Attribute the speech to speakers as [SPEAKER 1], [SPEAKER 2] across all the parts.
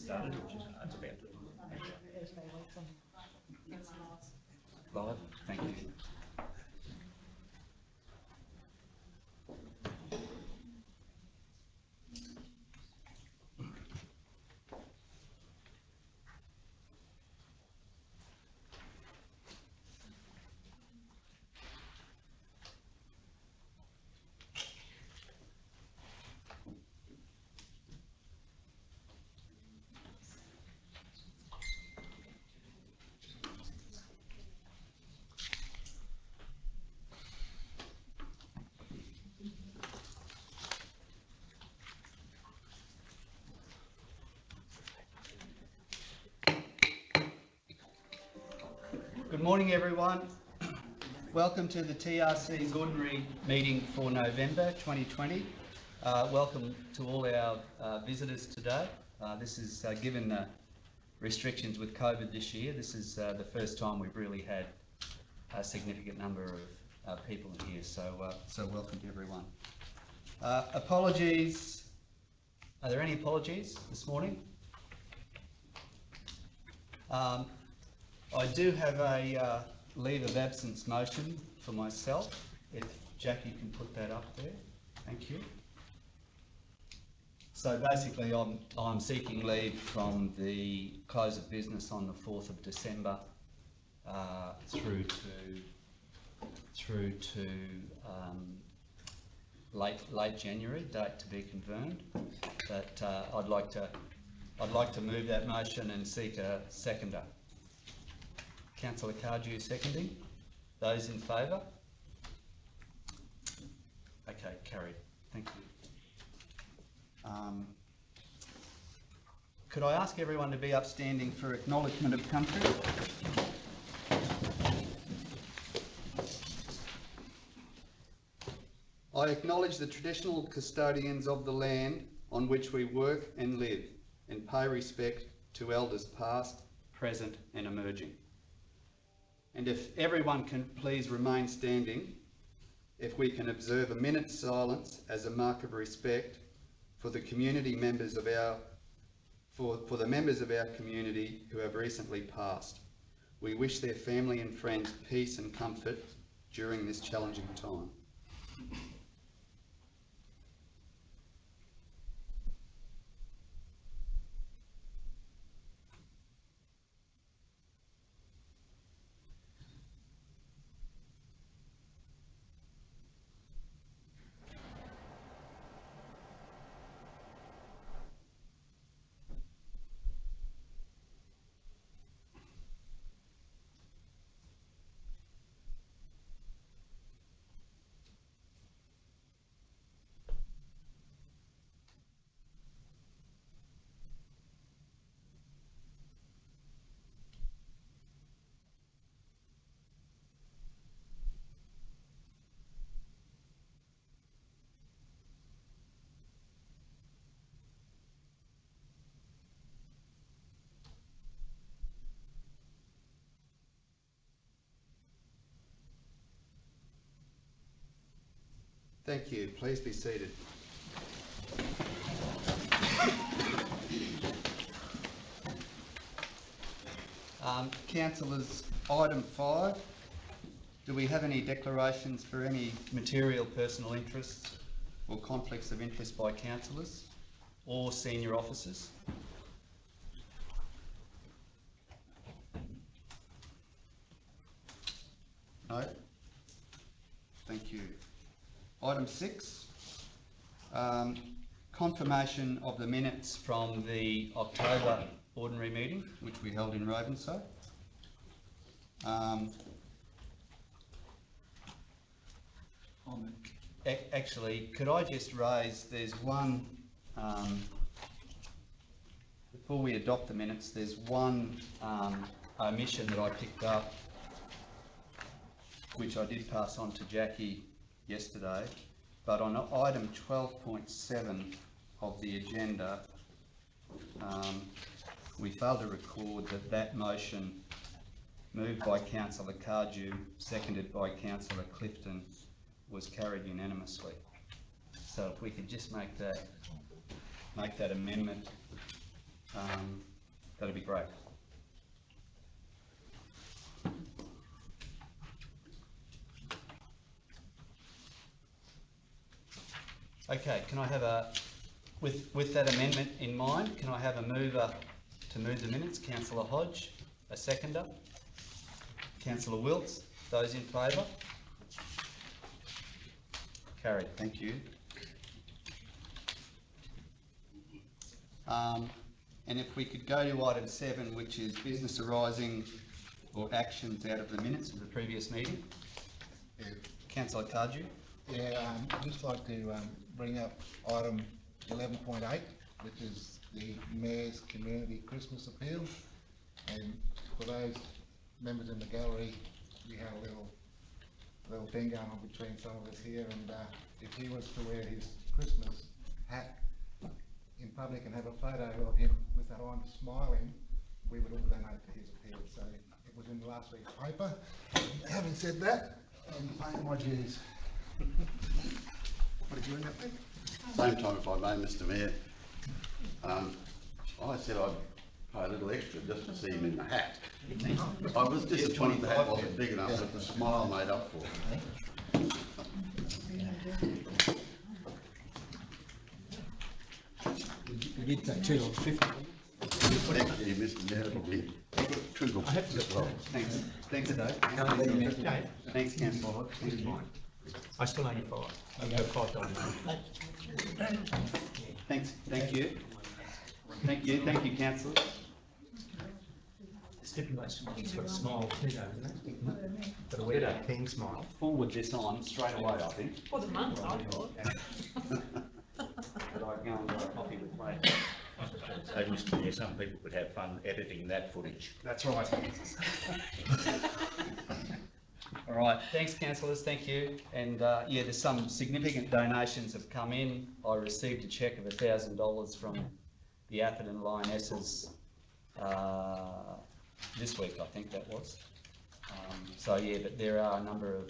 [SPEAKER 1] started, or just it's about to? Live. Thank you. Good morning, everyone. Welcome to the TRC's ordinary meeting for November 2020. Welcome to all our visitors today. This is, given the restrictions with COVID this year, this is the first time we've really had a significant number of people in here, so welcome to everyone. Apologies. Are there any apologies this morning? I do have a leave of absence motion for myself. If Jackie can put that up there, thank you. So basically, I'm seeking leave from the close of business on the 4th of December through to late January, date to be confirmed. But I'd like to move that motion and seek a seconder. Councillor Cardew seconding. Those in favour? Okay, carried. Thank you. Could I ask everyone to be upstanding for acknowledgement of country? I acknowledge the traditional custodians of the land on which we work and live, and pay respect to elders past, present and emerging. And if everyone can please remain standing, if we can observe a minute's silence as a mark of respect for the community members of for the members of our community who have recently passed. We wish their family and friends peace and comfort during this challenging time. Thank you. Please be seated. Councillors, item 5. Do we have any declarations for any material personal interests or conflicts of interest by councillors or senior officers? No? Thank you. Item 6, confirmation of the minutes from the October ordinary meeting, which we held in Ravensay. Actually, could I just raise, there's one, before we adopt the minutes, there's one omission that I picked up, which I did pass on to Jackie yesterday, but on item 12.7 of the agenda, we failed to record that motion moved by Councillor Cardew, seconded by Councillor Clifton, was carried unanimously. So if we could just make that amendment that'd be great. Okay, can I have with that amendment in mind, can I have a mover to move the minutes? Councillor Hodge, a seconder. Councillor Wilts, those in favour? Carried, thank you. And if we could go to item 7, which is business arising or actions out of the minutes of the previous meeting.
[SPEAKER 2] Yeah.
[SPEAKER 1] Councillor Cardew.
[SPEAKER 2] Yeah, I'd just like to bring up item 11.8, which is the Mayor's Community Christmas Appeal. And for those members in the gallery, we had a little thing going on between some of us here, and if he was to wear his Christmas hat in public and have a photo of him with that on smiling, we would all donate to his appeal. So it was in the last week's paper. Having said that, I'm paying my dues. What did you end up with?
[SPEAKER 3] Same time, if I may, Mr Mayor, I said I'd pay a little extra just to see him in the hat. I was disappointed the hat wasn't big enough, but the smile made up for it.
[SPEAKER 4] We did say $2.50.
[SPEAKER 3] Thank you, Mr Mayor, it'll be triple as well.
[SPEAKER 1] Thanks. Thanks, Dave.
[SPEAKER 4] Dave,
[SPEAKER 1] Thanks, Councillor.
[SPEAKER 4] I still owe you $5. I go $5.
[SPEAKER 1] Thanks. Thank you. Thank you, Councillor.
[SPEAKER 4] Stipulates he's got a smile too, doesn't he? Got a weird king smile.
[SPEAKER 1] Forward this on straight away, I think.
[SPEAKER 5] For the month, I thought.
[SPEAKER 1] But I go and get a coffee with Clay.
[SPEAKER 6] So, Mr Mayor, some people could have fun editing that footage.
[SPEAKER 1] That's right. All right, thanks councillors, thank you. And yeah, there's some significant donations have come in. I received a cheque of $1,000 from the Atherton Lionesses this week, I think that was. So yeah, but there are a number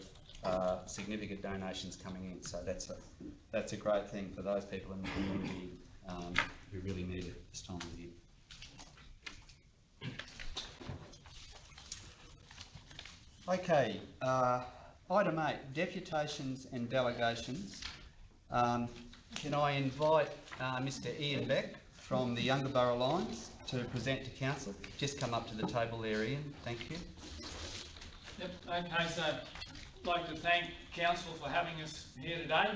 [SPEAKER 1] of significant donations coming in, so that's a great thing for those people in the community who really need it this time of year. Okay, item 8, deputations and delegations. Can I invite Mr Ian Beck from the Youngborough Lions to present to council? Just come up to the table there, Ian, thank you.
[SPEAKER 7] Yep, okay, so I'd like to thank council for having us here today,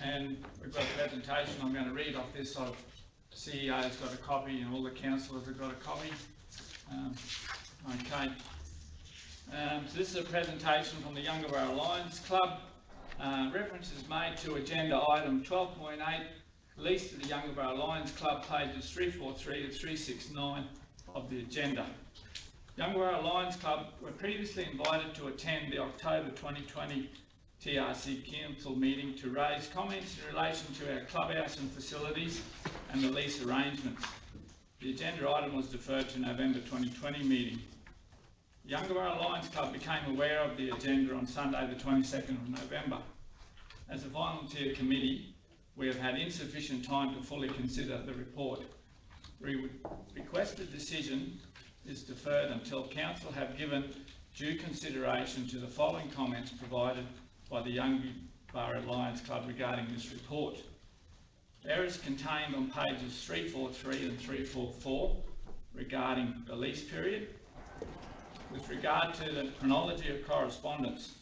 [SPEAKER 7] and we've got a presentation I'm going to read off this. The CEO's got a copy and all the councillors have got a copy. Okay. So this is a presentation from the Youngborough Lions Club. Reference is made to agenda item 12.8, lease to the Youngborough Lions Club, pages 343 to 369 of the agenda. Youngborough Lions Club were previously invited to attend the October 2020 TRC Council meeting to raise comments in relation to our clubhouse and facilities and the lease arrangements. The agenda item was deferred to November 2020 meeting. The Youngborough Lions Club became aware of the agenda on Sunday the 22nd of November. As a volunteer committee, we have had insufficient time to fully consider the report. The requested decision is deferred until council have given due consideration to the following comments provided by the Youngborough Lions Club regarding this report. Errors contained on pages 343 and 344 regarding the lease period. With regard to the chronology of correspondence,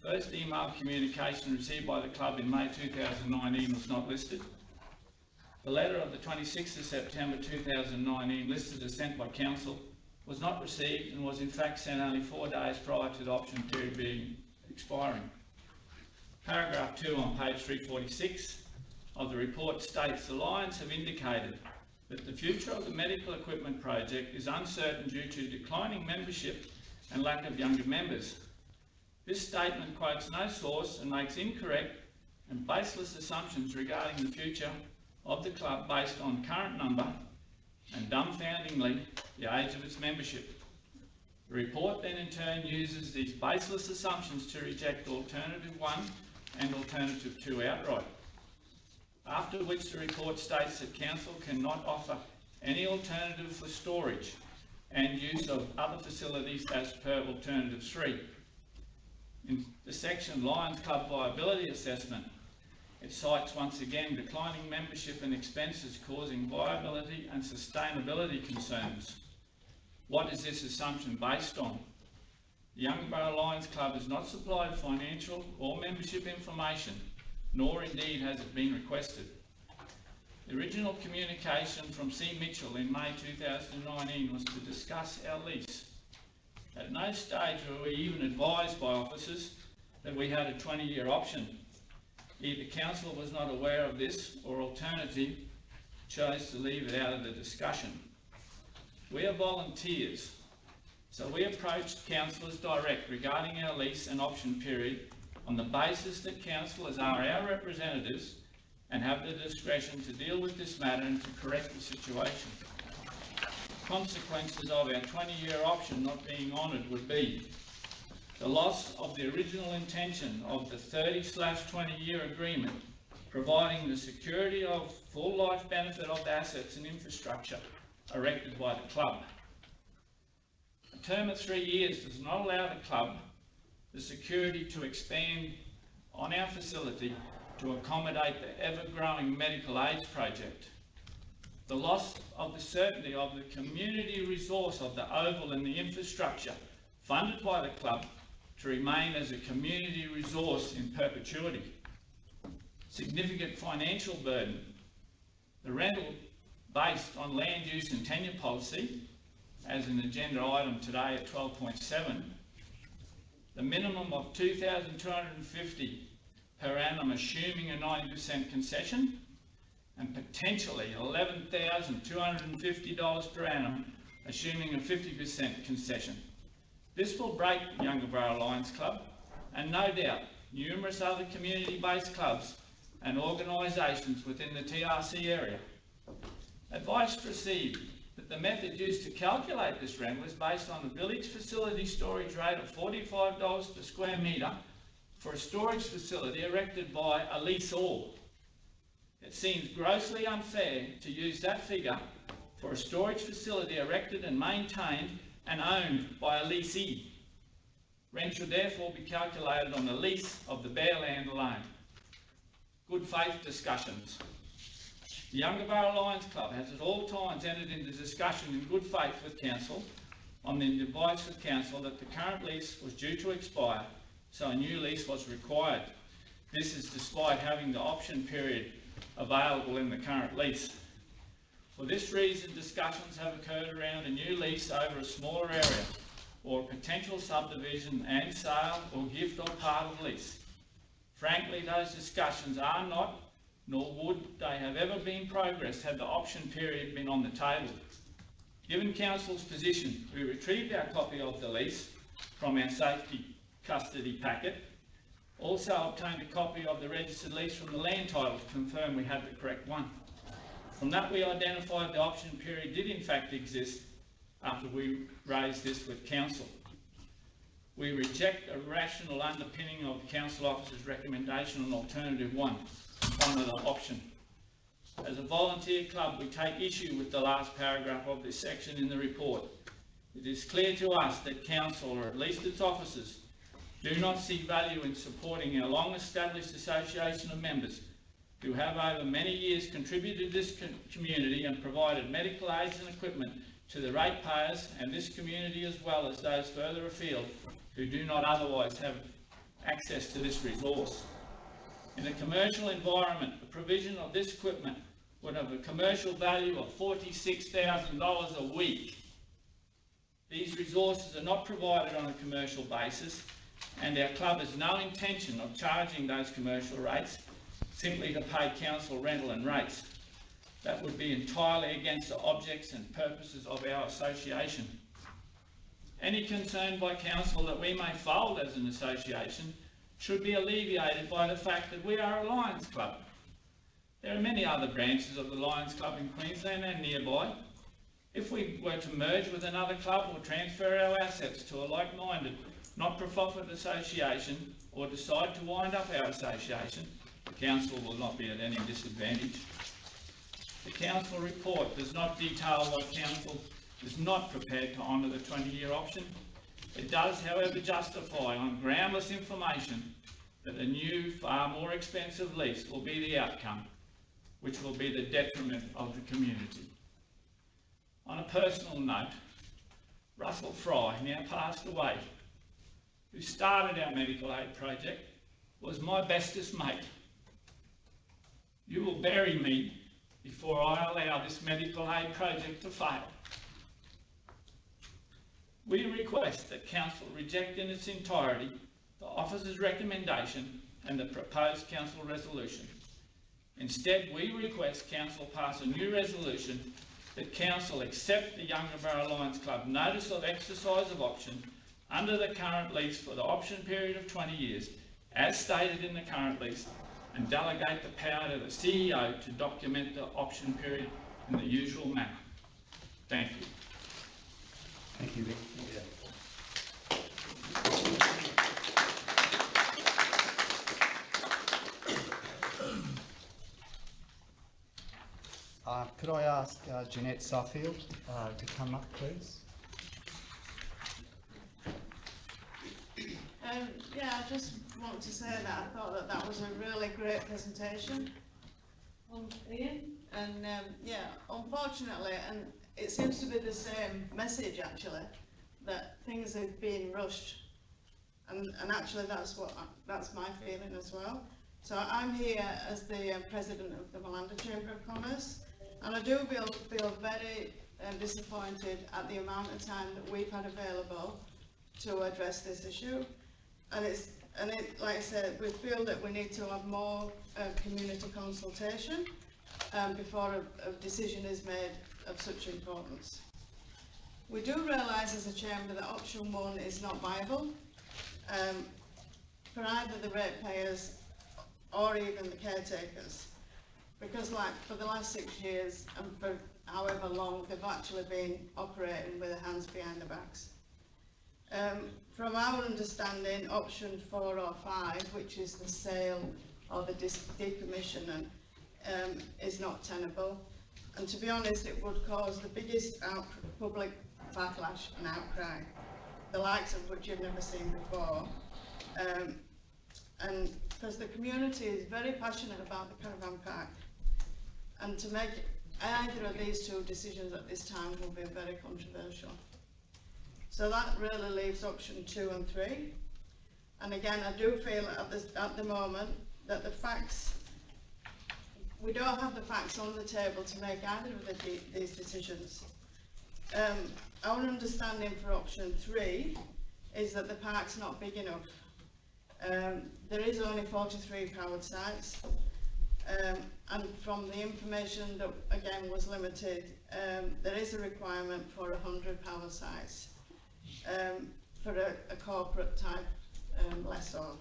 [SPEAKER 7] the first email communication received by the club in May 2019 was not listed. The letter of the 26th of September 2019 listed as sent by council was not received and was in fact sent only 4 days prior to the option period being expiring. Paragraph 2 on page 346 of the report states the Lions have indicated that the future of the medical equipment project is uncertain due to declining membership and lack of younger members. This statement quotes no source and makes incorrect and baseless assumptions regarding the future of the club based on current number and dumbfoundingly the age of its membership. The report then in turn uses these baseless assumptions to reject alternative 1 and alternative 2 outright. After which the report states that council cannot offer any alternative for storage and use of other facilities as per Alternative 3. In the section Lions Club Viability Assessment, it cites once again declining membership and expenses causing viability and sustainability concerns. What is this assumption based on? The Youngborough Lions Club has not supplied financial or membership information, nor indeed has it been requested. The original communication from C. Mitchell in May 2019 was to discuss our lease. At no stage were we even advised by officers that we had a 20-year option. Either council was not aware of this, or alternative, chose to leave it out of the discussion. We are volunteers, so we approached councillors direct regarding our lease and option period on the basis that councillors are our representatives and have the discretion to deal with this matter and to correct the situation. Consequences of our 20-year option not being honoured would be the loss of the original intention of the 30/20-year agreement, providing the security of full life benefit of the assets and infrastructure erected by the club. A term of 3 years does not allow the club the security to expand on our facility to accommodate the ever-growing medical aids project. The loss of the certainty of the community resource of the oval and the infrastructure funded by the club to remain as a community resource in perpetuity. Significant financial burden. The rental based on land use and tenure policy, as an agenda item today at 12.7, the minimum of $2,250 per annum assuming a 90% concession, and potentially $11,250 per annum assuming a 50% concession. This will break Youngborough Lions Club and no doubt numerous other community-based clubs and organisations within the TRC area. Advice received that the method used to calculate this rent was based on a village facility storage rate of $45 per square metre for a storage facility erected by a leaseor. It seems grossly unfair to use that figure for a storage facility erected and maintained and owned by a leasee. Rent should therefore be calculated on the lease of the bare land alone. Good faith discussions. The Youngborough Lions Club has at all times entered into discussion in good faith with council on the advice of council that the current lease was due to expire, so a new lease was required. This is despite having the option period available in the current lease. For this reason, discussions have occurred around a new lease over a smaller area, or a potential subdivision and sale or gift or part of lease. Frankly, those discussions are not, nor would they have ever been progressed had the option period been on the table. Given council's position, we retrieved our copy of the lease from our safety custody packet, also obtained a copy of the registered lease from the land title to confirm we had the correct one. From that, we identified the option period did in fact exist after we raised this with council. We reject a rational underpinning of council officer's recommendation on alternative 1, honour the option. As a volunteer club, we take issue with the last paragraph of this section in the report. It is clear to us that council, or at least its officers, do not see value in supporting our long-established association of members who have over many years contributed to this community and provided medical aids and equipment to the ratepayers and this community, as well as those further afield who do not otherwise have access to this resource. In a commercial environment, the provision of this equipment would have a commercial value of $46,000 a week. These resources are not provided on a commercial basis, and our club has no intention of charging those commercial rates simply to pay council rental and rates. That would be entirely against the objects and purposes of our association. Any concern by council that we may fold as an association should be alleviated by the fact that we are a Lions Club. There are many other branches of the Lions Club in Queensland and nearby. If we were to merge with another club or transfer our assets to a like-minded, not-for-profit association, or decide to wind up our association, the council will not be at any disadvantage. The council report does not detail what council is not prepared to honour the 20-year option. It does, however, justify on groundless information that a new, far more expensive lease will be the outcome, which will be the detriment of the community. On a personal note, Russell Fry, now passed away, who started our medical aid project, was my bestest mate. You will bury me before I allow this medical aid project to fail. We request that Council reject in its entirety the officer's recommendation and the proposed Council resolution. Instead, we request Council pass a new resolution that Council accept the Yungaburra Lions Club notice of exercise of option under the current lease for the option period of 20 years, as stated in the current lease, and delegate the power to the CEO to document the option period in the usual manner. Thank you.
[SPEAKER 1] Thank you, Vic. Could I ask Jeanette Suffield to come up, please?
[SPEAKER 5] Yeah, I just want to say that I thought that was a really great presentation, Ian, and yeah, unfortunately, and it seems to be the same message actually, that things have been rushed, and actually that's my feeling as well. So I'm here as the president of the Malanda Chamber of Commerce, and I do feel very disappointed at the amount of time that we've had available to address this issue. And like I said, we feel that we need to have more community consultation before a decision is made of such importance. We do realise as a chamber that option 1 is not viable for either the ratepayers or even the caretakers, because like for the last 6 years and for however long they've actually been operating with their hands behind their backs. From our understanding, option 4 or 5, which is the sale or the decommissioning, is not tenable, and to be honest it would cause the biggest public backlash and outcry, the likes of which you've never seen before, and because the community is very passionate about the caravan park, and to make either of these two decisions at this time will be very controversial. So that really leaves option 2 and 3. And again, I do feel at the moment that the facts, we don't have the facts on the table to make either of these decisions. Our understanding for option 3 is that the park's not big enough. There is only 43 powered sites, and from the information that again was limited, there is a requirement for 100 power sites for a corporate type lessor.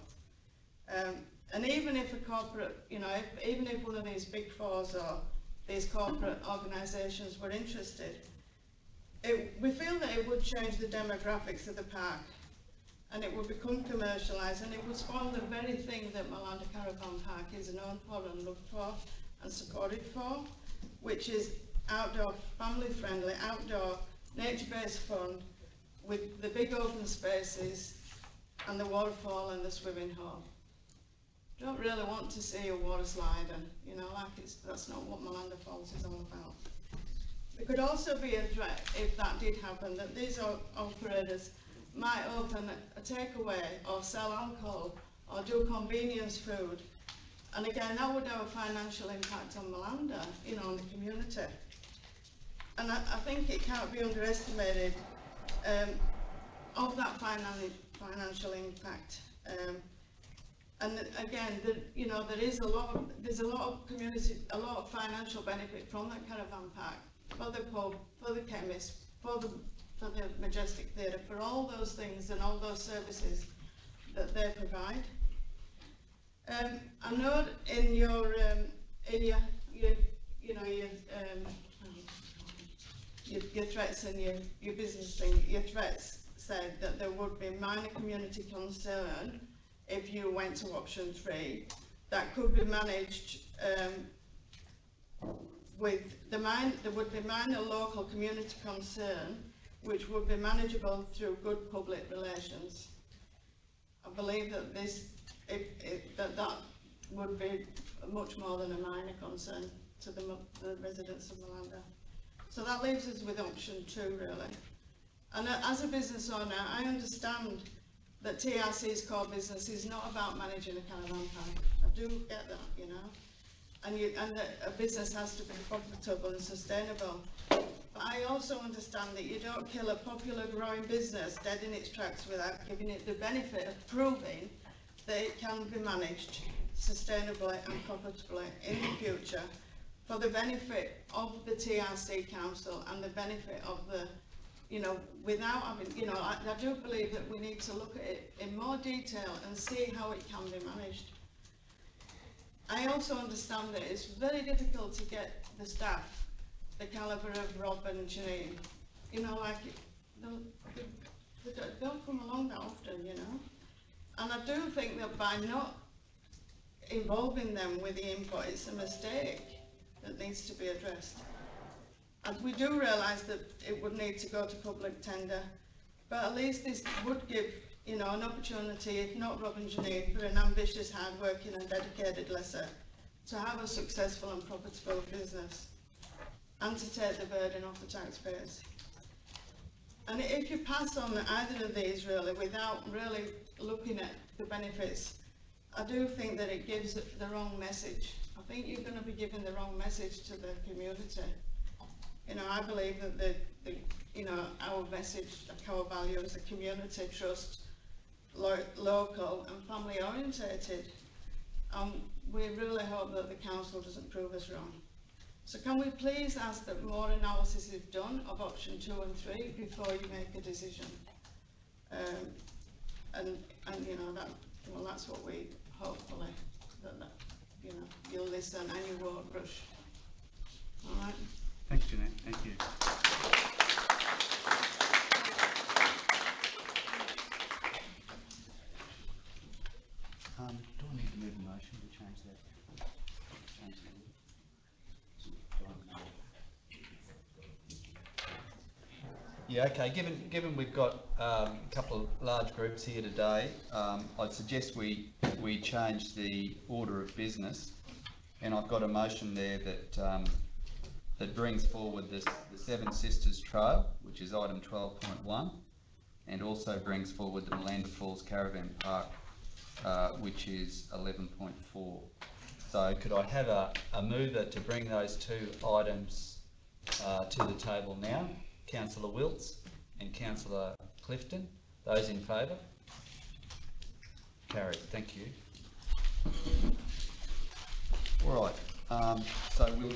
[SPEAKER 5] And even if a corporate, even if one of these big fours or these corporate organisations were interested, we feel that it would change the demographics of the park, and it would become commercialised, and it would spoil the very thing that Malanda Caravan Park is known for and loved for and supported for, which is outdoor, family-friendly, outdoor, nature-based fun with the big open spaces and the waterfall and the swimming hole. Don't really want to see a water slide, and that's not what Malanda Falls is all about. There could also be a threat, if that did happen, that these operators might open a takeaway or sell alcohol or do convenience food, and again that would have a financial impact on Malanda, on the community. And I think it can't be underestimated of that financial impact. And again, there's a lot of community, a lot of financial benefit from that caravan park, for the pub, for the chemist, for the Majestic Theatre, for all those things and all those services that they provide. I know in your threats and your business thing, your threats said that there would be minor community concern if you went to option 3 that could be managed there would be minor local community concern which would be manageable through good public relations. I believe that that would be much more than a minor concern to the residents of Malanda. So that leaves us with option 2 really. And as a business owner, I understand that TRC's core business is not about managing a caravan park. I do get that, you know. And that a business has to be profitable and sustainable. But I also understand that you don't kill a popular growing business dead in its tracks without giving it the benefit of proving that it can be managed sustainably and profitably in the future for the benefit of the TRC Council and the benefit of the, you know, without having, you know, I do believe that we need to look at it in more detail and see how it can be managed. I also understand that it's very difficult to get the staff, the calibre of Rob and Janine. You know, like, they don't come along that often, you know. And I do think that by not involving them with the input, it's a mistake that needs to be addressed. And we do realise that it would need to go to public tender, but at least this would give, you know, an opportunity, if not Rob and Janine, for an ambitious, hard-working and dedicated lesser to have a successful and profitable business and to take the burden off the taxpayers. And if you pass on either of these really without really looking at the benefits, I do think that it gives the wrong message. I think you're going to be giving the wrong message to the community. You know, I believe that you know, our message, our core values, the community trust, local and family orientated. We really hope that the council doesn't prove us wrong. So can we please ask that more analysis is done of option 2 and 3 before you make a decision? And you know, that's what we hopefully that you know, you'll listen and you won't rush. All right.
[SPEAKER 1] Thanks, Jeanette. Thank you. Do I need to move a motion to change that? Yeah, okay. Given we've got a couple of large groups here today, I'd suggest we change the order of business, and I've got a motion there that brings forward the Seven Sisters Trail, which is item 12.1, and also brings forward the Malanda Falls Caravan Park, which is 11.4. So could I have a mover to bring those 2 items to the table now? Councillor Wilts and Councillor Clifton. Those in favour? Carried. Thank you. All right. So we'll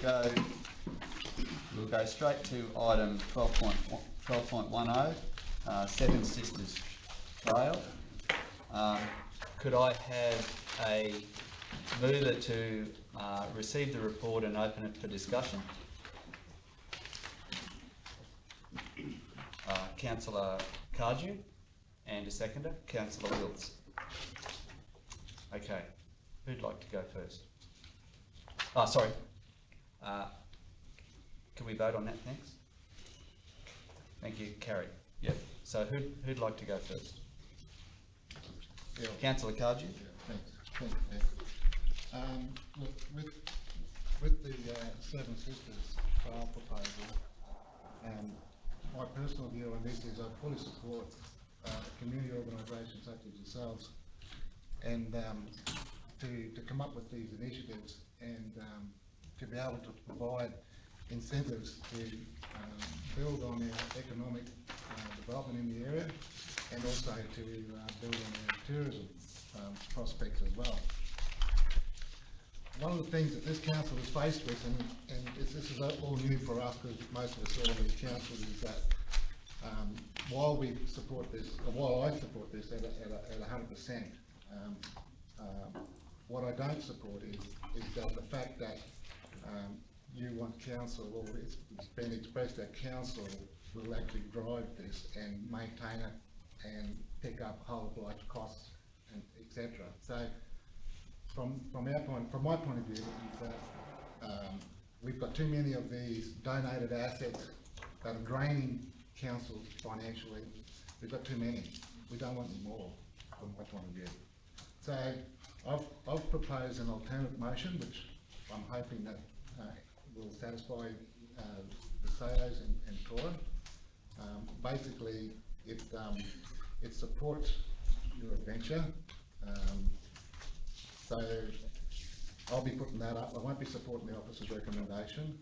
[SPEAKER 1] go straight to item 12.10, Seven Sisters Trail. Could I have a mover to receive the report and open it for discussion? Councillor Cardew, and a seconder, Councillor Wilts. Okay, who'd like to go first? Oh, sorry. Can we vote on that, thanks? Thank you, Carrie. Yep. So who'd like to go first?
[SPEAKER 2] Yeah.
[SPEAKER 1] Councillor Cardew.
[SPEAKER 2] Yeah, thanks. Look, with the Seven Sisters trial proposal, my personal view on this is I fully support community organisations such as yourselves, and to come up with these initiatives and to be able to provide incentives to build on our economic development in the area, and also to build on our tourism prospects as well. One of the things that this council is faced with, and this is all new for us because most of us serve on this council, is that while we support this, or while I support this at 100%, what I don't support is the fact that you want council, or it's been expressed that council will actually drive this and maintain it and pick up whole of life costs, and etc. So from my point of view, is that we've got too many of these donated assets that are draining council financially. We've got too many. We don't want any more from my point of view. So I've proposed an alternate motion, which I'm hoping that will satisfy the SAOs and Tora. Basically, it supports your adventure. So I'll be putting that up. I won't be supporting the officer's recommendation.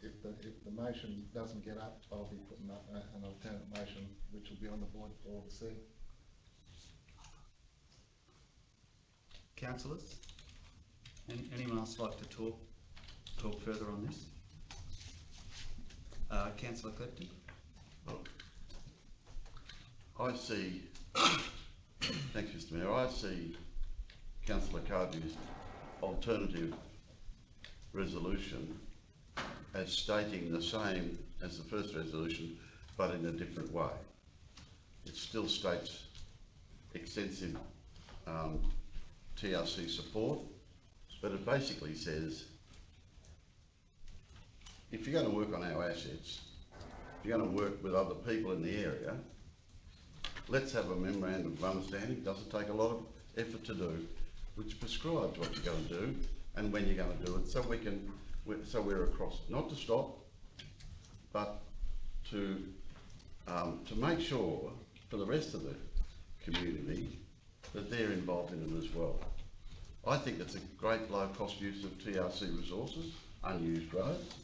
[SPEAKER 2] If the motion doesn't get up, I'll be putting up an alternate motion, which will be on the board for all to see.
[SPEAKER 1] Councillors, anyone else like to talk further on this? Councillor Clifton.
[SPEAKER 3] Look, I see, thanks Mr Mayor, I see Councillor Cargew's alternative resolution as stating the same as the first resolution, but in a different way. It still states extensive TRC support, but it basically says, if you're going to work on our assets, if you're going to work with other people in the area, let's have a memorandum of understanding. It doesn't take a lot of effort to do, which prescribes what you're going to do and when you're going to do it, so we're across, not to stop, but to make sure for the rest of the community that they're involved in it as well. I think it's a great low-cost use of TRC resources, unused roads.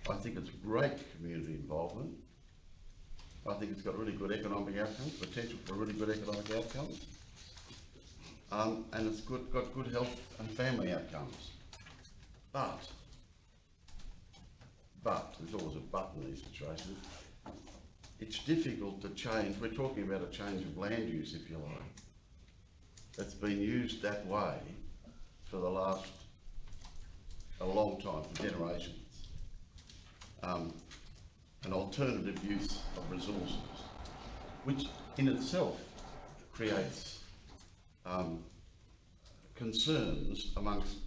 [SPEAKER 3] I think it's great community involvement. I think it's got really good economic outcomes, potential for really good economic outcomes. And it's got good health and family outcomes. But, there's always a but in these situations, it's difficult to change. We're talking about a change of land use, if you like. It's been used that way for a long time, for generations. An alternative use of resources, which in itself creates concerns amongst,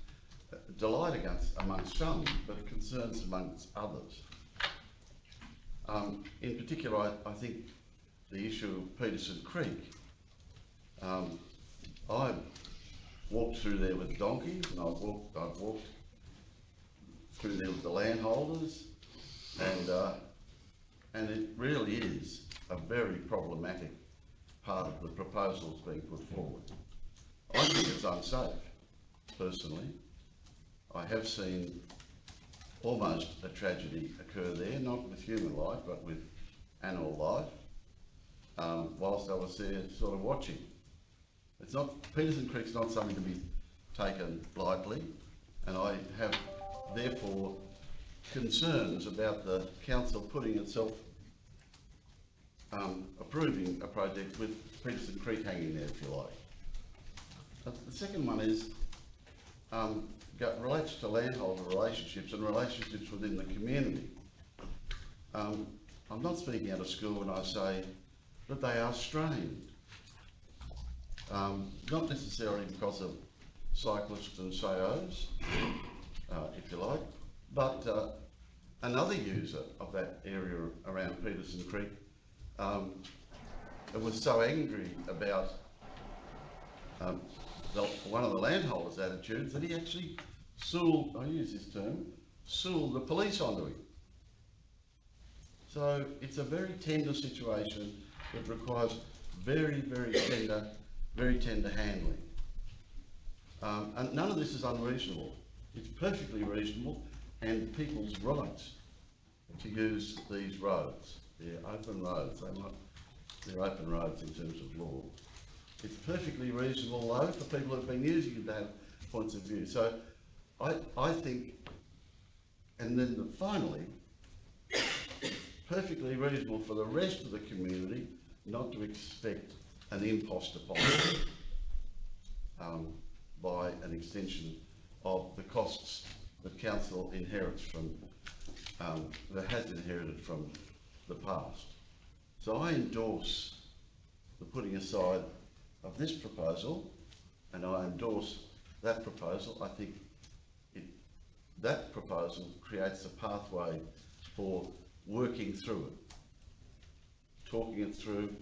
[SPEAKER 3] amongst some, but concerns amongst others. In particular, I think the issue of Peterson Creek, I've walked through there with donkeys, and I've walked through there with the landholders, and it really is a very problematic part of the proposals being put forward. I think it's unsafe, personally. I have seen almost a tragedy occur there, not with human life, but with animal life, whilst I was there sort of watching. It's not, Peterson Creek's not something to be taken lightly, and I have therefore concerns about the council putting itself, approving a project with Peterson Creek hanging there, if you like. The second one is, relates to landholder relationships and relationships within the community. I'm not speaking out of school when I say that they are strained. Not necessarily because of cyclists and SAOs, if you like, but another user of that area around Peterson Creek was so angry about one of the landholders' attitudes that he actually sued, I use this term, sued the police onto him. So it's a very tender situation that requires very, very tender handling. And none of this is unreasonable. It's perfectly reasonable, and people's rights to use these roads. They're open roads. They're open roads in terms of law. It's perfectly reasonable, though, for people who've been using it to have points of view. So I think, and then finally, perfectly reasonable for the rest of the community not to expect an imposter policy by an extension of the costs that council inherits from, that has inherited from the past. So I endorse the putting aside of this proposal, and I endorse that proposal. I think that proposal creates a pathway for working through it, talking it through.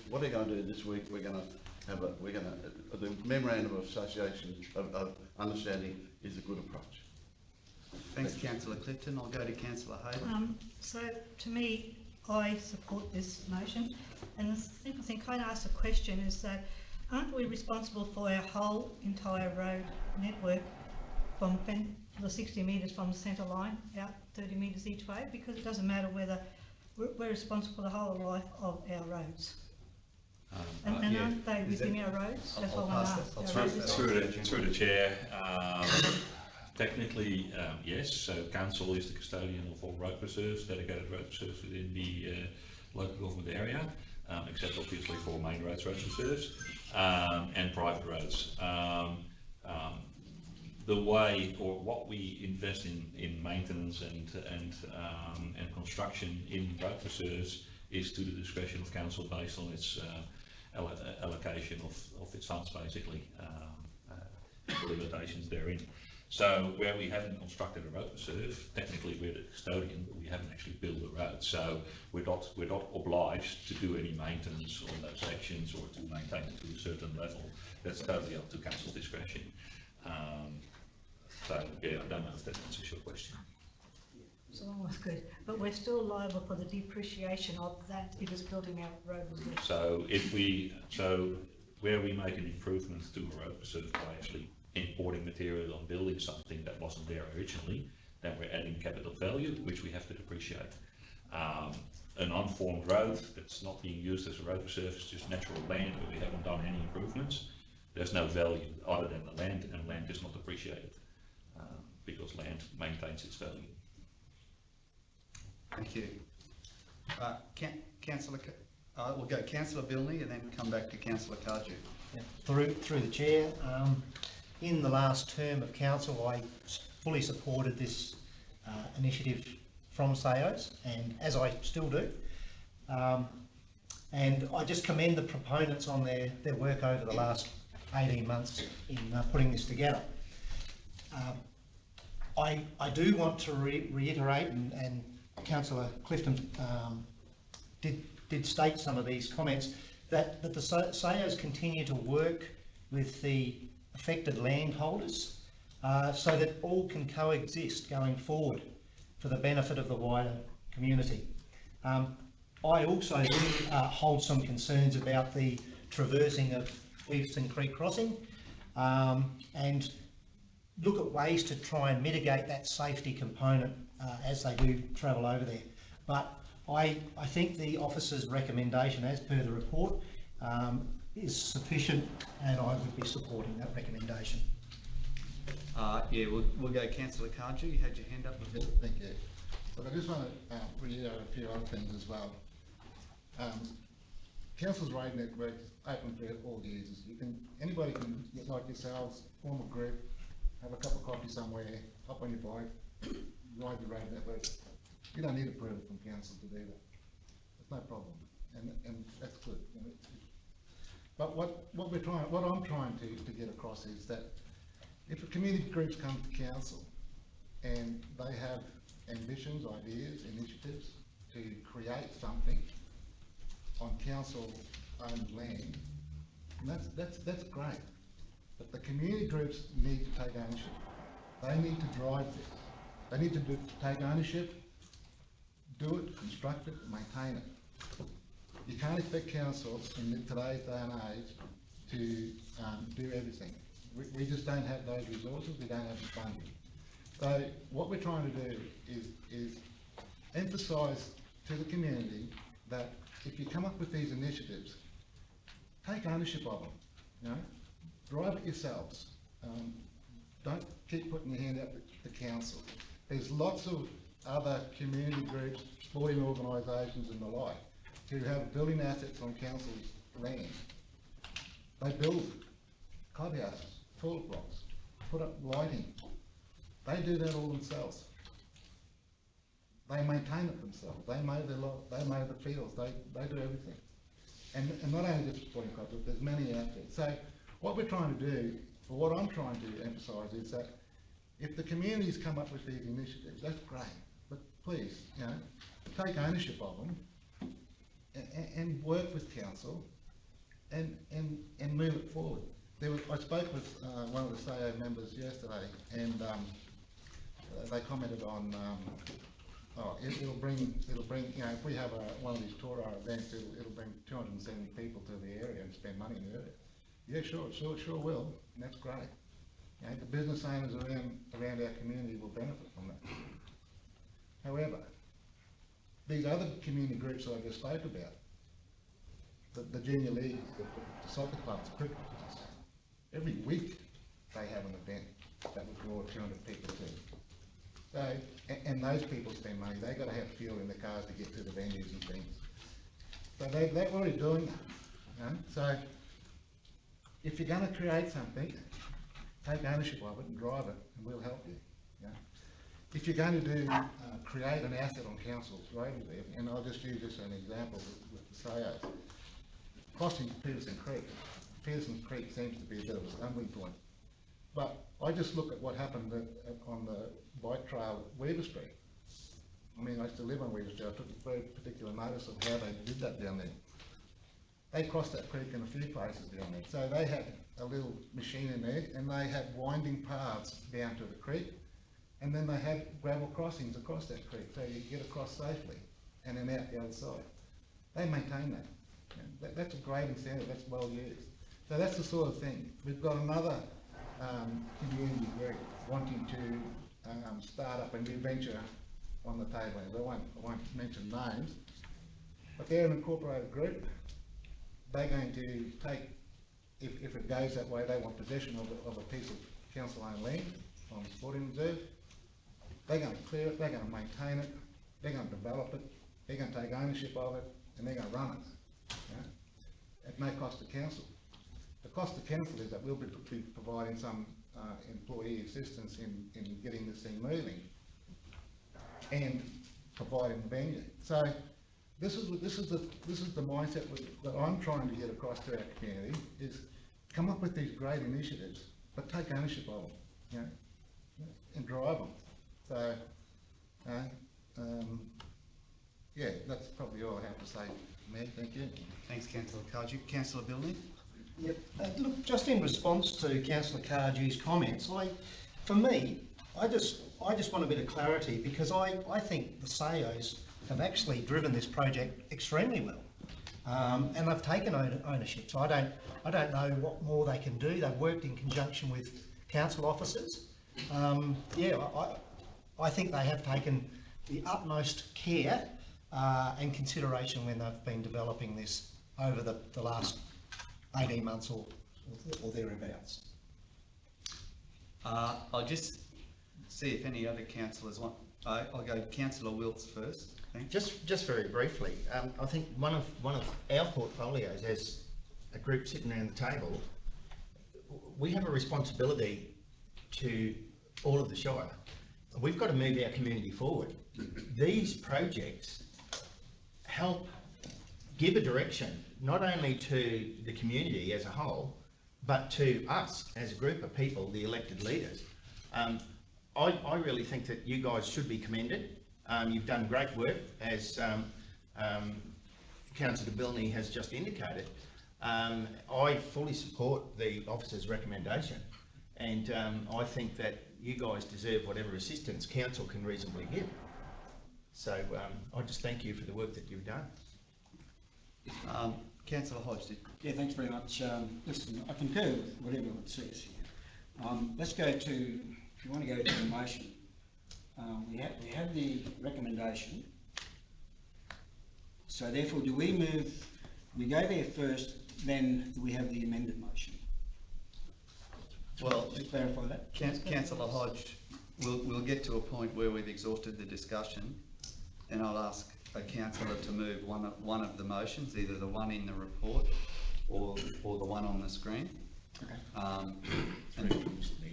[SPEAKER 3] What are you going to do this week? We're going to have the memorandum of association of understanding is a good approach.
[SPEAKER 1] Thanks, Councillor Clifton. I'll go to Councillor Hayden.
[SPEAKER 8] So to me, I support this motion, and the simple thing, can I ask a question, is that aren't we responsible for our whole entire road network from the 60 metres from the centre line out 30 metres each way? Because it doesn't matter whether we're responsible for the whole life of our roads. And
[SPEAKER 9] yeah.
[SPEAKER 8] aren't they within our roads? That's all I ask.
[SPEAKER 9] Through the chair, technically, yes, so council is the custodian of all road reserves, dedicated road reserves within the local government area, except obviously for main road reserves, and private roads. The way, or what we invest in maintenance and construction in road reserves is to the discretion of council based on its allocation of its funds, basically, the limitations therein. So where we haven't constructed a road reserve, technically we're the custodian, but we haven't actually built a road. So we're not obliged to do any maintenance on those sections or to maintain it to a certain level. That's totally up to council's discretion. So yeah, I don't know if that answers your question.
[SPEAKER 8] So almost good, but we're still liable for the depreciation of that if it's building our road reserve.
[SPEAKER 9] So where we make an improvement to a road reserve by actually importing material and building something that wasn't there originally, then we're adding capital value, which we have to depreciate. An unformed road that's not being used as a road reserve is just natural land where we haven't done any improvements. There's no value other than the land, and land is not appreciated because land maintains its value.
[SPEAKER 1] Thank you. Councillor, we'll go Councillor Bilney and then come back to Councillor Cardew.
[SPEAKER 4] Yeah, through the chair, in the last term of council, I fully supported this initiative from SAOs, and as I still do. And I just commend the proponents on their work over the last 18 months in putting this together. I do want to reiterate, and Councillor Clifton did state some of these comments, that the SAOs continue to work with the affected landholders so that all can coexist going forward for the benefit of the wider community. I also do hold some concerns about the traversing of Cleveson Creek Crossing and look at ways to try and mitigate that safety component as they do travel over there. But I think the officer's recommendation, as per the report, is sufficient, and I would be supporting that recommendation.
[SPEAKER 1] Yeah, we'll go Councillor Cardew. You had your hand up before.
[SPEAKER 2] Thank you. But I just want to reiterate a few other things as well. Council's road network is open for all users. Anybody can, like yourselves, form a group, have a cup of coffee somewhere, hop on your bike, ride the road network. You don't need approval from council to do that. There's no problem, and that's good. But what I'm trying to get across is that if a community groups come to council and they have ambitions, ideas, initiatives to create something on council-owned land, and that's great. But the community groups need to take ownership. They need to drive this. They need to take ownership, do it, construct it, maintain it. You can't expect council in today's day and age to do everything. We just don't have those resources, we don't have the funding. So what we're trying to do is emphasise to the community that if you come up with these initiatives, take ownership of them, you know? Drive it yourselves. Don't keep putting your hand up to council. There's lots of other community groups, sporting organisations and the like, who have building assets on council's land. They build clubhouses, toilet blocks, put up lighting. They do that all themselves. They maintain it themselves. They mow the fields. They do everything. And not only just sporting clubs, but there's many out there. So what we're trying to do, or what I'm trying to emphasise, is that If the communities come up with these initiatives, that's great, but please, you know, take ownership of them and work with council and move it forward. I spoke with one of the SAO members yesterday, and they commented on, it'll bring, you know, if we have one of these tour events, it'll bring 270 people to the area and spend money in the area. Yeah, sure will, and that's great. You know, the business owners around our community will benefit from that. However, these other community groups I just spoke about, the junior leagues, the soccer clubs, the cricket clubs, every week they have an event that will draw 200 people to. So, and those people spend money, they've got to have fuel in the cars to get to the venues and things. So they're already doing that. You know? So if you're going to create something, take ownership of it and drive it, and we'll help you. You know? If you're going to create an asset on council's road, and I'll just use this as an example with the SAOs, crossing Peterson Creek. Peterson Creek seems to be a bit of a stumbling point. But I just look at what happened on the bike trail at Weaver Street. I mean, I used to live on Weaver Street. I took a very particular notice of how they did that down there. They crossed that creek in a few places down there. So they had a little machine in there, and they had winding paths down to the creek, and then they had gravel crossings across that creek, so you get across safely, and then out the other side. They maintain that. And that's a great incentive. That's well used. So that's the sort of thing. We've got another community group wanting to start up a new venture on the table. I won't mention names, but they're an incorporated group. They're going to take, if it goes that way, they want possession of a piece of council-owned land on the sporting reserve. They're going to clear it, they're going to maintain it, they're going to develop it, they're going to take ownership of it, and they're going to run it, you know, at no cost to council. The cost to council is that we'll be providing some employee assistance in getting this thing moving and providing the venue. So this is the mindset that I'm trying to get across to our community, is come up with these great initiatives, but take ownership of them, you know, and drive them. So, yeah, that's probably all I have to say, Mayor. Thank you.
[SPEAKER 1] Thanks, Councillor Cardew. Councillor Billney?
[SPEAKER 4] Yep. Look, just in response to Councillor Cardew's comments, for me, I just want a bit of clarity, because I think the SAOs have actually driven this project extremely well, and they've taken ownership. So I don't know what more they can do. They've worked in conjunction with council officers. Yeah, I think they have taken the utmost care and consideration when they've been developing this over the last 18 months or thereabouts.
[SPEAKER 1] I'll just see if any other councillors want. I'll go Councillor Wilkes first. Thanks.
[SPEAKER 6] Just very briefly, I think one of our portfolios as a group sitting around the table, we have a responsibility to all of the Shire. We've got to move our community forward. These projects help give a direction not only to the community as a whole, but to us as a group of people, the elected leaders. I really think that you guys should be commended. You've done great work, as Councillor Billney has just indicated. I fully support the officer's recommendation, and I think that you guys deserve whatever assistance council can reasonably give. So I just thank you for the work that you've done.
[SPEAKER 1] Councillor Hodge.
[SPEAKER 10] Yeah, thanks very much. Listen, I concur with what everyone says here. Let's go to, if you want to go to the motion, we have the recommendation. So therefore, do we move, we go there first, then we have the amended motion?
[SPEAKER 1] Well,
[SPEAKER 10] to clarify that.
[SPEAKER 1] Councillor Hodge, we'll get to a point where we've exhausted the discussion, and I'll ask a councillor to move one of the motions, either the one in the report or the one on the screen.
[SPEAKER 10] Okay.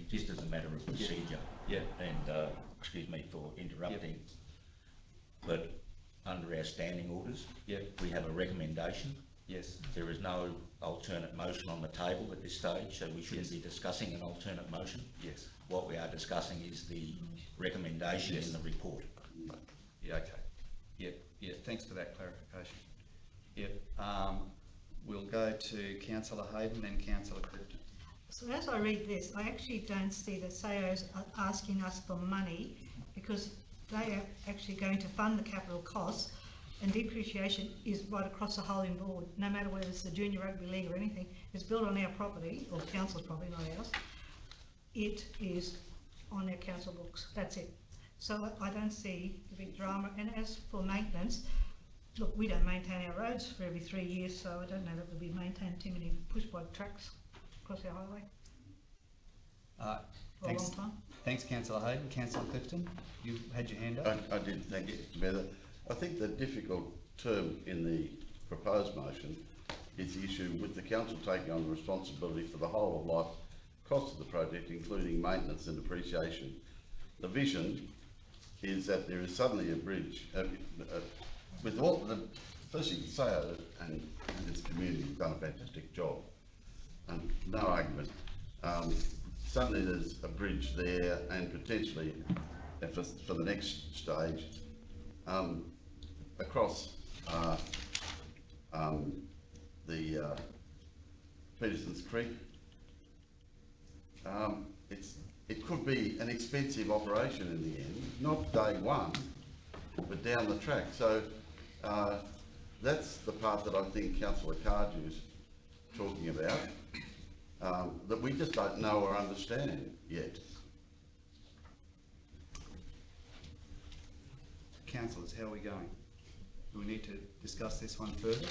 [SPEAKER 6] Just as a matter of procedure.
[SPEAKER 1] Yeah.
[SPEAKER 6] And excuse me for interrupting, but under our standing orders, we have a recommendation,
[SPEAKER 1] Yes.
[SPEAKER 6] There is no alternate motion on the table at this stage, so we shouldn't be discussing an alternate motion.
[SPEAKER 1] Yes.
[SPEAKER 6] What we are discussing is the recommendation in the report.
[SPEAKER 1] Yeah, okay. Yeah, thanks for that clarification. Yep, we'll go to Councillor Hayden, then Councillor Clifton.
[SPEAKER 8] So as I read this, I actually don't see that SAOs are asking us for money, because they are actually going to fund the capital costs, and depreciation is right across the whole board, no matter whether it's the junior rugby league or anything. It's built on our property, or council's property, not ours. It is on our council books, that's it. So I don't see the big drama. And as for maintenance, look, we don't maintain our roads for every 3 years, so I don't know that we'll be maintaining too many push-bike trucks across our highway for a long time.
[SPEAKER 1] Thanks, Councillor Hayden. Councillor Clifton, you had your hand up.
[SPEAKER 3] I did, thank you, Heather. I think the difficult term in the proposed motion is the issue with the council taking on the responsibility for the whole of life cost of the project, including maintenance and depreciation. The vision is that there is suddenly a bridge with all the, first you can say and this community has done a fantastic job, and no argument. Suddenly there's a bridge there, and potentially for the next stage across the Peterson's Creek. It could be an expensive operation in the end, not day one, but down the track. So that's the part that I think Councillor Cardew's talking about, that we just don't know or understand yet.
[SPEAKER 1] Councillors, how are we going? Do we need to discuss this one further?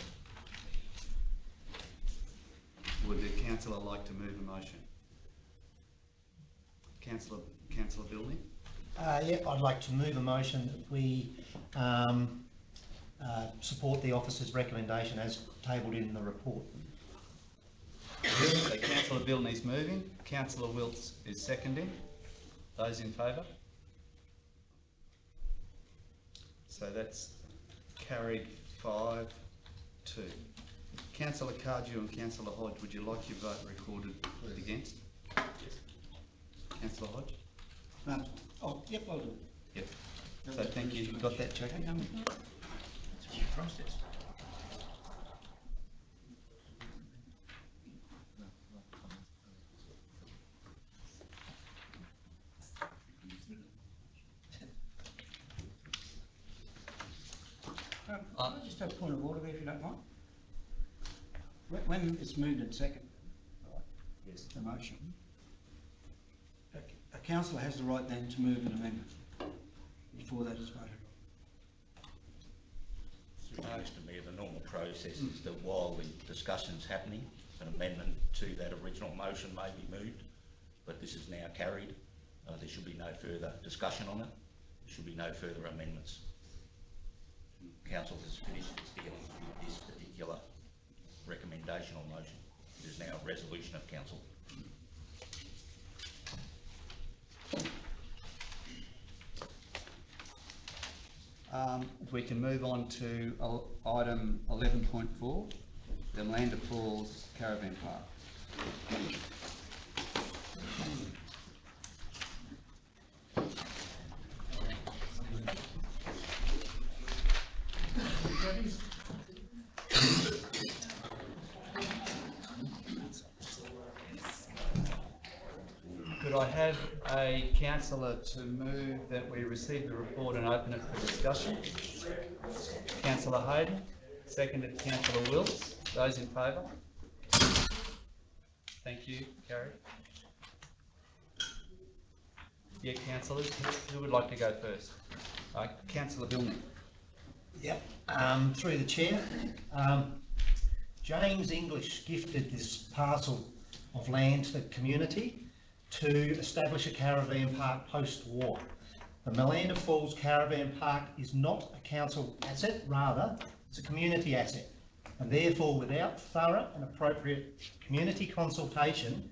[SPEAKER 1] Would the councillor like to move a motion? Councillor Bilney?
[SPEAKER 4] Yeah, I'd like to move a motion that we support the officer's recommendation as tabled in the report.
[SPEAKER 1] So Councillor Bilney's moving, Councillor Wilts is seconding. Those in favour? So that's carried 5-2. Councillor Cardew and Councillor Hodge, would you like your vote recorded against? Yes. Councillor Hodge?
[SPEAKER 10] No. Oh, yep, I'll do it.
[SPEAKER 1] Yep. So thank you. You got that, Jackie?
[SPEAKER 6] It's a process.
[SPEAKER 10] Can I just have a point of order there, if you don't mind? When it's moved and second, yes, the motion, a councillor has the right then to move an amendment before that is voted.
[SPEAKER 6] Seems to me the normal process is that while the discussion's happening, an amendment to that original motion may be moved, but this is now carried. There should be no further discussion on it. There should be no further amendments. Council has finished its dealings with this particular recommendation or motion. It is now a resolution of council.
[SPEAKER 1] If we can move on to item 11.4, the Lander Falls Caravan Park. Could I have a councillor to move that we receive the report and open it for discussion? Councillor Hayden, seconded Councillor Wills. Those in favour? Thank you, carried. Yeah, councillors, who would like to go first? Councillor Bilney.
[SPEAKER 4] Yep, through the chair. James English gifted this parcel of land to the community to establish a caravan park post-war. The Lander Falls Caravan Park is not a council asset, rather it's a community asset, and therefore without thorough and appropriate community consultation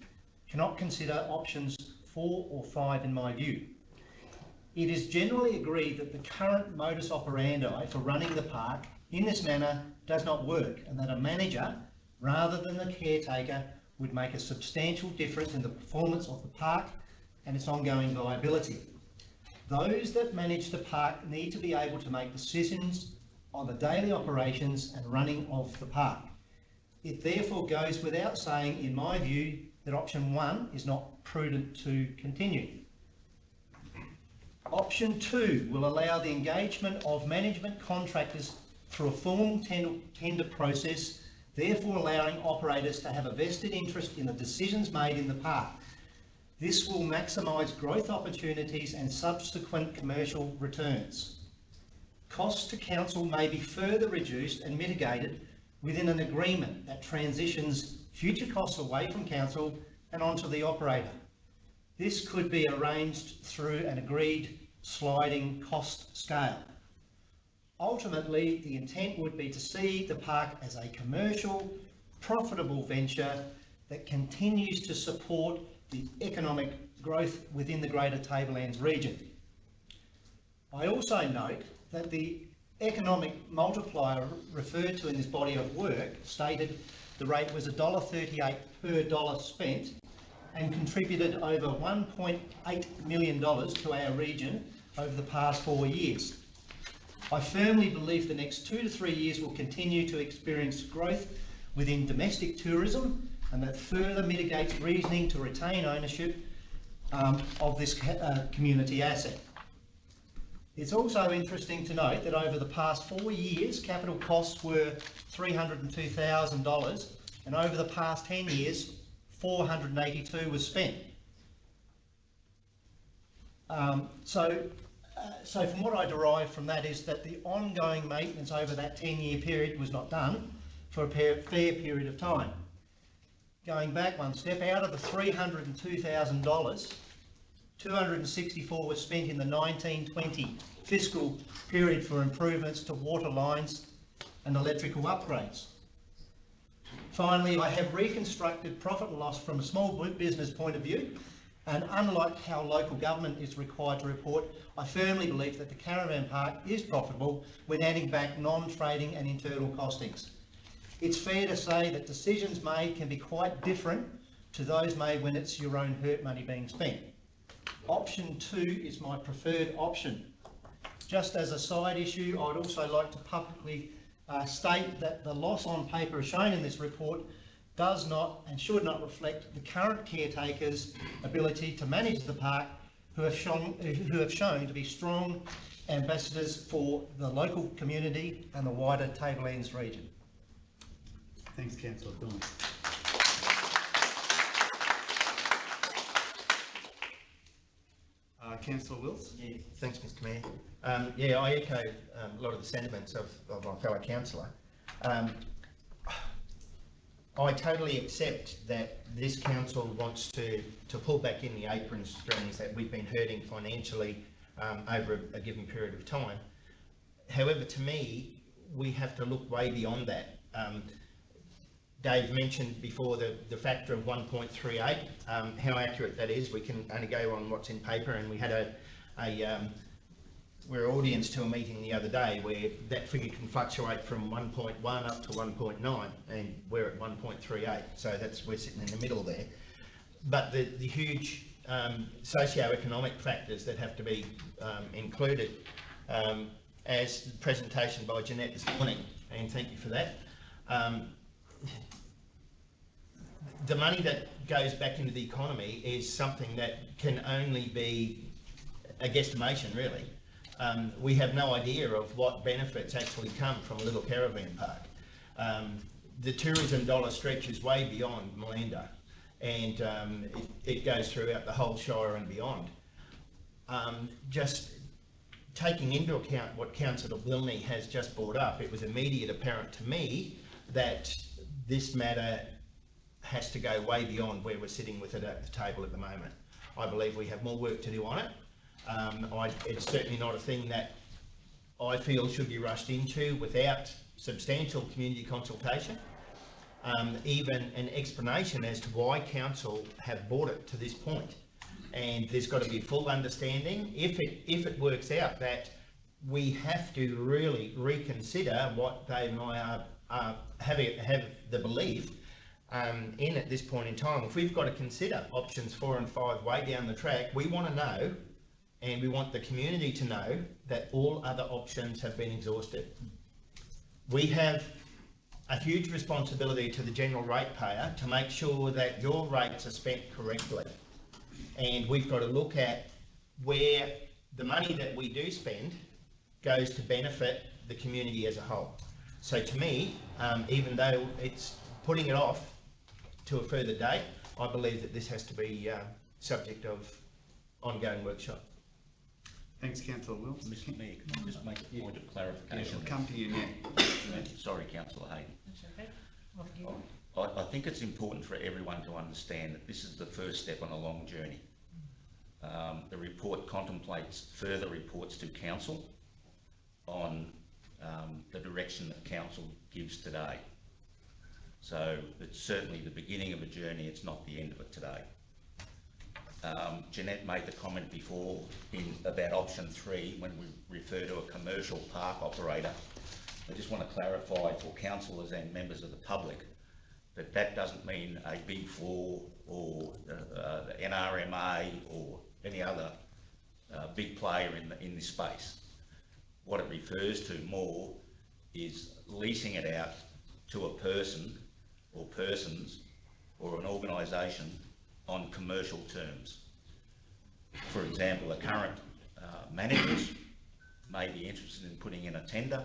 [SPEAKER 4] cannot consider options 4 or 5 in my view. It is generally agreed that the current modus operandi for running the park in this manner does not work, and that a manager, rather than the caretaker, would make a substantial difference in the performance of the park and its ongoing viability. Those that manage the park need to be able to make decisions on the daily operations and running of the park. It therefore goes without saying, in my view, that option 1 is not prudent to continue. Option 2 will allow the engagement of management contractors through a formal tender process, therefore allowing operators to have a vested interest in the decisions made in the park. This will maximise growth opportunities and subsequent commercial returns. Costs to council may be further reduced and mitigated within an agreement that transitions future costs away from council and onto the operator. This could be arranged through an agreed sliding cost scale. Ultimately, the intent would be to see the park as a commercial, profitable venture that continues to support the economic growth within the Greater Tablelands region. I also note that the economic multiplier referred to in this body of work stated the rate was $1.38 per dollar spent and contributed over $1.8 million to our region over the past 4 years. I firmly believe the next 2 to 3 years will continue to experience growth within domestic tourism, and that further mitigates reasoning to retain ownership of this community asset. It's also interesting to note that over the past 4 years, capital costs were $302,000, and over the past 10 years, $482 was spent. So from what I derive from that is that the ongoing maintenance over that 10-year period was not done for a fair period of time. Going back one step, out of the $302,000, $264 was spent in the 1920 fiscal period for improvements to water lines and electrical upgrades. Finally, I have reconstructed profit and loss from a small business point of view, and unlike how local government is required to report, I firmly believe that the caravan park is profitable when adding back non-trading and internal costings. It's fair to say that decisions made can be quite different to those made when it's your own hurt money being spent. Option 2 is my preferred option. Just as a side issue, I would also like to publicly state that the loss on paper shown in this report does not and should not reflect the current caretakers' ability to manage the park, who have shown to be strong ambassadors for the local community and the wider Tablelands region.
[SPEAKER 1] Thanks, Councillor Thorne. Councillor Wills?
[SPEAKER 6] Yeah, thanks, Mr. Mayor. Yeah, I echo a lot of the sentiments of my fellow councillor. I totally accept that this council wants to pull back in the apron strings that we've been hurting financially over a given period of time. However, to me, we have to look way beyond that. Dave mentioned before the factor of 1.38, how accurate that is. We can only go on what's in paper, and we had we're audience to a meeting the other day where that figure can fluctuate from 1.1 up to 1.9, and we're at 1.38, so we're sitting in the middle there. But the huge socio-economic factors that have to be included, as the presentation by Jeanette this morning, and thank you for that. The money that goes back into the economy is something that can only be a guesstimation, really. We have no idea of what benefits actually come from a little caravan park. The tourism dollar stretches way beyond Melinda, and it goes throughout the whole Shire and beyond. Just taking into account what Councillor Wilney has just brought up, it was immediate apparent to me that this matter has to go way beyond where we're sitting with it at the table at the moment. I believe we have more work to do on it. It's certainly not a thing that I feel should be rushed into without substantial community consultation, even an explanation as to why council have brought it to this point. And there's got to be full understanding. If it works out that we have to really reconsider what Dave and I have the belief in at this point in time. If we've got to consider options 4 and 5 way down the track, we want to know, and we want the community to know, that all other options have been exhausted. We have a huge responsibility to the general ratepayer to make sure that your rates are spent correctly. And we've got to look at where the money that we do spend goes to benefit the community as a whole. So to me, even though it's putting it off to a further date, I believe that this has to be subject of ongoing workshop.
[SPEAKER 1] Thanks, Councillor Wills.
[SPEAKER 11] Mr Mayor, can I just make a point of clarification?
[SPEAKER 1] I'll come to you now.
[SPEAKER 11] Sorry, Councillor Hayden.
[SPEAKER 8] That's okay. Off you.
[SPEAKER 11] I think it's important for everyone to understand that this is the first step on a long journey. The report contemplates further reports to Council on the direction that Council gives today. So it's certainly the beginning of a journey, it's not the end of it today. Jeanette made the comment before about option 3 when we refer to a commercial park operator. I just want to clarify for councillors and members of the public that that doesn't mean a Big 4 or the NRMA or any other big player in this space. What it refers to more is leasing it out to a person or persons or an organisation on commercial terms. For example, the current managers may be interested in putting in a tender.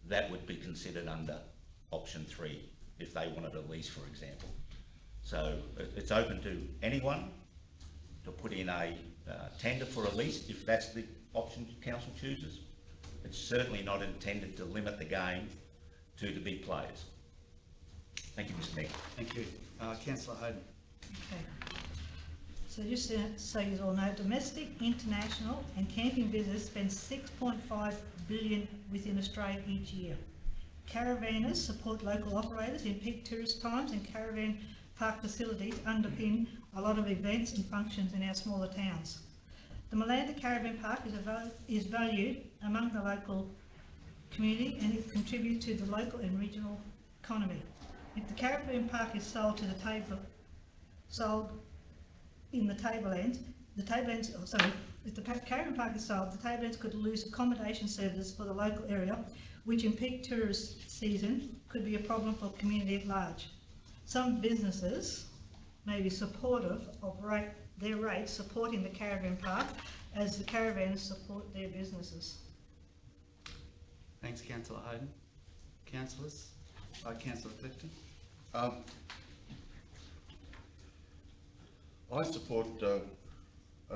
[SPEAKER 11] That would be considered under option 3 if they wanted a lease, for example. So it's open to anyone to put in a tender for a lease if that's the option council chooses. It's certainly not intended to limit the game to the big players. Thank you, Mr Mayor.
[SPEAKER 1] Thank you. Councillor Hayden.
[SPEAKER 8] Okay. So just so you all know, domestic, international and camping visitors spend 6.5 billion within Australia each year. Caravanners support local operators in peak tourist times, and caravan park facilities underpin a lot of events and functions in our smaller towns. The Malanda Caravan Park is valued among the local community, and it contributes to the local and regional economy. If the caravan park is sold to the tablelands, if the caravan park is sold, the tablelands could lose accommodation services for the local area, which in peak tourist season could be a problem for the community at large. Some businesses may be supportive of their rates supporting the caravan park as the caravans support their businesses.
[SPEAKER 1] Thanks, Councillor Hayden. Councillors? Councillor Clifton.
[SPEAKER 3] I support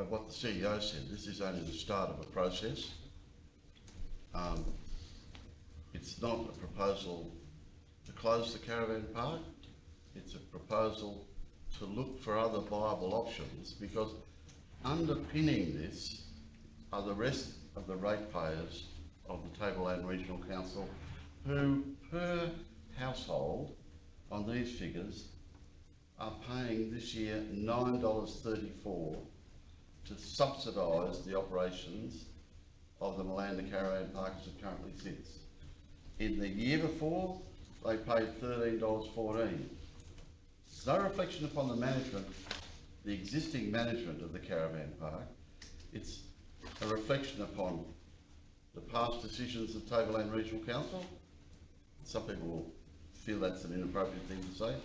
[SPEAKER 3] what the CEO said. This is only the start of a process. It's not a proposal to close the caravan park. It's a proposal to look for other viable options, because underpinning this are the rest of the ratepayers of the Tableland Regional Council, who per household on these figures are paying this year $9.34 to subsidise the operations of the Malanda Caravan Park as it currently sits. In the year before, they paid $13.14. It's no reflection upon the management, the existing management of the caravan park. It's a reflection upon the past decisions of Tableland Regional Council. Some people will feel that's an inappropriate thing to say.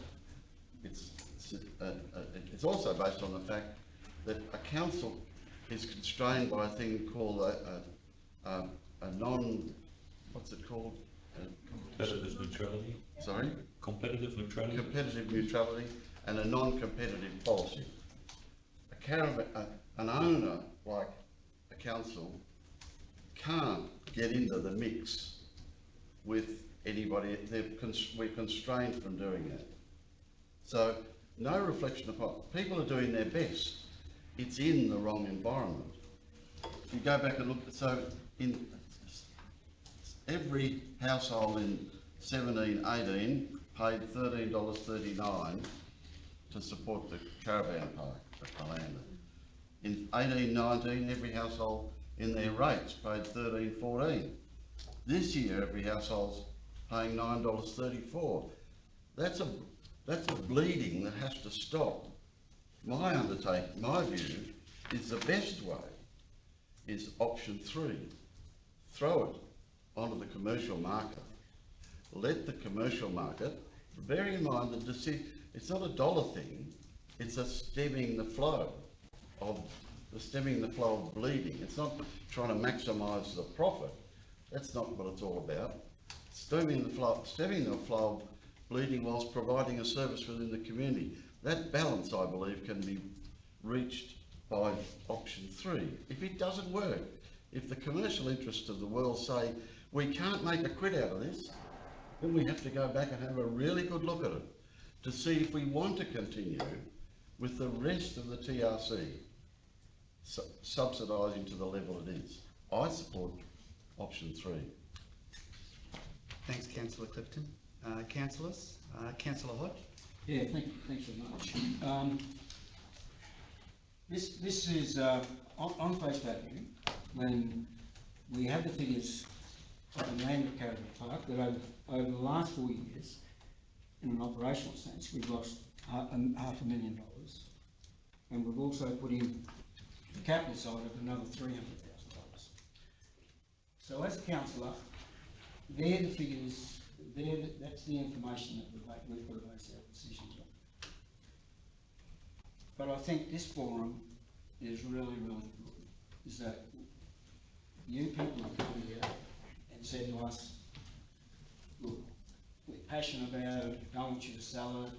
[SPEAKER 3] It's also based on the fact that a council is constrained by a thing called a non, what's it called?
[SPEAKER 9] Competitive neutrality.
[SPEAKER 3] Sorry?
[SPEAKER 9] Competitive neutrality.
[SPEAKER 3] Competitive neutrality and a non-competitive policy. An owner like a council can't get into the mix with anybody. We're constrained from doing that. So no reflection upon, people are doing their best. It's in the wrong environment. If you go back and look, so in every household in 17-18 paid $13.39 to support the caravan park at Malanda. In 18-19, every household in their rates, paid $13.14. This year, every household's paying $9.34. That's a bleeding that has to stop. My view is the best way is option 3. Throw it onto the commercial market. Let the commercial market, bearing in mind that it's not a dollar thing, it's a stemming the flow of bleeding. It's not trying to maximise the profit. That's not what it's all about. Stemming the flow of bleeding whilst providing a service within the community. That balance, I believe, can be reached by option 3. If it doesn't work, if the commercial interests of the world say we can't make a quid out of this, then we have to go back and have a really good look at it to see if we want to continue with the rest of the TRC subsidising to the level it is. I support option 3.
[SPEAKER 1] Thanks, Councillor Clifton. Councillors, Councillor Hodge.
[SPEAKER 10] Yeah, thanks very much. This is on face value, when we have the figures of the land of Caravan Park, that over the last 4 years, in an operational sense, we've lost $500,000, and we've also put in the capital side of another $300,000. So as a councillor, they're the figures, that's the information that we've got to base our decisions on. But I think this forum is really, really good, is that you people have come here and said to us, look, we're passionate about it, don't want you to sell it,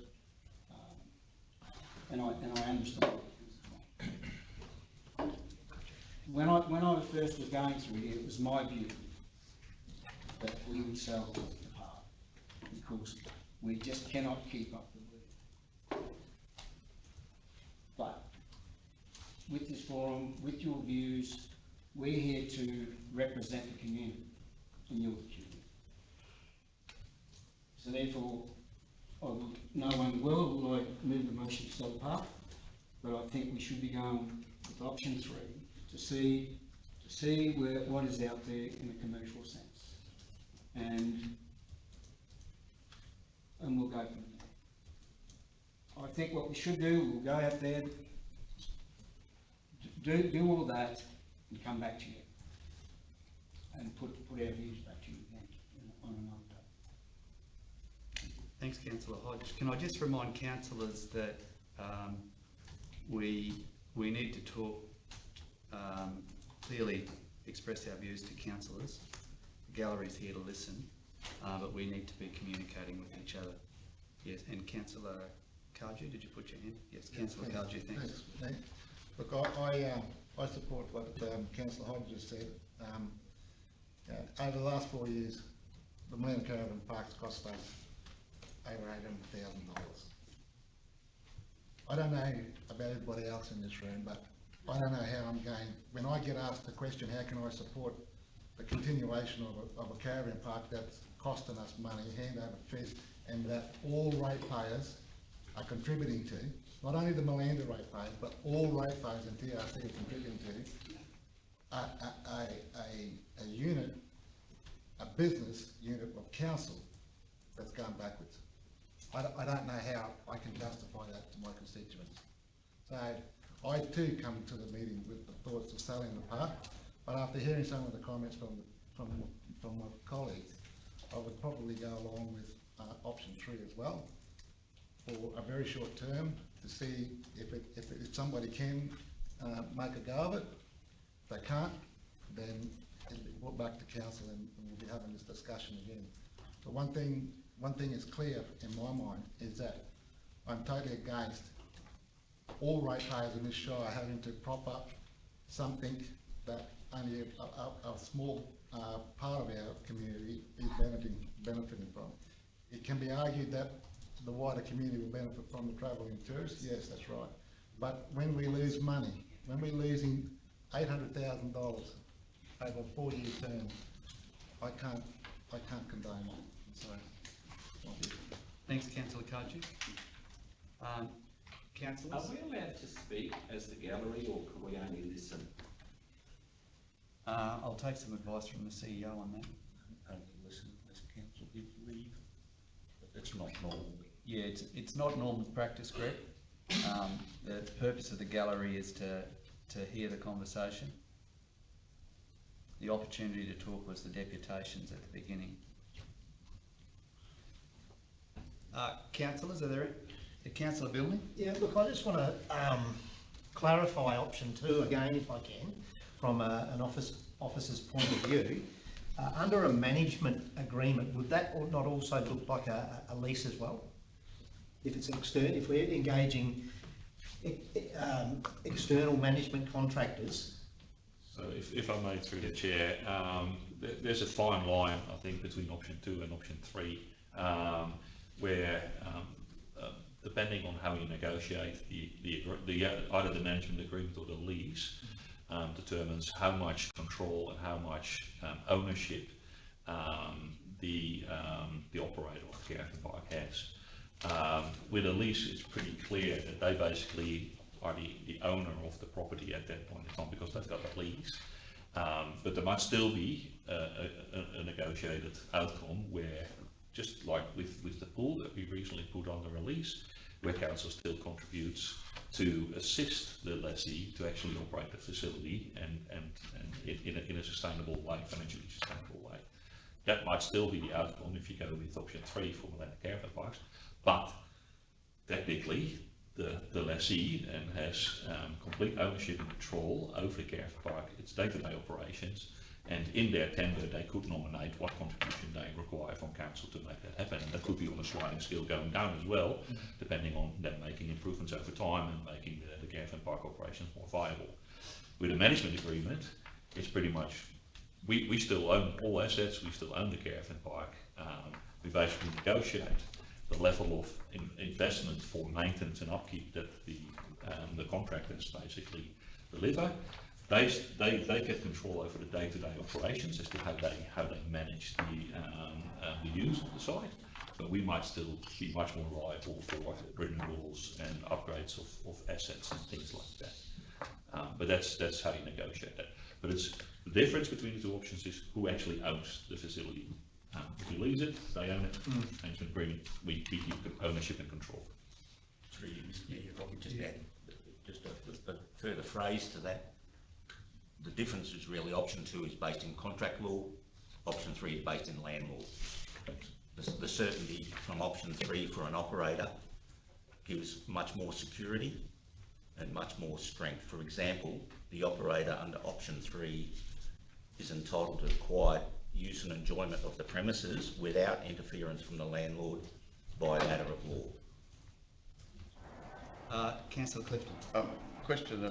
[SPEAKER 10] and I understand. When I first was going through here, it was my view that we would sell the park because we just cannot keep up the work. But with this forum, with your views, we're here to represent the community and your community. So therefore, no one in the world will move the motion to sell the park, but I think we should be going with option 3 to see what is out there in a commercial sense, and we'll go from there. I think what we should do, we'll go out there, do all that, and come back to you, and put our views back to you again on another day.
[SPEAKER 1] Thanks, Councillor Hodge. Can I just remind councillors that we need to talk, clearly express our views to councillors. The gallery's here to listen, but we need to be communicating with each other. Yes, and Councillor Karju, did you put your hand? Yes, Councillor Karju, thanks.
[SPEAKER 2] Look, I support what Councillor Hodge just said. Over the last 4 years, the Land Caravan Park's cost us over $800,000. I don't know about everybody else in this room, but I don't know how I'm going. When I get asked the question, how can I support the continuation of a caravan park that's costing us money, hand over fist, and that all ratepayers are contributing to, not only the Malanda ratepayers, but all ratepayers in TRC are contributing to, a unit, a business unit of council that's gone backwards. I don't know how I can justify that to my constituents. So I too come to the meeting with the thoughts of selling the park, but after hearing some of the comments from my colleagues, I would probably go along with option 3 as well, for a very short term, to see if somebody can make a go of it. If they can't, then it'll be brought back to council and we'll be having this discussion again. But one thing is clear in my mind is that I'm totally against all ratepayers in this shire having to prop up something that only a small part of our community is benefiting from. It can be argued that the wider community will benefit from the travelling tourists. Yes, that's right. But when we lose money, when we're losing $800,000 over a 4-year term, I can't condone that. So,
[SPEAKER 1] thanks, Councillor Karju. Councillors?
[SPEAKER 9] Are we allowed to speak as the gallery, or can we only listen?
[SPEAKER 1] I'll take some advice from the CEO on that.
[SPEAKER 11] Listen, as council give leave, but it's not normal.
[SPEAKER 1] Yeah, it's not normal practice, Greg. The purpose of the gallery is to hear the conversation. The opportunity to talk was the deputations at the beginning. Councillors, are there? Councillor Billney?
[SPEAKER 4] Yeah, look, I just want to clarify option 2 again, if I can, from an officer's point of view. Under a management agreement, would that not also look like a lease as well? If it's if we're engaging external management contractors.
[SPEAKER 9] So if I may, through the chair, there's a fine line, I think, between option 2 and option 3, where depending on how you negotiate either the management agreement or the lease, determines how much control and how much ownership the operator of the Gareth Park has. With a lease, it's pretty clear that they basically are the owner of the property at that point in time because they've got a lease. But there might still be a negotiated outcome where, just like with the pool that we recently put under a lease, where council still contributes to assist the lessee to actually operate the facility and in a sustainable way, financially sustainable way. That might still be the outcome if you go with option 3 for Millennium Caravan Parks, but technically the lessee then has complete ownership and control over the caravan park, its day-to-day operations, and in their tender they could nominate what contribution they require from council to make that happen. And that could be on a sliding scale going down as well, depending on them making improvements over time and making the caravan park operations more viable. With a management agreement, it's pretty much, we still own all assets, we still own the caravan park, we basically negotiate the level of investment for maintenance and upkeep that the contractors basically deliver. They get control over the day-to-day operations as to how they manage the use of the site. But we might still be much more liable for renewals and upgrades of assets and things like that. But that's how you negotiate that. But it's the difference between the two options is who actually owns the facility. If you lease it, they own it. Management agreement, we keep ownership and control.
[SPEAKER 11] Through you, Mr. Mayor, if I could just add just a further phrase to that. The difference is really option 2 is based in contract law, option 3 is based in land law. The certainty from option 3 for an operator gives much more security and much more strength. For example, the operator under option 3 is entitled to quiet use and enjoyment of the premises without interference from the landlord by a matter of law.
[SPEAKER 1] Councillor Clifton.
[SPEAKER 3] Question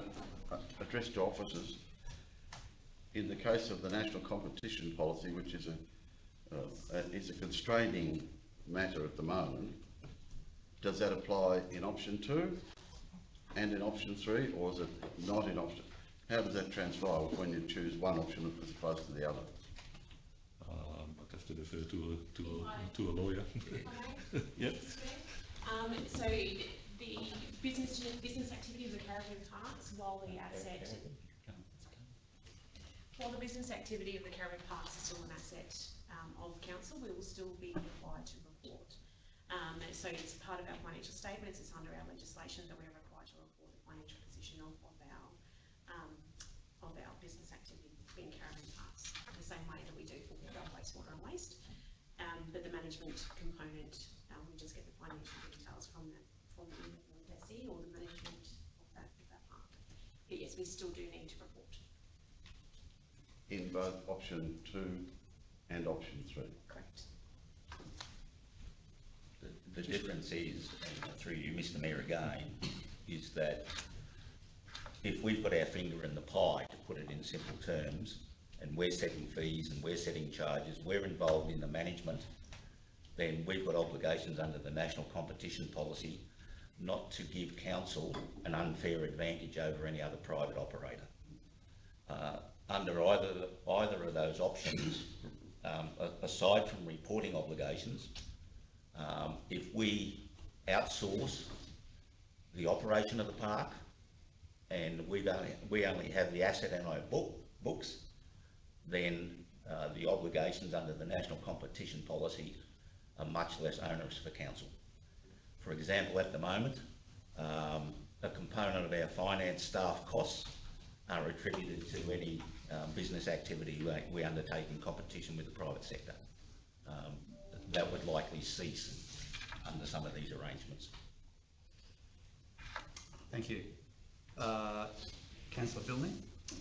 [SPEAKER 3] addressed to officers. In the case of the national competition policy, which is a constraining matter at the moment, does that apply in option 2 and in option 3, or is it not in option? How does that transpire when you choose one option as opposed to the other?
[SPEAKER 9] I'd have to defer to a lawyer. Yep.
[SPEAKER 12] So the business activity of the caravan parks, while the business activity of the caravan parks is still an asset of council, we will still be required to report. So it's part of our financial statements. It's under our legislation that we're required to report the financial position of our business activity in caravan parks, the same way that we do for water, wastewater and waste. But the management component, we just get the financial details from the lessee or the management of that park. But yes, we still do need to report.
[SPEAKER 3] In both option 2 and option 3?
[SPEAKER 12] Correct.
[SPEAKER 11] The difference is, and through you, Mr. Mayor, again, is that if we've got our finger in the pie, to put it in simple terms, and we're setting fees and we're setting charges, we're involved in the management, then we've got obligations under the national competition policy not to give council an unfair advantage over any other private operator. Under either of those options, aside from reporting obligations, if we outsource the operation of the park and we only have the asset in our books, then the obligations under the national competition policy are much less onerous for council. For example, at the moment, a component of our finance staff costs are attributed to any business activity we undertake in competition with the private sector. That would likely cease under some of these arrangements.
[SPEAKER 1] Thank you. Councillor Bilney?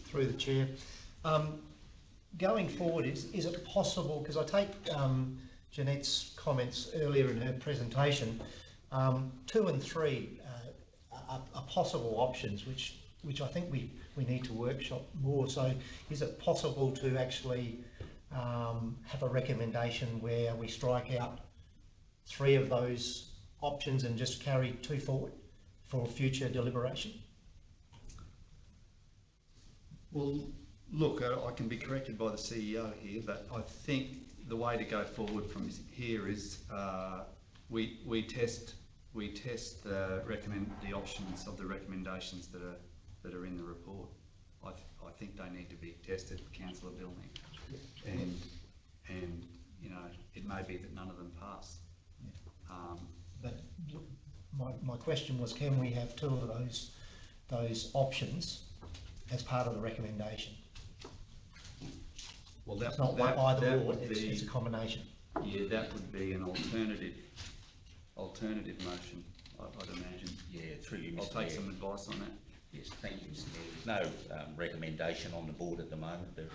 [SPEAKER 4] Through the chair. Going forward, is it possible, because I take Jeanette's comments earlier in her presentation, 2 and 3 are possible options which I think we need to workshop more. So is it possible to actually have a recommendation where we strike out 3 of those options and just carry 2 forward for future deliberation?
[SPEAKER 1] Well, look, I can be corrected by the CEO here, but I think the way to go forward from here is we test the options of the recommendations that are in the report. I think they need to be tested, Councillor Bilney, and you know, it may be that none of them pass.
[SPEAKER 4] But my question was, can we have 2 of those options as part of the recommendation?
[SPEAKER 1] Well,
[SPEAKER 4] it's not either or, it's a combination.
[SPEAKER 1] Yeah, that would be an alternative motion, I'd imagine.
[SPEAKER 11] Yeah, through you, Mr.
[SPEAKER 1] I'll take
[SPEAKER 11] Mayor.
[SPEAKER 1] some advice on that.
[SPEAKER 11] Yes, thank you, Mr. Mayor. There's no recommendation on the board at the moment. There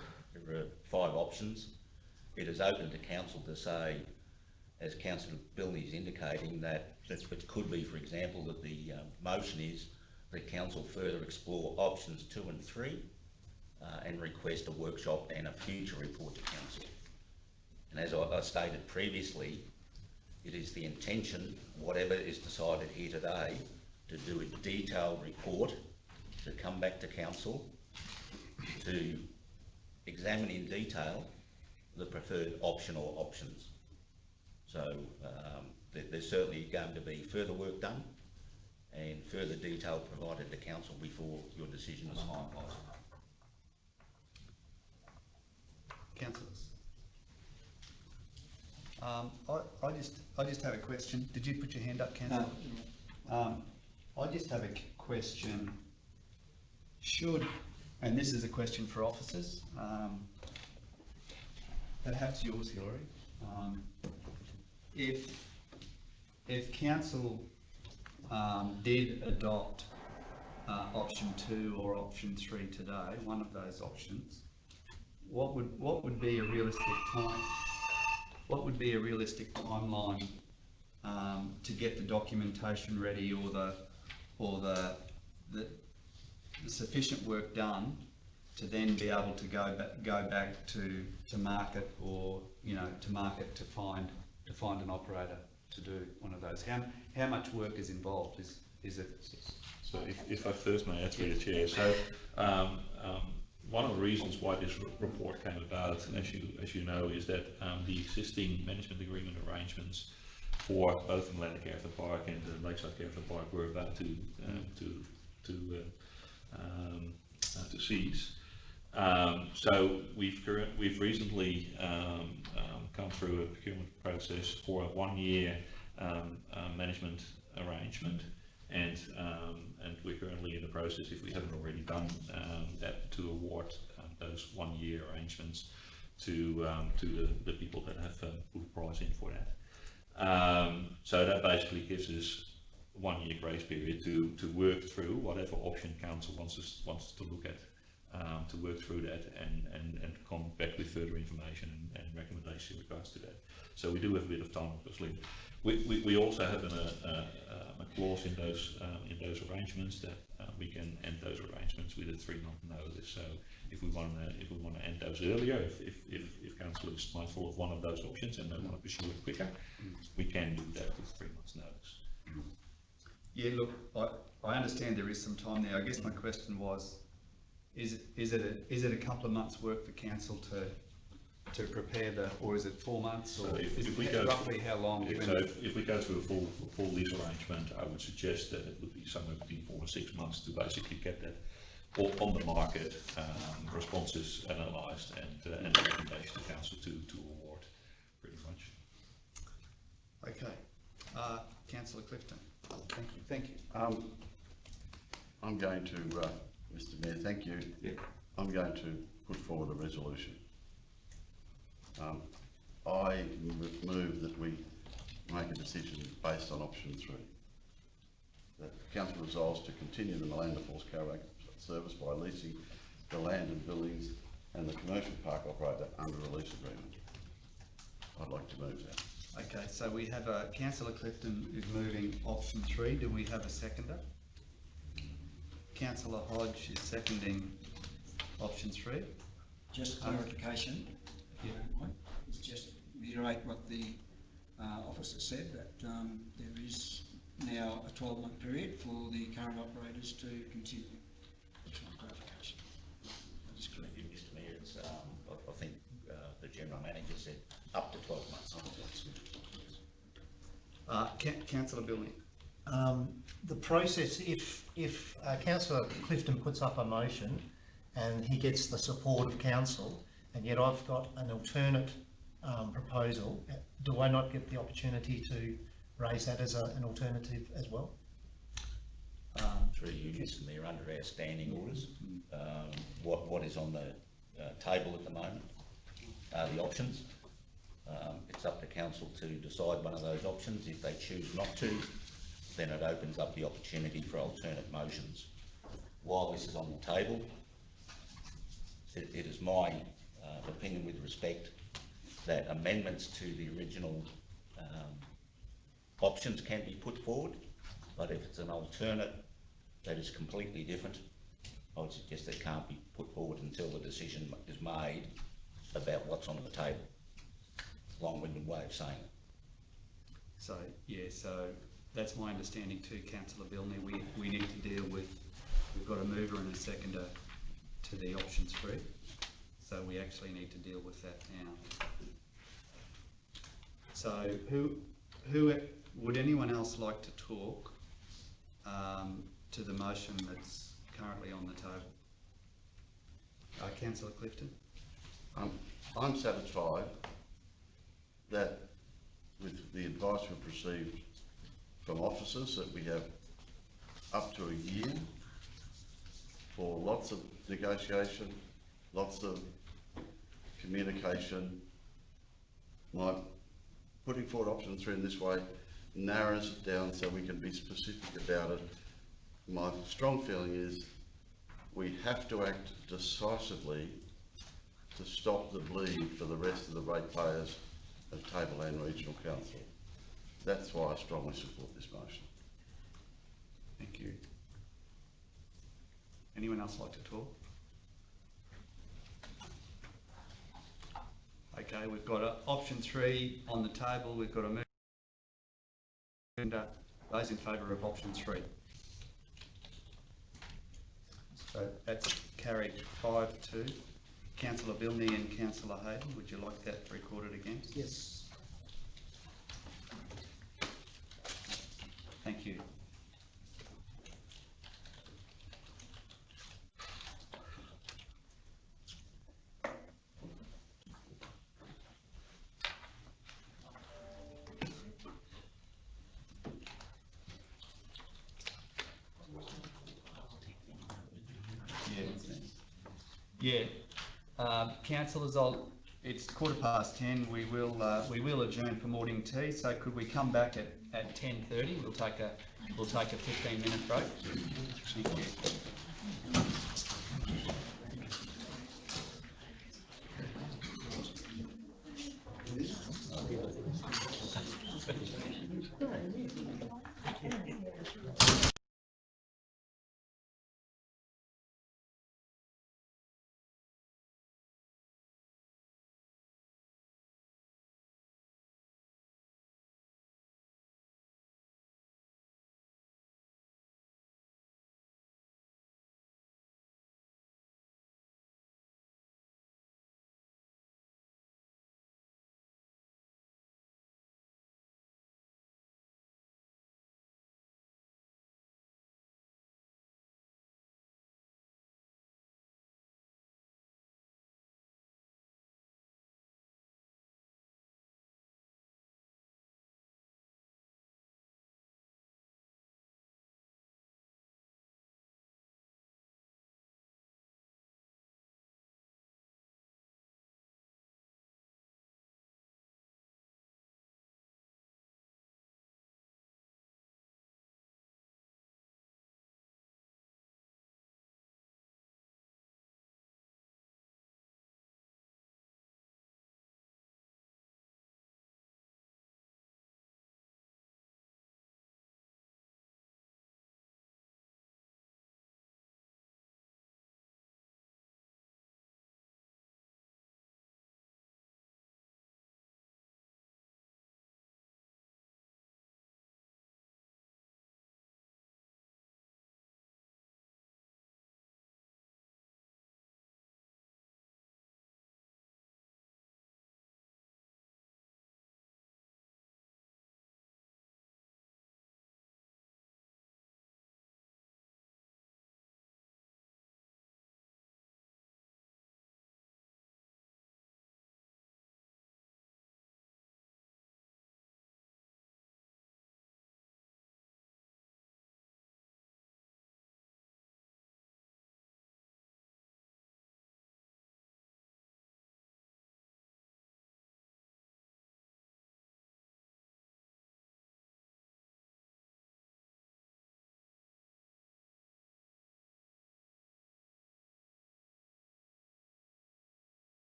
[SPEAKER 11] are 5 options. It is open to council to say, as Councillor Bilney is indicating, that it could be, for example, that the motion is that council further explore options 2 and 3 and request a workshop and a future report to council. And as I stated previously, it is the intention, whatever is decided here today, to do a detailed report to come back to council to examine in detail the preferred option or options. So there's certainly going to be further work done and further detail provided to council before your decision is finalised.
[SPEAKER 1] Councillors, I just have a question. Did you put your hand up, Councillor? No. I just have a question. And this is a question for officers, perhaps yours, Hilary. If council did adopt option 2 or option 3 today, one of those options, what would be a realistic time? What would be a realistic timeline to get the documentation ready, or the sufficient work done to then be able to go back to market, or to market to find an operator to do one of those? How much work is involved? Is it?
[SPEAKER 9] So if I first may add, through the chair, so one of the reasons why this report came about, as you know, is that the existing management agreement arrangements for both the Atlantic Careful Park and the Lakeside Careful Park were about to cease. So we've recently come through a procurement process for a 1-year management arrangement, and we're currently in the process, if we haven't already done that, to award those 1-year arrangements to the people that have put a price in for that. So that basically gives us 1-year grace period to work through whatever option council wants us to look at, to work through that and come back with further information and recommendations in regards to that. So we do have a bit of time, obviously. We also have a clause in those arrangements that we can end those arrangements with a 3-month notice. So if we want to end those earlier, if council is mindful of one of those options and they want to pursue it quicker, we can do that with 3 months notice.
[SPEAKER 1] Yeah, look, I understand there is some time there. I guess my question was, is it a couple of months' work for council to prepare or is it 4 months, or so if we go roughly how long?
[SPEAKER 9] So if we go through a full lease arrangement, I would suggest that it would be somewhere between 4 and 6 months to basically get on the market, responses analysed, and a recommendation to council to award, pretty much.
[SPEAKER 1] Okay. Councillor Clifton.
[SPEAKER 3] Thank you. Thank you. I'm going to, Mr Mayor, thank you.
[SPEAKER 9] Yeah.
[SPEAKER 3] I'm going to put forward a resolution. I move that we make a decision based on option 3. That the council resolves to continue the Melinda Force Carrier service by leasing the land and buildings and the commercial park operator under a lease agreement. I'd like to move that.
[SPEAKER 1] Okay, so we have Councillor Clifton is moving option 3. Do we have a seconder? Councillor Hodge is seconding option 3.
[SPEAKER 10] Just clarification, if you don't mind, it's just reiterate what the officer said, that there is now a 12-month period for the current operators to continue. Just one clarification. Just correct.
[SPEAKER 11] Mr Mayor, it's, I think the General Manager said up to 12 months.
[SPEAKER 1] Councillor Bilney.
[SPEAKER 4] The process, if Councillor Clifton puts up a motion and he gets the support of council, and yet I've got an alternate proposal, do I not get the opportunity to raise that as an alternative as well?
[SPEAKER 11] Through you, Mr Mayor, under our standing orders, what is on the table at the moment are the options. It's up to council to decide one of those options. If they choose not to, then it opens up the opportunity for alternate motions. While this is on the table, it is my opinion with respect that amendments to the original options can be put forward, but if it's an alternate that is completely different, I would suggest that can't be put forward until the decision is made about what's on the table. Long-winded way of saying it.
[SPEAKER 1] So, yeah, so that's my understanding too, Councillor Bilney. We need to deal with, we've got a mover and a seconder to the option 3. So we actually need to deal with that now. So who would anyone else like to talk to the motion that's currently on the table? Councillor Clifton.
[SPEAKER 3] I'm satisfied that with the advice we've received from officers that we have up to a year for lots of negotiation, lots of communication. My putting forward option 3 in this way narrows it down so we can be specific about it. My strong feeling is we have to act decisively to stop the bleed for the rest of the ratepayers of Tableland Regional Council. That's why I strongly support this motion.
[SPEAKER 1] Thank you. Anyone else like to talk? Okay, we've got option 3 on the table. We've got a motion. Those in favour of option 3. So that's carried 5-2. Councillor Bilney and Councillor Hayden, would you like that recorded against?
[SPEAKER 10] Yes.
[SPEAKER 1] Thank you. Yeah, councillors, it's 10:15. We will adjourn for morning tea. So could we come back at 10:30? We'll take a 15-minute break. Thank you.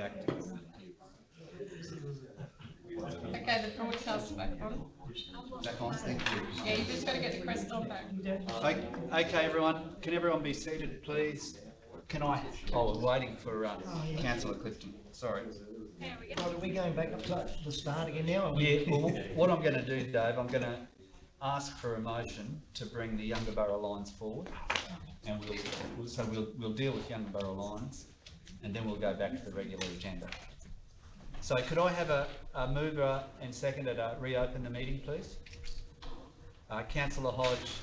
[SPEAKER 1] back to us.
[SPEAKER 13] Okay, the broadcast's back on.
[SPEAKER 1] Back on, thank you.
[SPEAKER 13] Yeah, you just got to get the crest on back.
[SPEAKER 1] Okay, everyone, can everyone be seated, please? We're waiting for Councillor Clifton, sorry.
[SPEAKER 4] Right, are we going back up to the start again now?
[SPEAKER 1] Yeah, well, what I'm going to do, Dave, I'm going to ask for a motion to bring the Younger Borough lines forward, and we'll deal with Younger Borough lines, and then we'll go back to the regular agenda. So could I have a mover and seconder to reopen the meeting, please? Councillor Hodge,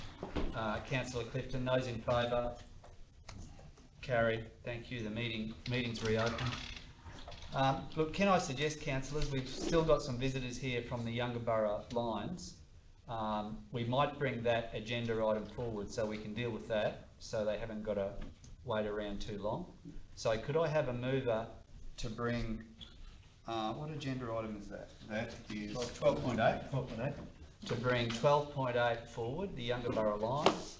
[SPEAKER 1] Councillor Clifton, those in favour? Carried, thank you, the meeting's reopened. Look, can I suggest, councillors, we've still got some visitors here from the Younger Borough lines. We might bring that agenda item forward so we can deal with that, so they haven't got to wait around too long. So could I have a mover to bring, what agenda item is that? That is 12.8.
[SPEAKER 4] 12.8.
[SPEAKER 1] To bring 12.8 forward, the Younger Borough lines.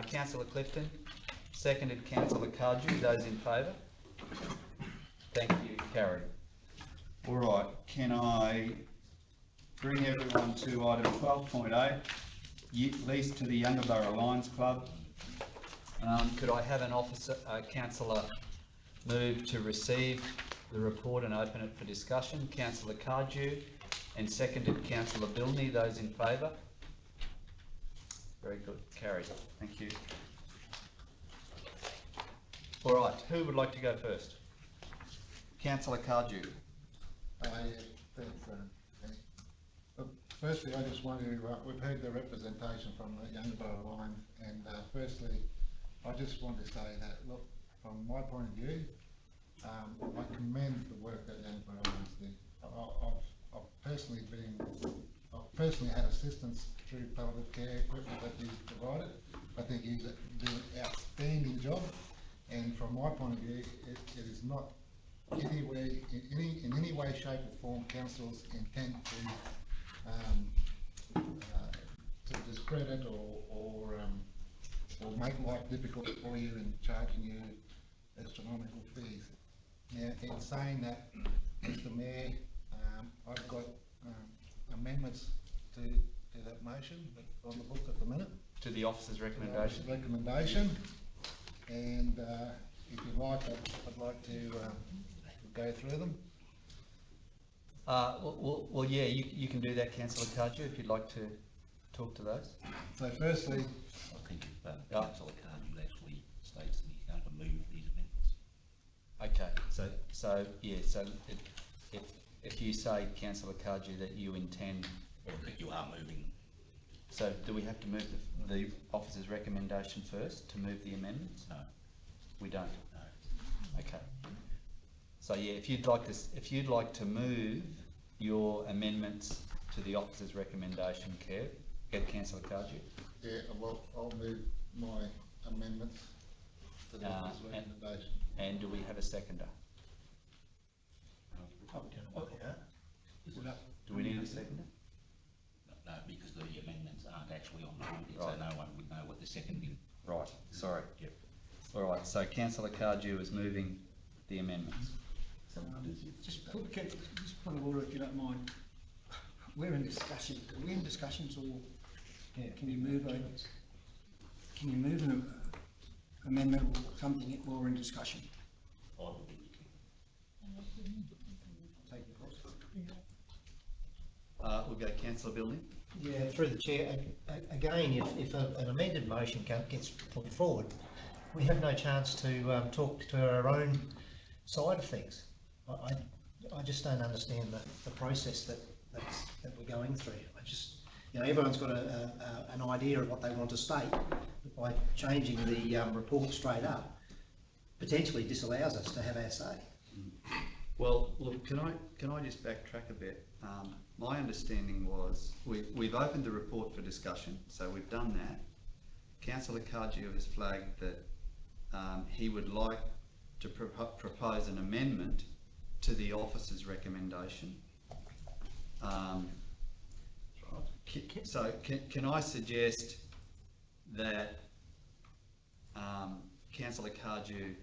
[SPEAKER 1] Councillor Clifton, seconded Councillor Karju, those in favour? Thank you, carried. All right, can I bring everyone to item 12.8, lease to the Younger Borough Lions Club. Could I have an officer, councillor, move to receive the report and open it for discussion? Councillor Karju, and seconded Councillor Bilney, those in favour? Very good, carried, thank you. All right, who would like to go first? Councillor Karju.
[SPEAKER 2] Thanks, firstly, I just want to, we've heard the representation from the Younger Borough line, and firstly, I just want to say that, look, from my point of view, I commend the work that Younger Borough lines did. I've personally had assistance through palliative care equipment that he's provided. I think he's doing an outstanding job, and from my point of view, it is not in any way, shape or form council's intent to discredit or make life difficult for you and charging you astronomical fees. Now, in saying that, Mr. Mayor, I've got amendments to that motion on the book at the minute.
[SPEAKER 1] To the officer's recommendation.
[SPEAKER 2] And if you like, I'd like to go through them.
[SPEAKER 1] Well, yeah, you can do that, Councillor Karju, if you'd like to talk to those.
[SPEAKER 2] So firstly,
[SPEAKER 11] I think if Councillor Cardew actually states that he's going to move these amendments.
[SPEAKER 1] Okay, so if you say, Councillor Karju, that you intend...
[SPEAKER 11] Or that you are moving them.
[SPEAKER 1] So do we have to move the officer's recommendation first to move the amendments?
[SPEAKER 11] No.
[SPEAKER 1] We don't?
[SPEAKER 11] No.
[SPEAKER 1] Okay. So yeah, if you'd like to move your amendments to the officer's recommendation, get Councillor Karju.
[SPEAKER 2] Yeah, well, I'll move my amendments to the officer's recommendation.
[SPEAKER 1] And do we have a seconder? Do we need a seconder?
[SPEAKER 11] No, because the amendments aren't actually on the board, so no one would know what the seconding.
[SPEAKER 1] Right, sorry.
[SPEAKER 11] Yep.
[SPEAKER 1] All right, so Councillor Karju is moving the amendments.
[SPEAKER 10] Just point of order, if you don't mind. We're in discussion. Are we in discussions, or can you move an amendment or something while we're in discussion?
[SPEAKER 11] I would think you can.
[SPEAKER 10] Take your course.
[SPEAKER 1] We'll go Councillor Bilney.
[SPEAKER 4] Yeah, through the chair. Again, if an amended motion gets put forward, we have no chance to talk to our own side of things. I just don't understand the process that we're going through. Everyone's got an idea of what they want to state, but by changing the report straight up, potentially disallows us to have our say.
[SPEAKER 1] Well, look, can I just backtrack a bit? My understanding was we've opened the report for discussion, so we've done that. Councillor Karju has flagged that he would like to propose an amendment to the officer's recommendation. So can I suggest that Councillor Karju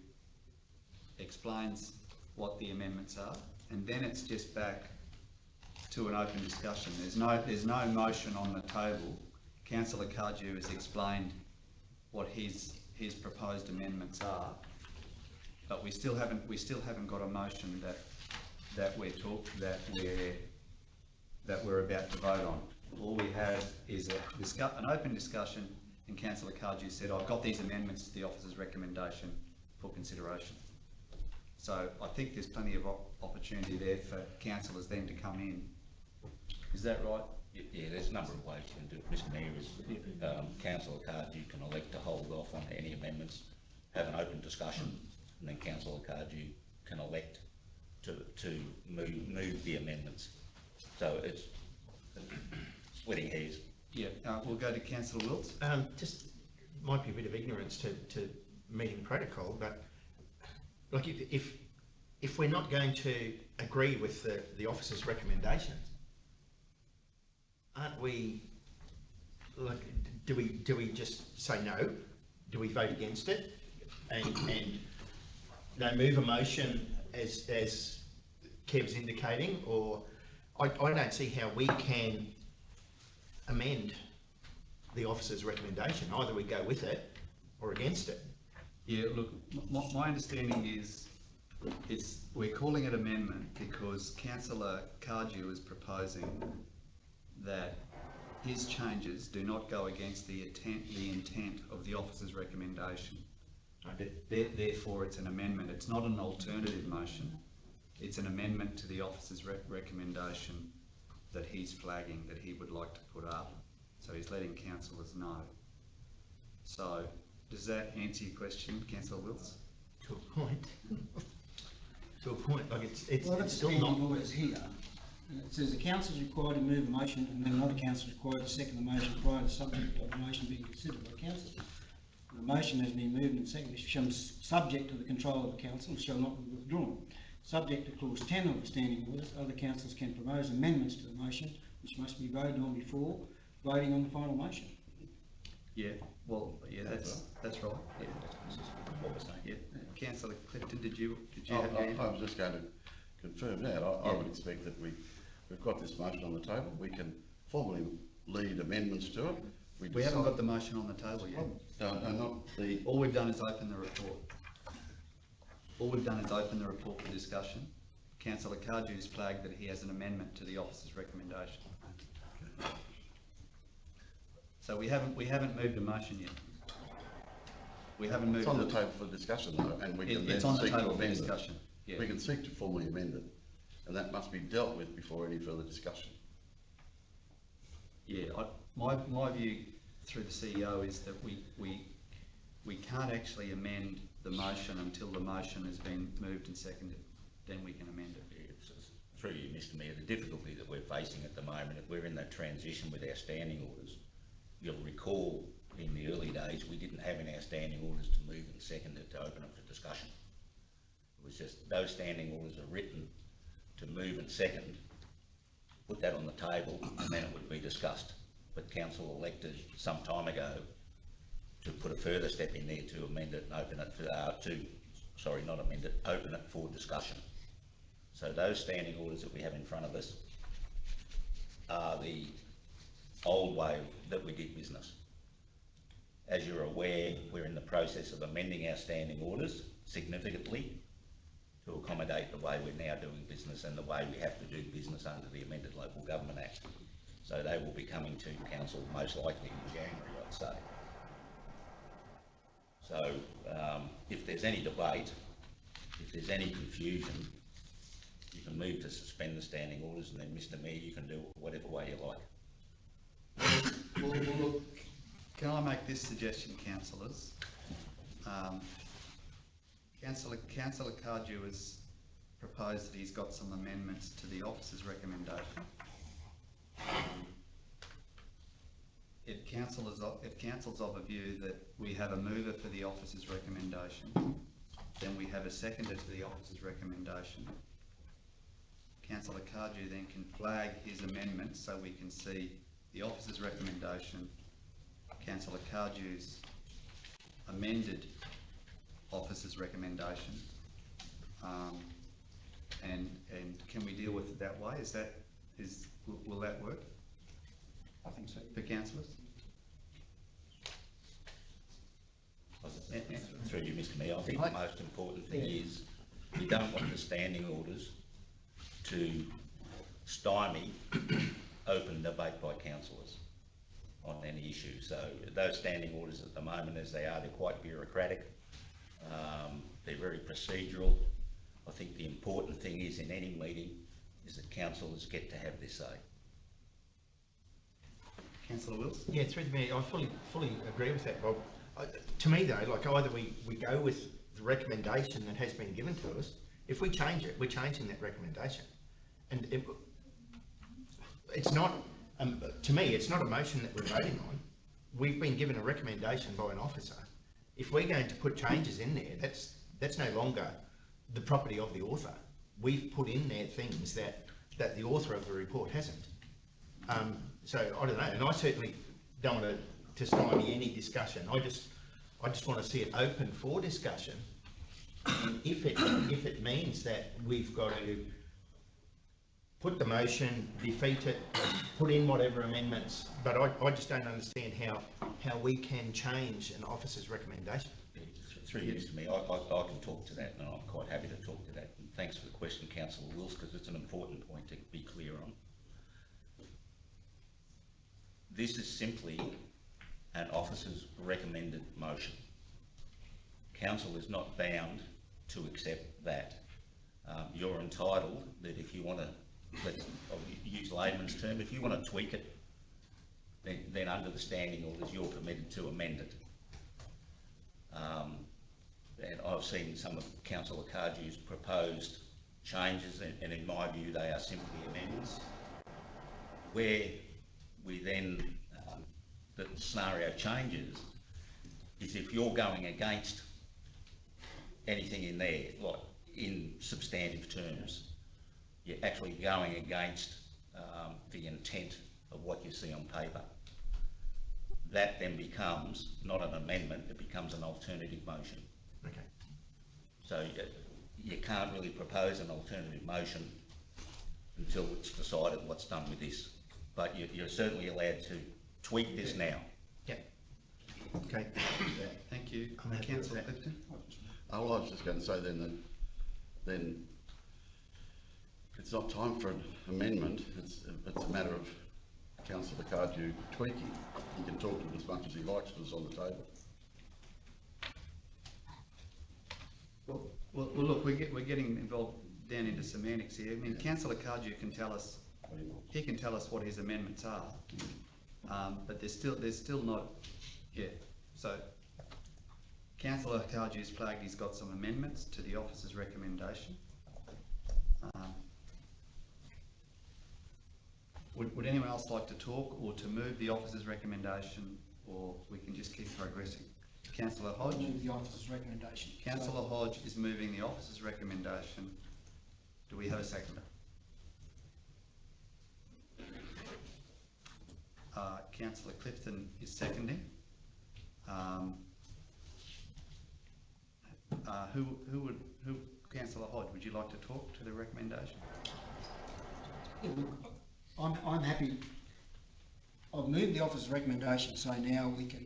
[SPEAKER 1] explains what the amendments are, and then it's just back to an open discussion. There's no motion on the table. Councillor Cardew has explained what his proposed amendments are, but we still haven't got a motion that we're about to vote on. All we have is an open discussion, and Councillor Cardew said, I've got these amendments to the officer's recommendation for consideration. So I think there's plenty of opportunity there for councillors then to come in. Is that right?
[SPEAKER 11] Yeah, there's a number of ways you can do it. Mr Mayor, Councillor Cardew can elect to hold off on any amendments, have an open discussion, and then Councillor Cardew can elect to move the amendments. So it's splitting hairs.
[SPEAKER 1] Yeah, we'll go to Councillor Wilts.
[SPEAKER 6] Just might be a bit of ignorance to meeting protocol, but like if we're not going to agree with the officer's recommendations, aren't we, like, do we just say no? Do we vote against it and move a motion as Kev's indicating? Or I don't see how we can amend the officer's recommendation. Either we go with it or against it.
[SPEAKER 1] Yeah, look, my understanding is we're calling it amendment because Councillor Cardew is proposing that his changes do not go against the intent of the officer's recommendation. Therefore, it's an amendment. It's not an alternative motion. It's an amendment to the officer's recommendation that he's flagging that he would like to put up. So he's letting councillors know. So does that answer your question, Councillor Wills?
[SPEAKER 6] To a point. To a point. Like it's
[SPEAKER 10] Well, that's
[SPEAKER 6] still
[SPEAKER 10] standing
[SPEAKER 6] not.
[SPEAKER 10] orders here. And it says the council is required to move a motion, and then another council is required to second the motion prior to subject of the motion being considered by council. The motion has been moved and seconded, becomes subject to the control of the council and shall not be withdrawn. Subject to clause 10 of the standing orders, other councillors can propose amendments to the motion, which must be voted on before voting on the final motion.
[SPEAKER 1] Yeah, well, yeah, that's right. Yeah,
[SPEAKER 11] What we're saying.
[SPEAKER 1] yeah. Councillor Clifton, did you
[SPEAKER 3] I
[SPEAKER 1] have your hand?
[SPEAKER 3] was just going to confirm that. I would expect that we've got this motion on the table. We can formally lead amendments to it.
[SPEAKER 1] We haven't got the motion on the table yet.
[SPEAKER 3] No, not the.
[SPEAKER 1] All we've done is open the report. All we've done is open the report for discussion. Councillor Cardew's flagged that he has an amendment to the officer's recommendation. So we haven't moved a motion yet. We haven't moved.
[SPEAKER 3] It's on the table for discussion though, and we can then
[SPEAKER 1] it's on the
[SPEAKER 3] seek to
[SPEAKER 1] table for
[SPEAKER 3] amend
[SPEAKER 1] discussion.
[SPEAKER 3] it.
[SPEAKER 1] Yeah.
[SPEAKER 3] We can seek to formally amend it, and that must be dealt with before any further discussion.
[SPEAKER 1] Yeah, my view through the CEO is that we can't actually amend the motion until the motion has been moved and seconded. Then we can amend it.
[SPEAKER 11] Through you, Mr Mayor, the difficulty that we're facing at the moment, if we're in that transition with our standing orders, you'll recall in the early days we didn't have in our standing orders to move and second it to open up for discussion. It was just those standing orders are written to move and second, put that on the table, and then it would be discussed. But council elected some time ago to put a further step in there to amend it and open it for, open it for discussion. So those standing orders that we have in front of us are the old way that we did business. As you're aware, we're in the process of amending our standing orders significantly to accommodate the way we're now doing business and the way we have to do business under the amended Local Government Act. So they will be coming to council most likely in January, I'd say. So if there's any debate, if there's any confusion, you can move to suspend the standing orders, and then Mr Mayor, you can do it whatever way you like.
[SPEAKER 1] Well, look, can I make this suggestion, councillors? Councillor Cardew has proposed that he's got some amendments to the officer's recommendation. If council's of a view that we have a mover for the officer's recommendation, then we have a seconder to the officer's recommendation. Councillor Cardew then can flag his amendments so we can see the officer's recommendation, Councillor Cardew's amended officer's recommendation, and can we deal with it that way? Will that work?
[SPEAKER 10] I think so.
[SPEAKER 1] For councillors?
[SPEAKER 11] Through you, Mr Mayor, I think the most important thing is we don't want the standing orders to stymie open debate by councillors on any issue. So those standing orders at the moment, as they are, they're quite bureaucratic. They're very procedural. I think the important thing is in any meeting is that councillors get to have their say.
[SPEAKER 1] Councillor Wills?
[SPEAKER 6] Yeah, through the mayor, I fully agree with that, Bob. To me though, like either we go with the recommendation that has been given to us. If we change it, we're changing that recommendation. And it's not, to me, it's not a motion that we're voting on. We've been given a recommendation by an officer. If we're going to put changes in there, that's no longer the property of the author. We've put in there things that the author of the report hasn't. So I don't know, and I certainly don't want to stymie any discussion. I just want to see it open for discussion. And if it means that we've got to put the motion, defeat it, put in whatever amendments, but I just don't understand how we can change an officer's recommendation.
[SPEAKER 11] Through you, Mr Mayor, I can talk to that, and I'm quite happy to talk to that. And thanks for the question, Councillor Wills, because it's an important point to be clear on. This is simply an officer's recommended motion. Council is not bound to accept that. You're entitled that if you want to, I'll use layman's term, if you want to tweak it, then under the standing orders you're permitted to amend it. And I've seen some of Councillor Cardew's proposed changes, and in my view they are simply amendments. Where we then, the scenario changes, is if you're going against anything in there, like in substantive terms, you're actually going against the intent of what you see on paper. That then becomes not an amendment, it becomes an alternative motion.
[SPEAKER 6] Okay.
[SPEAKER 11] So you can't really propose an alternative motion until it's decided what's done with this. But you're certainly allowed to tweak this now.
[SPEAKER 6] Yeah. Okay.
[SPEAKER 1] Thank you. Councillor Clifton?
[SPEAKER 3] Oh, well, I was just going to say then it's not time for an amendment. It's a matter of Councillor Cardew tweaking. He can talk to it as much as he likes, but it's on the table.
[SPEAKER 1] Well, look, we're getting involved down into semantics here. I mean, Councillor Cardew can tell us. He can tell us what his amendments are, but there's still not. Yeah. So Councillor Cardew's flagged he's got some amendments to the officer's recommendation. Would anyone else like to talk or to move the officer's recommendation, or we can just keep progressing? Councillor Hodge?
[SPEAKER 10] Move the officer's recommendation.
[SPEAKER 1] Councillor Hodge is moving the officer's recommendation. Do we have a seconder? Councillor Clifton is seconding. Councillor Hodge, would you like to talk to the recommendation?
[SPEAKER 10] Yeah, look, I'm happy. I've moved the officer's recommendation, so now we can,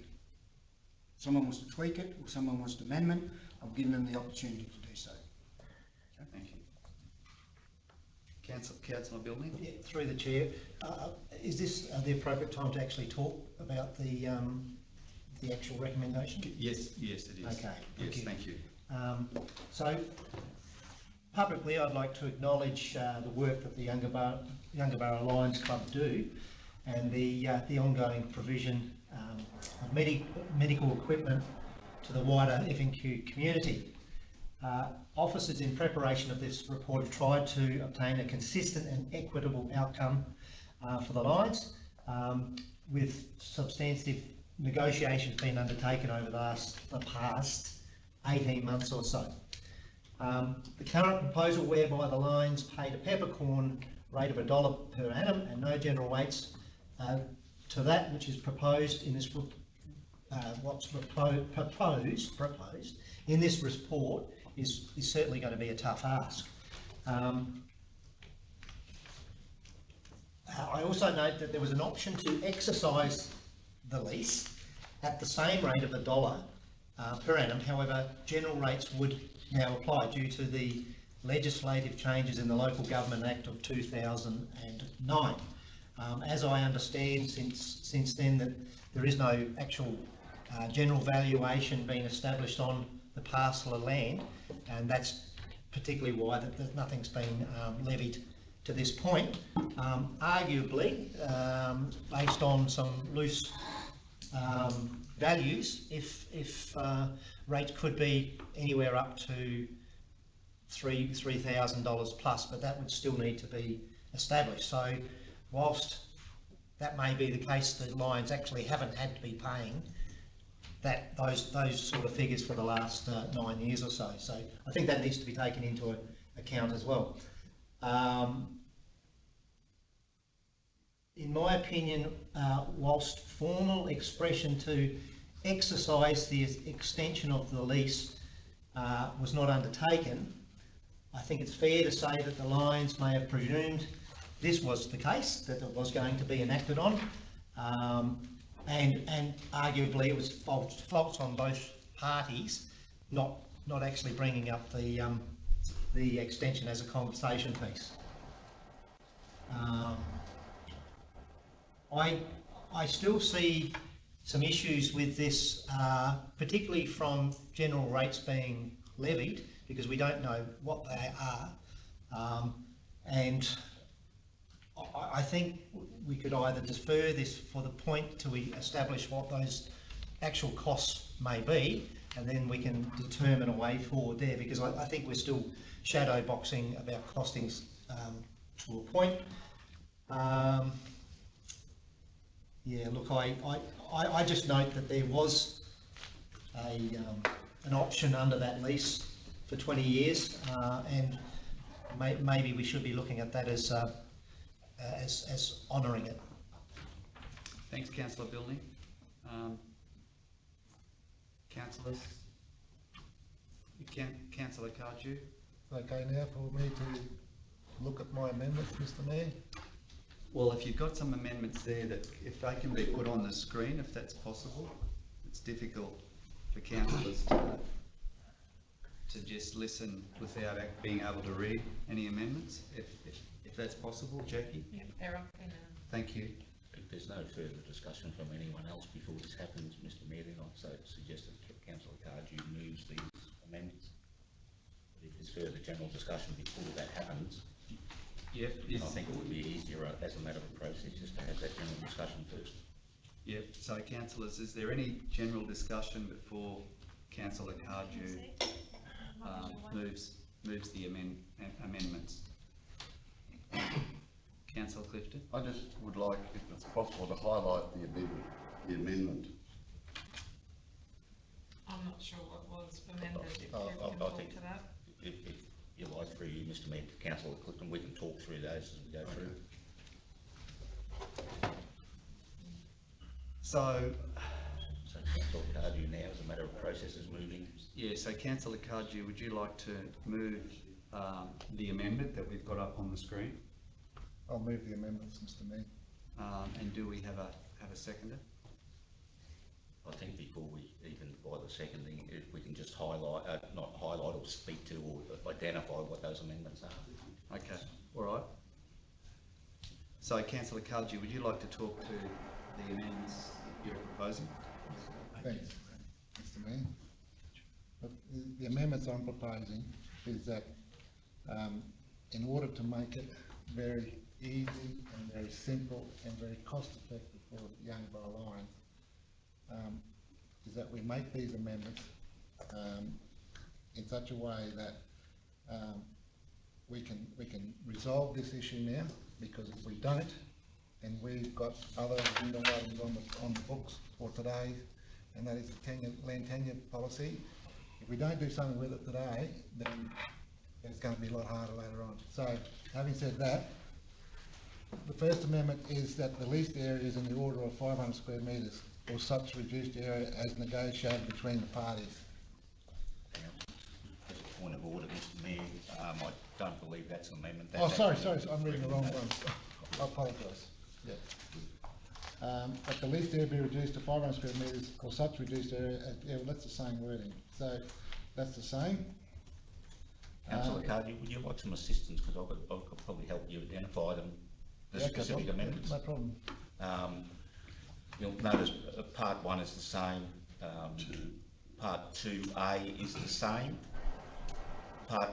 [SPEAKER 10] someone wants to tweak it or someone wants to amendment, I've given them the opportunity to do so.
[SPEAKER 1] Okay, thank you. Councillor Billney?
[SPEAKER 4] Yeah, through the chair, is this the appropriate time to actually talk about the actual recommendation?
[SPEAKER 1] Yes, it is.
[SPEAKER 4] Okay.
[SPEAKER 1] Yes, thank you.
[SPEAKER 4] So, publicly, I'd like to acknowledge the work that the Yungaburra Lions Club do, and the ongoing provision of medical equipment to the wider FNQ community. Officers in preparation of this report have tried to obtain a consistent and equitable outcome for the Lions, with substantive negotiations being undertaken over the past 18 months or so. The current proposal, whereby the Lions paid a peppercorn rate of $1 per annum and no general rates to that which is proposed in this what's proposed in this report is certainly going to be a tough ask. I also note that there was an option to exercise the lease at the same rate of $1 per annum. However, general rates would now apply due to the legislative changes in the Local Government Act of 2009. As I understand, since then, that there is no actual general valuation being established on the parcel of land, and that's particularly why that nothing's been levied to this point. Arguably, based on some loose values, if rates could be anywhere up to $3,000 plus, but that would still need to be established. So whilst that may be the case, the Lions actually haven't had to be paying those sort of figures for the last 9 years or so. So I think that needs to be taken into account as well. In my opinion, whilst formal expression to exercise the extension of the lease was not undertaken, I think it's fair to say that the Lions may have presumed this was the case, that it was going to be enacted on, and arguably it was faults on both parties, not actually bringing up the extension as a compensation piece. I still see some issues with this, particularly from general rates being levied, because we don't know what they are, and I think we could either defer this for the point till we establish what those actual costs may be, and then we can determine a way forward there, because I think we're still shadow boxing about costings to a point. Yeah, look, I just note that there was an option under that lease for 20 years, and maybe we should be looking at that as honouring it.
[SPEAKER 1] Thanks, Councillor Bilney. Councillors? Councillor Cardew?
[SPEAKER 2] Okay, now for me to look at my amendments, Mr Mayor.
[SPEAKER 1] Well, if you've got some amendments there that, if they can be put on the screen, if that's possible. It's difficult for councillors to just listen without being able to read any amendments, if that's possible. Jackie?
[SPEAKER 13] Yeah, they're up in
[SPEAKER 1] Thank you.
[SPEAKER 11] If there's no further discussion from anyone else before this happens, Mr Mayor, then I'd suggest that Councillor Cardew moves these amendments. But if there's further general discussion before that happens,
[SPEAKER 1] Yep.
[SPEAKER 11] I think it would be easier as a matter of process just to have that general discussion first.
[SPEAKER 1] Yep. So, councillors, is there any general discussion before Councillor Cardew moves the amendments? Councillor Clifton?
[SPEAKER 3] I just would like, if it's possible, to highlight the amendment.
[SPEAKER 13] I'm not sure what was amended, if you
[SPEAKER 11] I
[SPEAKER 13] can talk
[SPEAKER 11] think
[SPEAKER 13] to that.
[SPEAKER 11] If you like, through you, Mr Mayor, Councillor Clifton, we can talk through those as we go through.
[SPEAKER 1] So
[SPEAKER 11] Councillor Cardew now, as a matter of process, is moving.
[SPEAKER 1] Yeah, so Councillor Cardew, would you like to move the amendment that we've got up on the screen?
[SPEAKER 2] I'll move the amendments, Mr Mayor.
[SPEAKER 1] And do we have a seconder?
[SPEAKER 11] I think before we even by the seconding, if we can just highlight, not highlight or speak to or identify what those amendments are.
[SPEAKER 1] Okay, all right. So Councillor Cardew, would you like to talk to the amendments you're proposing?
[SPEAKER 2] Thanks, Mr Mayor. But the amendments I'm proposing is that in order to make it very easy and very simple and very cost effective for the Youngborough Lions, is that we make these amendments in such a way that we can resolve this issue now, because if we don't, and we've got other agenda items on the books for today, and that is the land tenure policy. If we don't do something with it today, then it's going to be a lot harder later on. So, having said that, the first amendment is that the leased area is in the order of 500 square metres, or such reduced area as negotiated between the parties.
[SPEAKER 11] As a point of order, Mr Mayor, I don't believe that's an amendment.
[SPEAKER 2] Oh,
[SPEAKER 11] That's
[SPEAKER 2] sorry,
[SPEAKER 11] actually
[SPEAKER 2] I'm reading the wrong one. I apologise. Yeah. That the leased area be reduced to 500 square metres or such reduced area, yeah, well, that's the same wording. So, that's the same.
[SPEAKER 11] Councillor Cardew, would you like some assistance, because I could probably help you identify them, the specific amendments?
[SPEAKER 2] No problem.
[SPEAKER 11] You'll notice part 1 is the same, part 2A is the same, part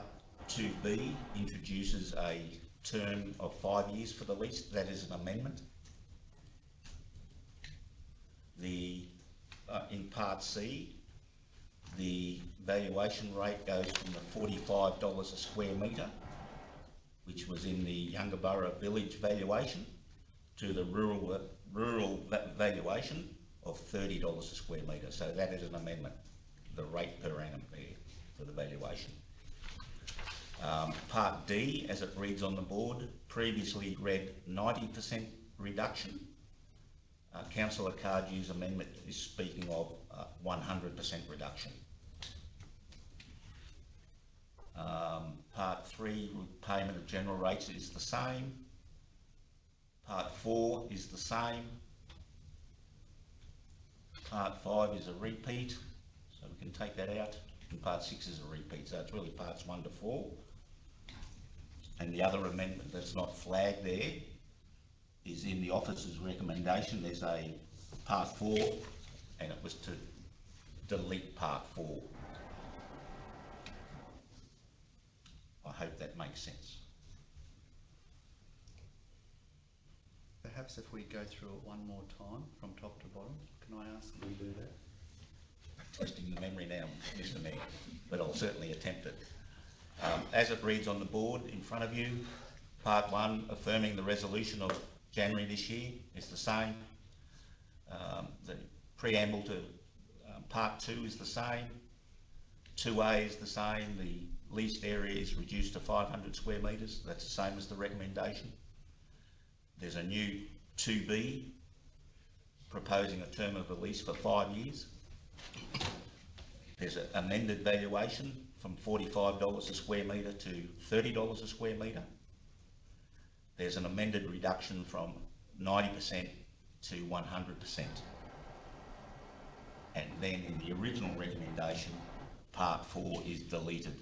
[SPEAKER 11] 2B introduces a term of 5 years for the lease. That is an amendment. In part C, the valuation rate goes from the $45 a square metre, which was in the Yungaburra village valuation, to the rural valuation of $30 a square metre. So that is an amendment, the rate per annum there for the valuation. Part D, as it reads on the board, previously read 90% reduction. Councillor Cardew's amendment is speaking of 100% reduction. Part 3, payment of general rates, is the same. Part 4 is the same. Part 5 is a repeat, so we can take that out. And part 6 is a repeat, so it's really parts 1 to 4. And the other amendment that's not flagged there is in the officer's recommendation. There's a part 4, and it was to delete part 4. I hope that makes sense.
[SPEAKER 1] Perhaps if we go through it one more time from top to bottom, can I ask you to do that?
[SPEAKER 11] Testing the memory now, Mr. Mayor, but I'll certainly attempt it. As it reads on the board in front of you, part 1, affirming the resolution of January this year, is the same. The preamble to part 2 is the same. 2A is the same. The leased area is reduced to 500 square metres. That's the same as the recommendation. There's a new 2B proposing a term of the lease for 5 years. There's an amended valuation from $45 a square metre to $30 a square metre. There's an amended reduction from 90% to 100%. And then in the original recommendation, part 4 is deleted.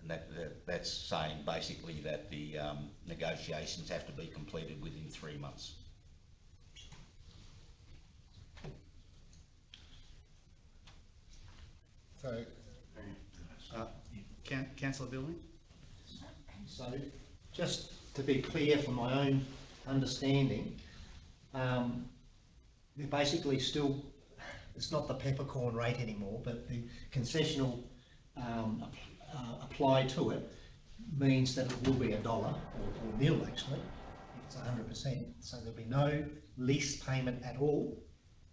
[SPEAKER 11] And that's saying basically that the negotiations have to be completed within 3 months.
[SPEAKER 2] So,
[SPEAKER 1] Councillor Billing?
[SPEAKER 4] So, just to be clear from my own understanding, they're basically still, it's not the peppercorn rate anymore, but the concessional applied to it means that it will be $1 or nil actually, if it's 100%. So there'll be no lease payment at all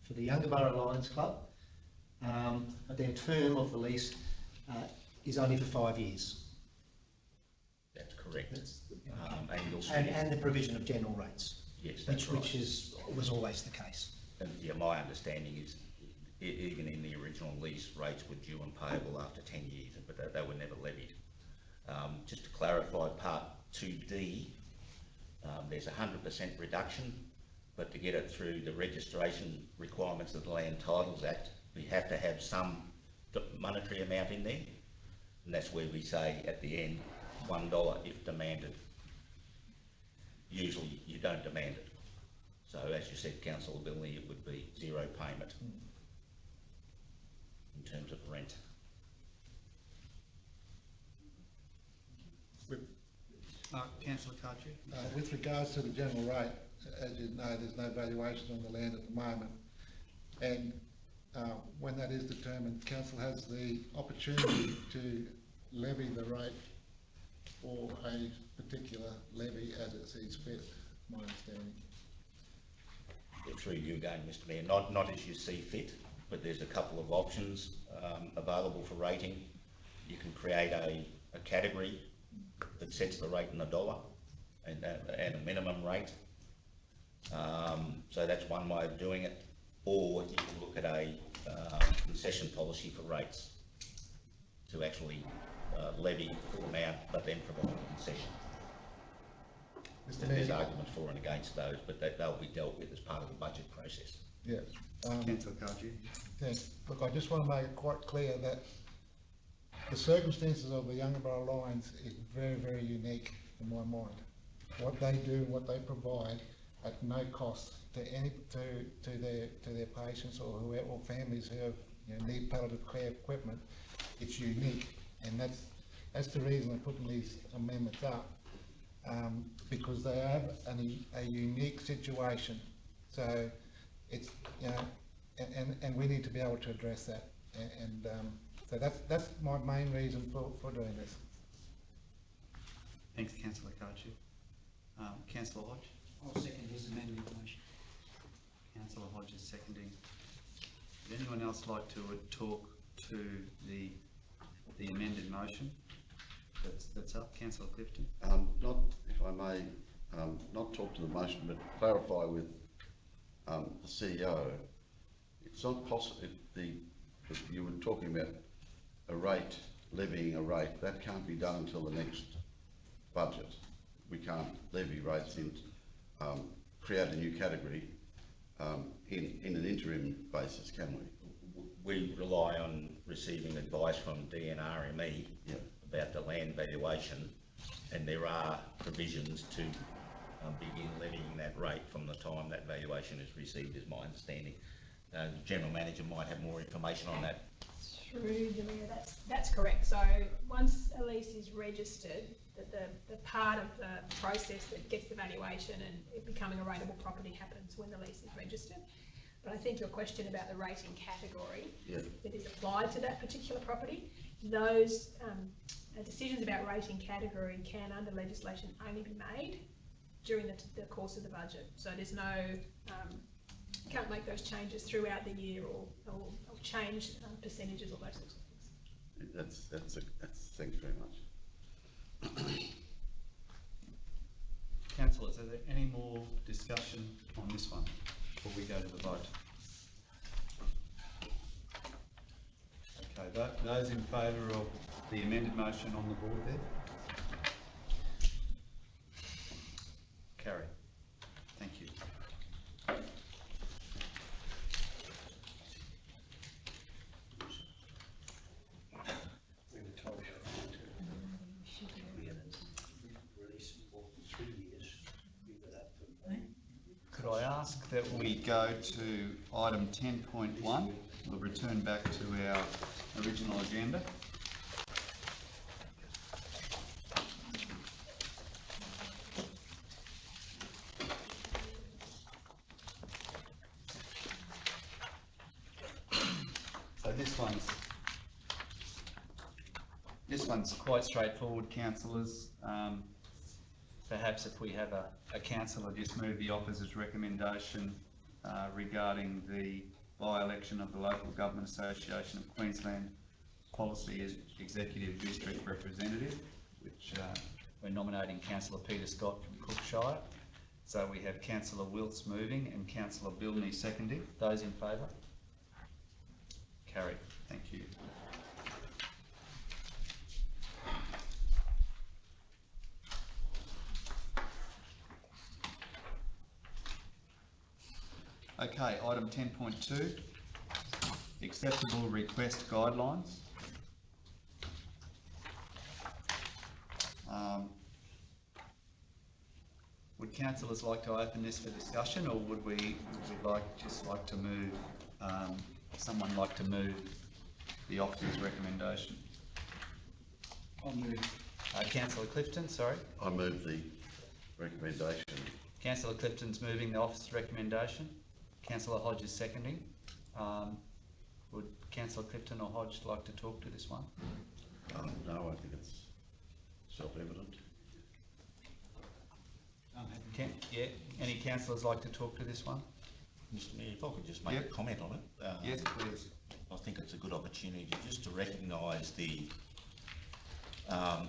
[SPEAKER 4] for the Yungaburra Lions Club, but their term of the lease is only for 5 years.
[SPEAKER 11] That's correct.
[SPEAKER 4] And the provision of general rates.
[SPEAKER 11] Yes, that's
[SPEAKER 4] which was always the case.
[SPEAKER 11] And yeah, my understanding is even in the original lease, rates were due and payable after 10 years, but they were never levied. Just to clarify, part 2D, there's a 100% reduction, but to get it through the registration requirements of the Land Titles Act, we have to have some monetary amount in there, and that's where we say at the end, $1 if demanded. Usually you don't demand it. So as you said, Councillor Billy, it would be zero payment in terms of rent.
[SPEAKER 1] Councillor Cardew?
[SPEAKER 2] with regards to the general rate, as you know, there's no valuation on the land at the moment. And when that is determined, council has the opportunity to levy the rate for a particular levy as it sees fit, my understanding.
[SPEAKER 11] Through you again, Mr. Mayor, not as you see fit, but there's a couple of options available for rating. You can create a category that sets the rate in $1 and a minimum rate. So that's one way of doing it. Or you can look at a concession policy for rates to actually levy full amount, but then provide a concession.
[SPEAKER 2] Mr.
[SPEAKER 11] There's
[SPEAKER 2] Mayor,
[SPEAKER 11] arguments for and against those, but they'll be dealt with as part of the budget process.
[SPEAKER 2] yeah.
[SPEAKER 1] Councillor Cardew.
[SPEAKER 2] Yeah, look, I just want to make it quite clear that the circumstances of the Youngborough Lions is very, very unique in my mind. What they do, what they provide at no cost to their patients or whoever, or families who have, need palliative care equipment, it's unique, and that's the reason I'm putting these amendments up, because they have a unique situation. So it's, and we need to be able to address that, so that's my main reason for doing this.
[SPEAKER 1] Thanks, Councillor Cardew. Councillor Hodge.
[SPEAKER 10] I'll second his amendment motion.
[SPEAKER 1] Councillor Hodge is seconding. Would anyone else like to talk to the amended motion that's up? Councillor Clifton.
[SPEAKER 3] Not, if I may, not talk to the motion, but clarify with the CEO. It's not possible. You were talking about a rate, levying a rate. That can't be done until the next budget. We can't levy rates and create a new category in an interim basis, can we?
[SPEAKER 11] We rely on receiving advice from DNRME about the land valuation, and there are provisions to begin levying that rate from the time that valuation is received, is my understanding. The General Manager might have more information on that.
[SPEAKER 14] Through the Mayor, that's correct. So once a lease is registered, the part of the process that gets the valuation and it becoming a rateable property happens when the lease is registered. But I think your question about the rating category that is applied to that particular property, those decisions about rating category can, under legislation, only be made during the course of the budget. So there's no, you can't make those changes throughout the year or change percentages or those sorts of things.
[SPEAKER 3] Thanks very much.
[SPEAKER 1] Councillors, are there any more discussion on this one before we go to the vote? Okay, those in favour of the amended motion on the board there? Carry. Thank you. Could I ask that we go to item 10.1? We'll return back to our original agenda. So this one's quite straightforward, councillors. Perhaps if we have a councillor just move the officer's recommendation regarding the by-election of the Local Government Association of Queensland Policy as Executive District Representative, which we're nominating Councillor Peter Scott from Cookshire. So we have Councillor Wilts moving and Councillor Bilney seconding. Those in favour? Carried. Thank you. Okay, item 10.2, acceptable request guidelines. Would councillors like to open this for discussion, or would we just like to move, someone like to move the officer's recommendation?
[SPEAKER 10] I'll move.
[SPEAKER 1] Councillor Clifton, sorry.
[SPEAKER 3] I move the recommendation.
[SPEAKER 1] Councillor Clifton's moving the officer's recommendation. Councillor Hodge is seconding. Would Councillor Clifton or Hodge like to talk to this one?
[SPEAKER 3] No, I think it's self-evident.
[SPEAKER 1] Any councillors like to talk to this one?
[SPEAKER 11] Mr Mayor, if I could just make a comment on it.
[SPEAKER 1] Yes, please.
[SPEAKER 11] I think it's a good opportunity just to recognise the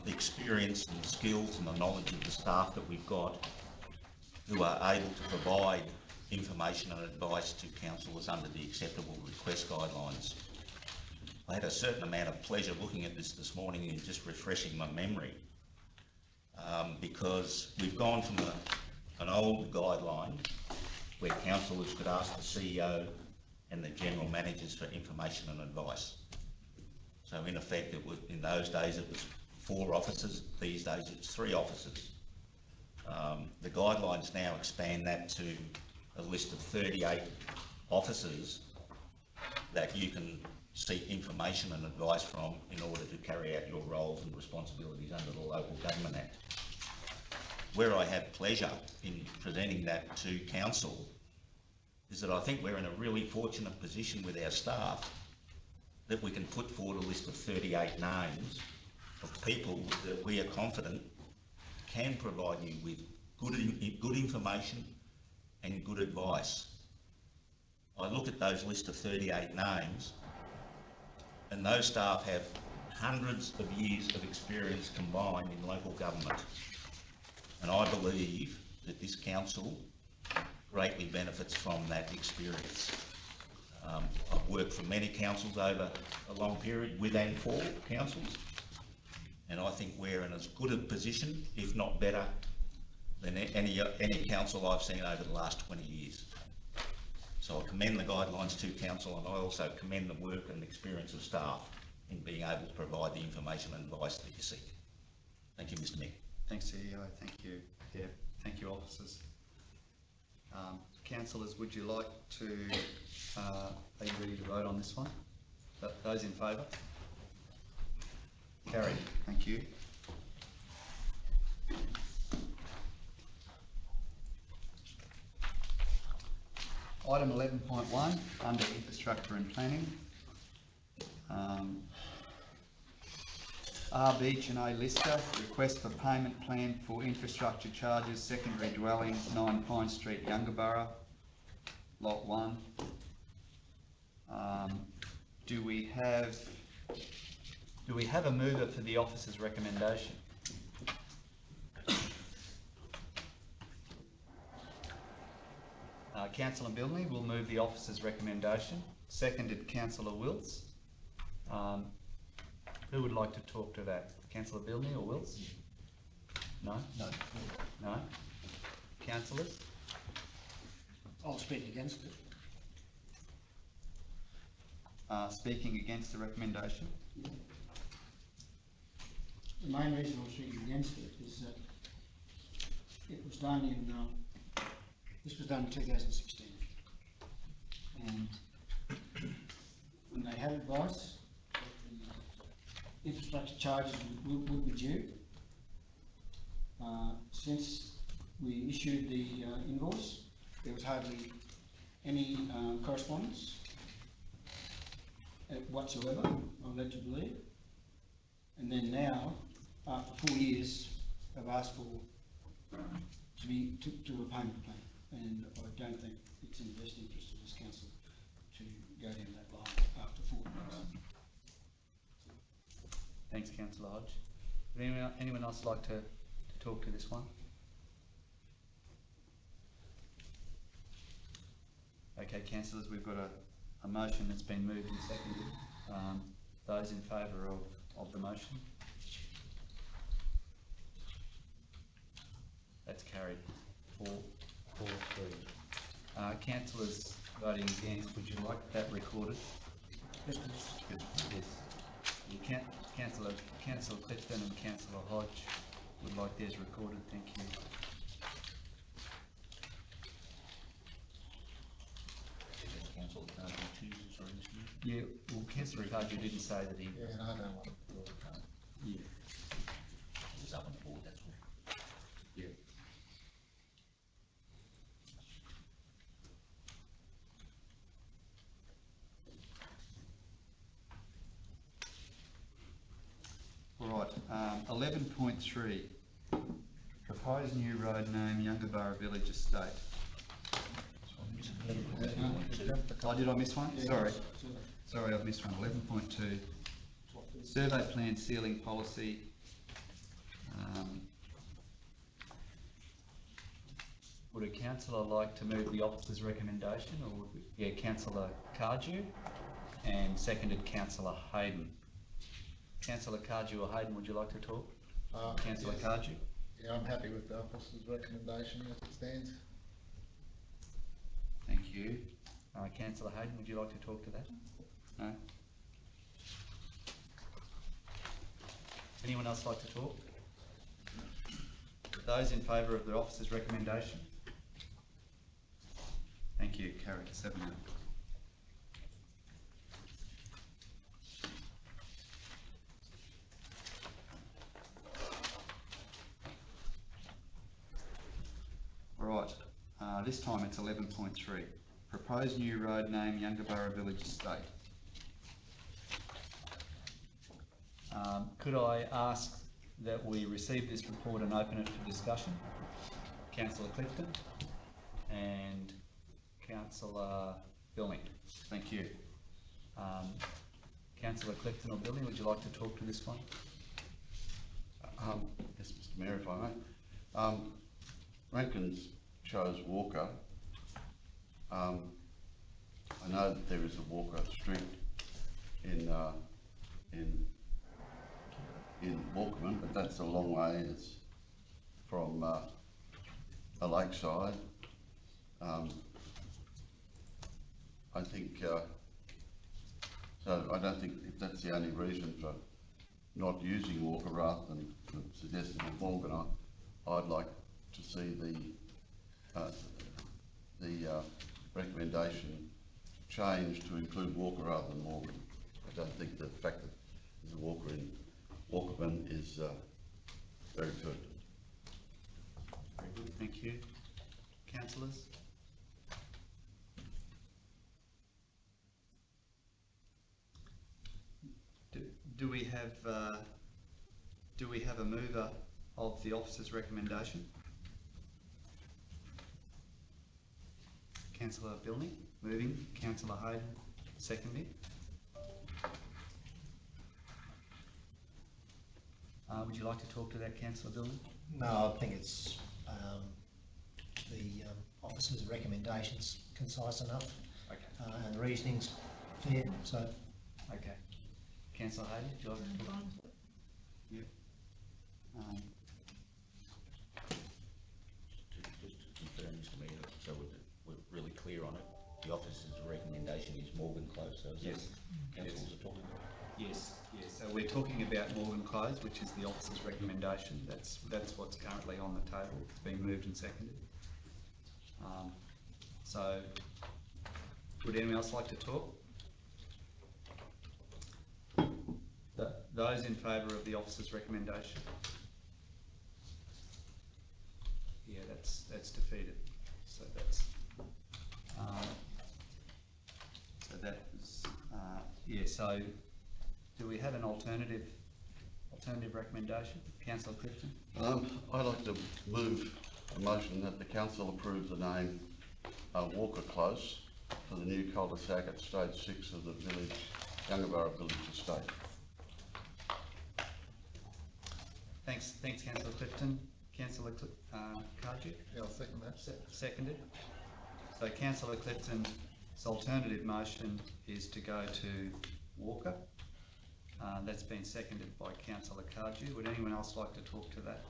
[SPEAKER 11] experience and the skills and the knowledge of the staff that we've got who are able to provide information and advice to councillors under the acceptable request guidelines. I had a certain amount of pleasure looking at this morning and just refreshing my memory, because we've gone from an old guideline where councillors could ask the CEO and the general managers for information and advice. So in effect, it was, in those days it was 4 officers, these days it's 3 officers. The guidelines now expand that to a list of 38 officers that you can seek information and advice from in order to carry out your roles and responsibilities under the Local Government Act. Where I have pleasure in presenting that to council is that I think we're in a really fortunate position with our staff that we can put forward a list of 38 names of people that we are confident can provide you with good information and good advice. I look at those list of 38 names, and those staff have hundreds of years of experience combined in local government. And I believe that this council greatly benefits from that experience. I've worked for many councils over a long period, with and for councils, and I think we're in as good a position, if not better, than any council I've seen over the last 20 years. So I commend the guidelines to council, and I also commend the work and experience of staff in being able to provide the information and advice that you seek. Thank you, Mr. Mayor.
[SPEAKER 1] Thanks, CEO. Thank you, Deb. Thank you, officers. Councillors, would you like to, are you ready to vote on this one? Those in favour? Carried. Thank you. Item 11.1, under infrastructure and planning. R Beach and A Lister, request for payment plan for infrastructure charges, secondary dwelling, 9 Pine Street, Yungaburra, Lot 1. Do we have a mover for the officer's recommendation? Councillor Bilney will move the officer's recommendation, seconded Councillor Wills. Who would like to talk to that? Councillor Bilney or Wills? No? No. No? Councillors?
[SPEAKER 10] I'll speak against it.
[SPEAKER 1] Speaking against the recommendation?
[SPEAKER 10] The main reason I'm speaking against it is that it was done in, this was done in 2016. And when they had advice, the infrastructure charges would be due. Since we issued the invoice, there was hardly any correspondence whatsoever, I'm led to believe. And then now, after 4 years, they've asked for to a payment plan, and I don't think it's in the best interest of this council to go down that line after 4 years.
[SPEAKER 1] Thanks, Councillor Hodge. Would anyone else like to talk to this one? Okay, councillors, we've got a motion that's been moved and seconded. Those in favour of the motion? That's carried. 4-3. Councillors voting against, would you like that recorded?
[SPEAKER 10] Yes, please.
[SPEAKER 1] Yes. Councillor Clifton and Councillor Hodge would like theirs recorded, thank you. Yeah, well, Councillor Hodge didn't say that he...
[SPEAKER 2] Yeah, no, I don't want it.
[SPEAKER 1] Yeah.
[SPEAKER 11] It was up on the board, that's all.
[SPEAKER 1] Yeah. All right, 11.3, proposed new road name, Yungaburra Village Estate. Oh, did I miss one? Sorry. Sorry, I've missed one. 11.2, survey plan ceiling policy. Would a councillor like to move the officer's recommendation, or would we, yeah, Councillor Cardew? and seconded Councillor Hayden. Councillor Cardew or Hayden, would you like to talk? Councillor
[SPEAKER 2] yes.
[SPEAKER 1] Cardew?
[SPEAKER 2] Yeah, I'm happy with the officer's recommendation as it stands.
[SPEAKER 1] Thank you. Councillor Hayden, would you like to talk to that? No? Anyone else like to talk? Those in favour of the officer's recommendation? Thank you. Carried 7-0. Right, this time it's 11.3. Proposed new road name, Yungaburra Village Estate. Could I ask that we receive this report and open it for discussion? Councillor Clifton and Councillor Bilney. Thank you. Councillor Clifton or Bilney, would you like to talk to this one?
[SPEAKER 3] Yes, Mr Mayor, if I may. Rankins chose Walker. I know that there is a Walker Street in Walkerman, but that's a long way. It's from a lakeside. I think so. I don't think if that's the only reason for not using Walker rather than suggesting Morgan. I'd like to see the recommendation changed to include Walker rather than Morgan. I don't think the fact that there's a Walker in Walkerman is very good.
[SPEAKER 1] Very good, thank you. Councillors? Do we have a mover of the officer's recommendation? Councillor Bilney, moving. Councillor Hayden, seconding. Would you like to talk to that, Councillor Bilney?
[SPEAKER 4] No, I think it's the officer's recommendations concise enough.
[SPEAKER 1] Okay.
[SPEAKER 4] And the reasoning's fair, so.
[SPEAKER 1] Okay. Councillor Hayden, do you like to talk? Yep.
[SPEAKER 11] Just to confirm, Mr Mayor, so we're really clear on it, the officer's recommendation is Morgan Close, so is
[SPEAKER 1] Yes.
[SPEAKER 11] that councillors are talking about?
[SPEAKER 1] Yes, yes. So we're talking about Morgan Close, which is the officer's recommendation. That's what's currently on the table. It's been moved and seconded. So, would anyone else like to talk? Those in favour of the officer's recommendation? Yeah, that's defeated. So that's yeah. So, do we have an alternative recommendation? Councillor Clifton?
[SPEAKER 3] I'd like to move a motion that the council approve the name Walker Close for the new cul-de-sac at stage 6 of the village, Yungaburra Village Estate.
[SPEAKER 1] Thanks, Councillor Clifton. Councillor Cardew?
[SPEAKER 2] Yeah, I'll second that.
[SPEAKER 1] Seconded. So Councillor Clifton's alternative motion is to go to Walker. That's been seconded by Councillor Cardew. Would anyone else like to talk to that?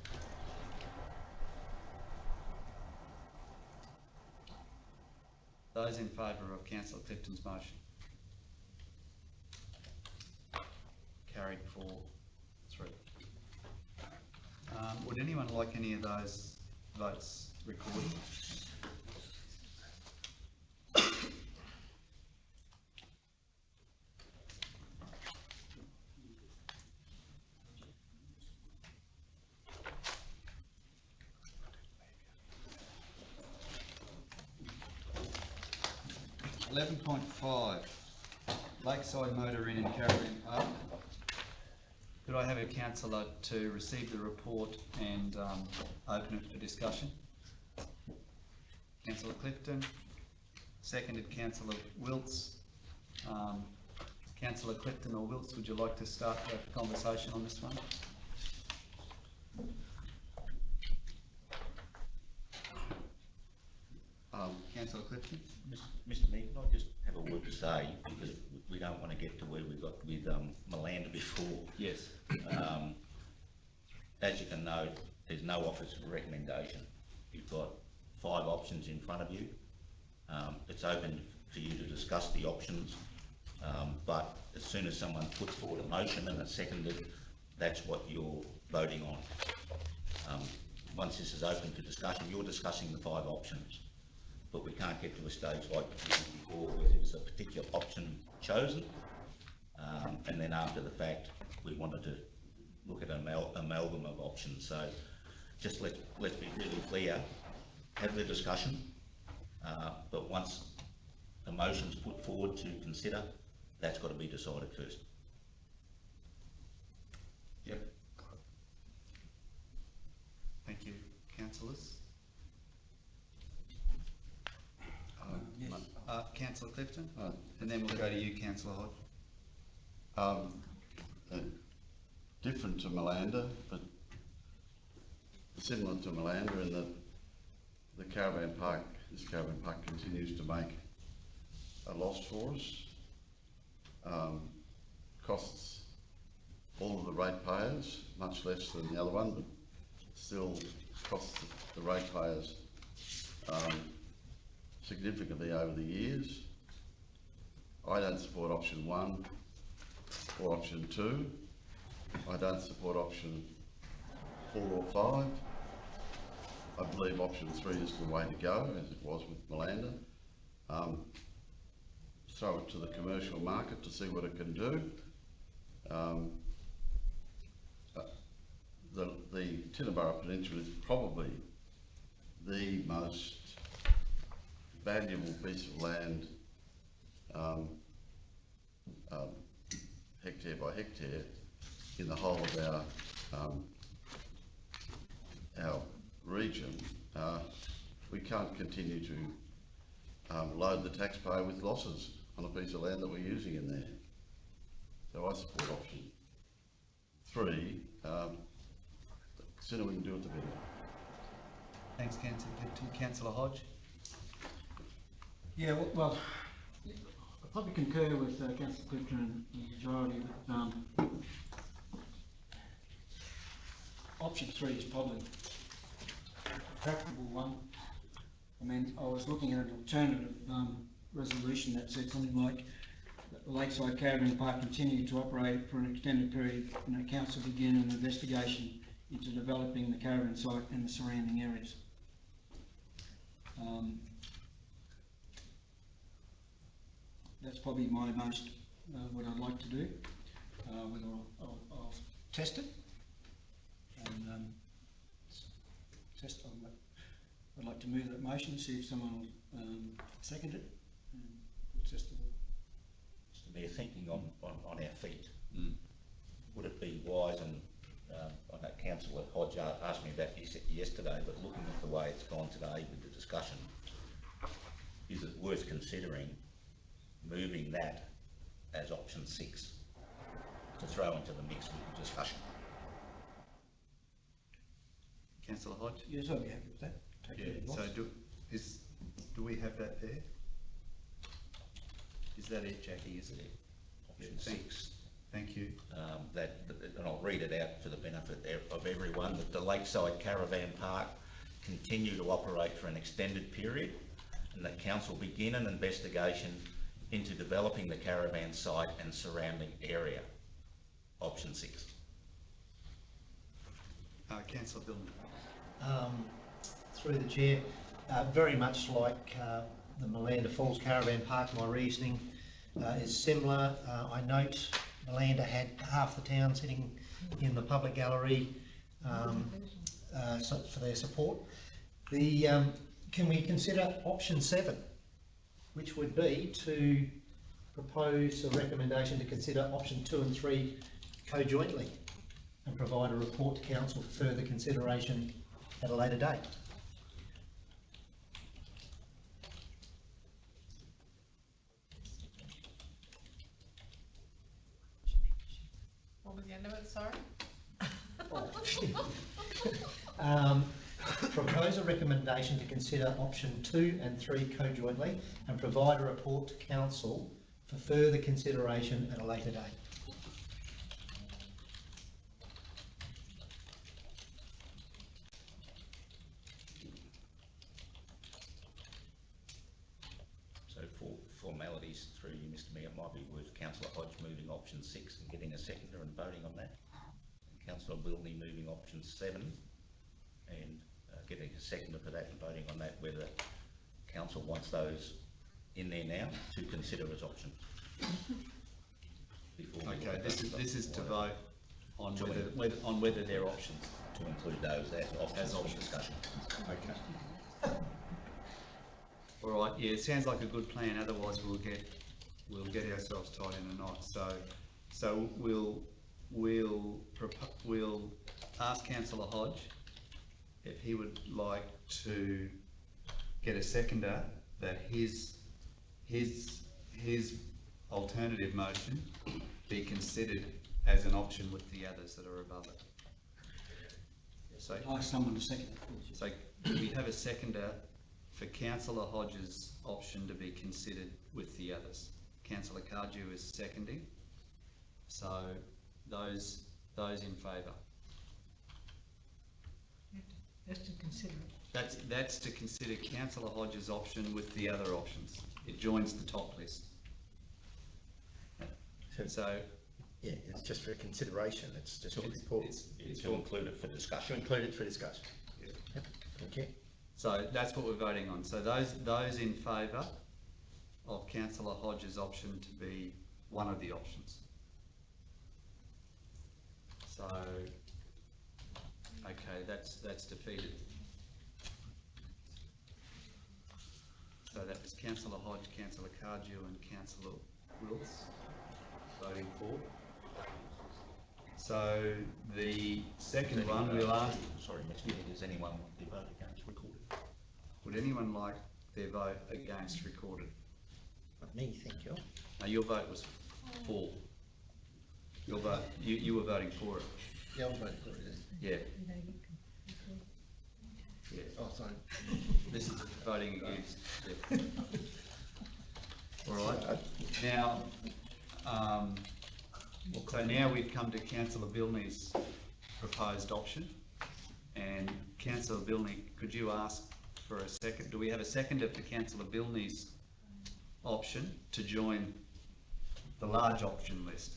[SPEAKER 1] Those in favour of Councillor Clifton's motion? Carried 4-3. Would anyone like any of those votes recorded? .5 Lakeside Motor Inn and Caravan Park. Could I have a councillor to receive the report and open it for discussion? Councillor Clifton, seconded Councillor Wilts. Councillor Clifton or Wilts, would you like to start the conversation on this one? Councillor Clifton?
[SPEAKER 11] Mr Mayor, can I just have a word to say, because we don't want to get to where we got with Malanda before.
[SPEAKER 1] Yes.
[SPEAKER 11] As you can note, there's no office recommendation. You've got 5 options in front of you. It's open for you to discuss the options, but as soon as someone puts forward a motion and it's seconded, that's what you're voting on. Once this is open to discussion, you're discussing the 5 options, but we can't get to a stage like before where there's a particular option chosen, and then after the fact, we wanted to look at an amalgam of options. So just let's be really clear, have the discussion, but once the motion's put forward to consider, that's got to be decided first.
[SPEAKER 1] Yep. Thank you, councillors.
[SPEAKER 10] Yes.
[SPEAKER 1] Councillor Clifton, and then we'll go to you, Councillor Hodge.
[SPEAKER 3] Different to Malanda, but similar to Malanda in that the caravan park, this caravan park continues to make a loss for us. Costs all of the ratepayers much less than the other one, but still costs the ratepayers significantly over the years. I don't support option 1 or option 2. I don't support option 4 or 5. I believe option 3 is the way to go, as it was with Malanda. Throw it to the commercial market to see what it can do. The Tinnaburra Peninsula is probably the most valuable piece of land, hectare by hectare, in the whole of our region. We can't continue to load the taxpayer with losses on a piece of land that we're using in there. So I support option 3. The sooner we can do it, the better.
[SPEAKER 1] Thanks, Councillor Clifton. Councillor Hodge.
[SPEAKER 10] Yeah, well, I probably concur with Councillor Clifton and the majority that option 3 is probably a practicable one. I mean, I was looking at an alternative resolution that said something like that the Lakeside Caravan Park continue to operate for an extended period and that council begin an investigation into developing the caravan site and the surrounding areas. That's probably my most, what I'd like to do. Whether I'll test it and test. I'd like to move that motion, see if someone will second it. Just
[SPEAKER 11] to me, thinking on our feet, would it be wise, and I know Councillor Hodge asked me about this yesterday, but looking at the way it's gone today with the discussion, is it worth considering moving that as option 6 to throw into the mix with the discussion?
[SPEAKER 1] Councillor Hodge?
[SPEAKER 10] Yes, I'd be happy with that.
[SPEAKER 1] So do we have that there? Is that it, Jackie? Is it?
[SPEAKER 11] Option 6.
[SPEAKER 1] Thank you.
[SPEAKER 11] And I'll read it out for the benefit of everyone, that the Lakeside Caravan Park continue to operate for an extended period, and that council begin an investigation into developing the caravan site and surrounding area. Option 6.
[SPEAKER 1] Councillor Bill.
[SPEAKER 4] Through the chair, very much like the Malanda Falls Caravan Park, my reasoning is similar. I note Malanda had half the town sitting in the public gallery for their support. Can we consider option 7, which would be to propose a recommendation to consider option 2 and 3 co-jointly and provide a report to council for further consideration at a later date?
[SPEAKER 13] What was the end of it, sorry?
[SPEAKER 4] Propose a recommendation to consider option 2 and 3 co-jointly and provide a report to council for further consideration at a later date.
[SPEAKER 11] So for formalities through you, Mr Mayor, it might be worth Councillor Hodge moving option 6 and getting a seconder and voting on that. And Councillor Wilney moving option 7 and getting a seconder for that and voting on that, whether council wants those in there now to consider as options.
[SPEAKER 1] Okay, this is to vote on whether they're options.
[SPEAKER 11] To include those as option discussion.
[SPEAKER 1] Okay. All right. Yeah, it sounds like a good plan. Otherwise, we'll get ourselves tied in a knot. So we'll ask Councillor Hodge if he would like to get a seconder that his alternative motion be considered as an option with the others that are above it. So,
[SPEAKER 10] Ask someone to second it.
[SPEAKER 1] so we have a seconder for Councillor Hodge's option to be considered with the others. Councillor Cardew is seconding. So those in favour.
[SPEAKER 8] Just to consider it.
[SPEAKER 1] That's to consider Councillor Hodge's option with the other options. It joins the top list. So
[SPEAKER 6] Yeah, it's just for consideration, it's just to
[SPEAKER 11] include it for discussion.
[SPEAKER 6] To include it for discussion.
[SPEAKER 1] Yeah.
[SPEAKER 6] Yep. Okay.
[SPEAKER 1] So that's what we're voting on. So those in favour of Councillor Hodge's option to be one of the options. So, okay, that's defeated. So that was Councillor Hodge, Councillor Cardew and Councillor Wills voting for. So the second one we'll ask...
[SPEAKER 11] Sorry, Mr Mayor, does anyone want their vote against recorded?
[SPEAKER 1] Would anyone like their vote against recorded?
[SPEAKER 6] Not me, thank you.
[SPEAKER 1] No, your vote was for. Your vote, you were voting for it.
[SPEAKER 2] Yeah, I'm voting for it.
[SPEAKER 1] Yeah.
[SPEAKER 2] Yeah. Oh, sorry.
[SPEAKER 1] This is voting against. Yeah. All right. Now, so now we've come to Councillor Bilney's proposed option, and Councillor Bilney, could you ask for a second? Do we have a seconder for Councillor Bilney's option to join the large option list?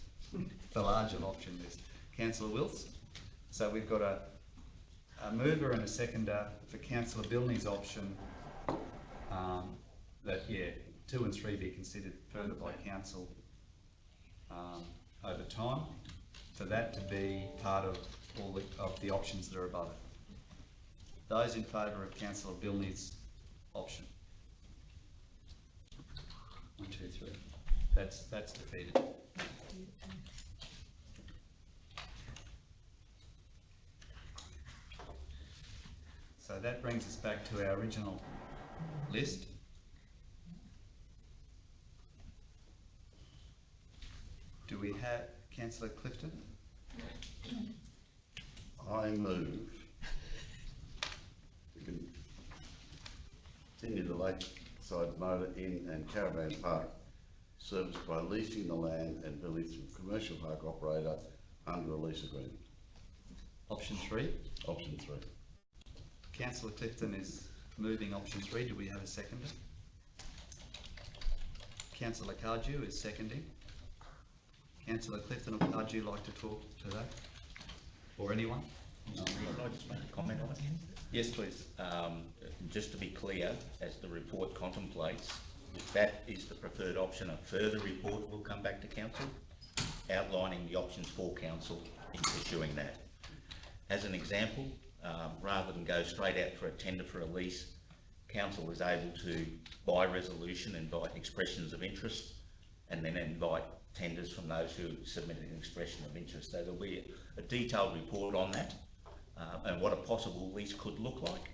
[SPEAKER 1] The larger option list. Councillor Wills. So we've got a mover and a seconder for Councillor Bilney's option that, 2 and 3 be considered further by council over time, for that to be part of all of the options that are above it. Those in favour of Councillor Bilney's option? 1, 2, 3. That's defeated. So that brings us back to our original list. Do we have Councillor Clifton?
[SPEAKER 3] I move to continue the lakeside motor inn and caravan park service by leasing the land and buildings from commercial park operator under a lease agreement.
[SPEAKER 1] Option 3?
[SPEAKER 3] Option 3.
[SPEAKER 1] Councillor Clifton is moving option 3. Do we have a seconder? Councillor Cardew is seconding. Councillor Clifton or Cardew like to talk to that? Or anyone?
[SPEAKER 11] Can I just make a comment on it?
[SPEAKER 1] Yes, please.
[SPEAKER 11] Just to be clear, as the report contemplates, if that is the preferred option, a further report will come back to council outlining the options for council in pursuing that. As an example, rather than go straight out for a tender for a lease, council is able to, by resolution, invite expressions of interest and then invite tenders from those who submitted an expression of interest. So there'll be a detailed report on that and what a possible lease could look like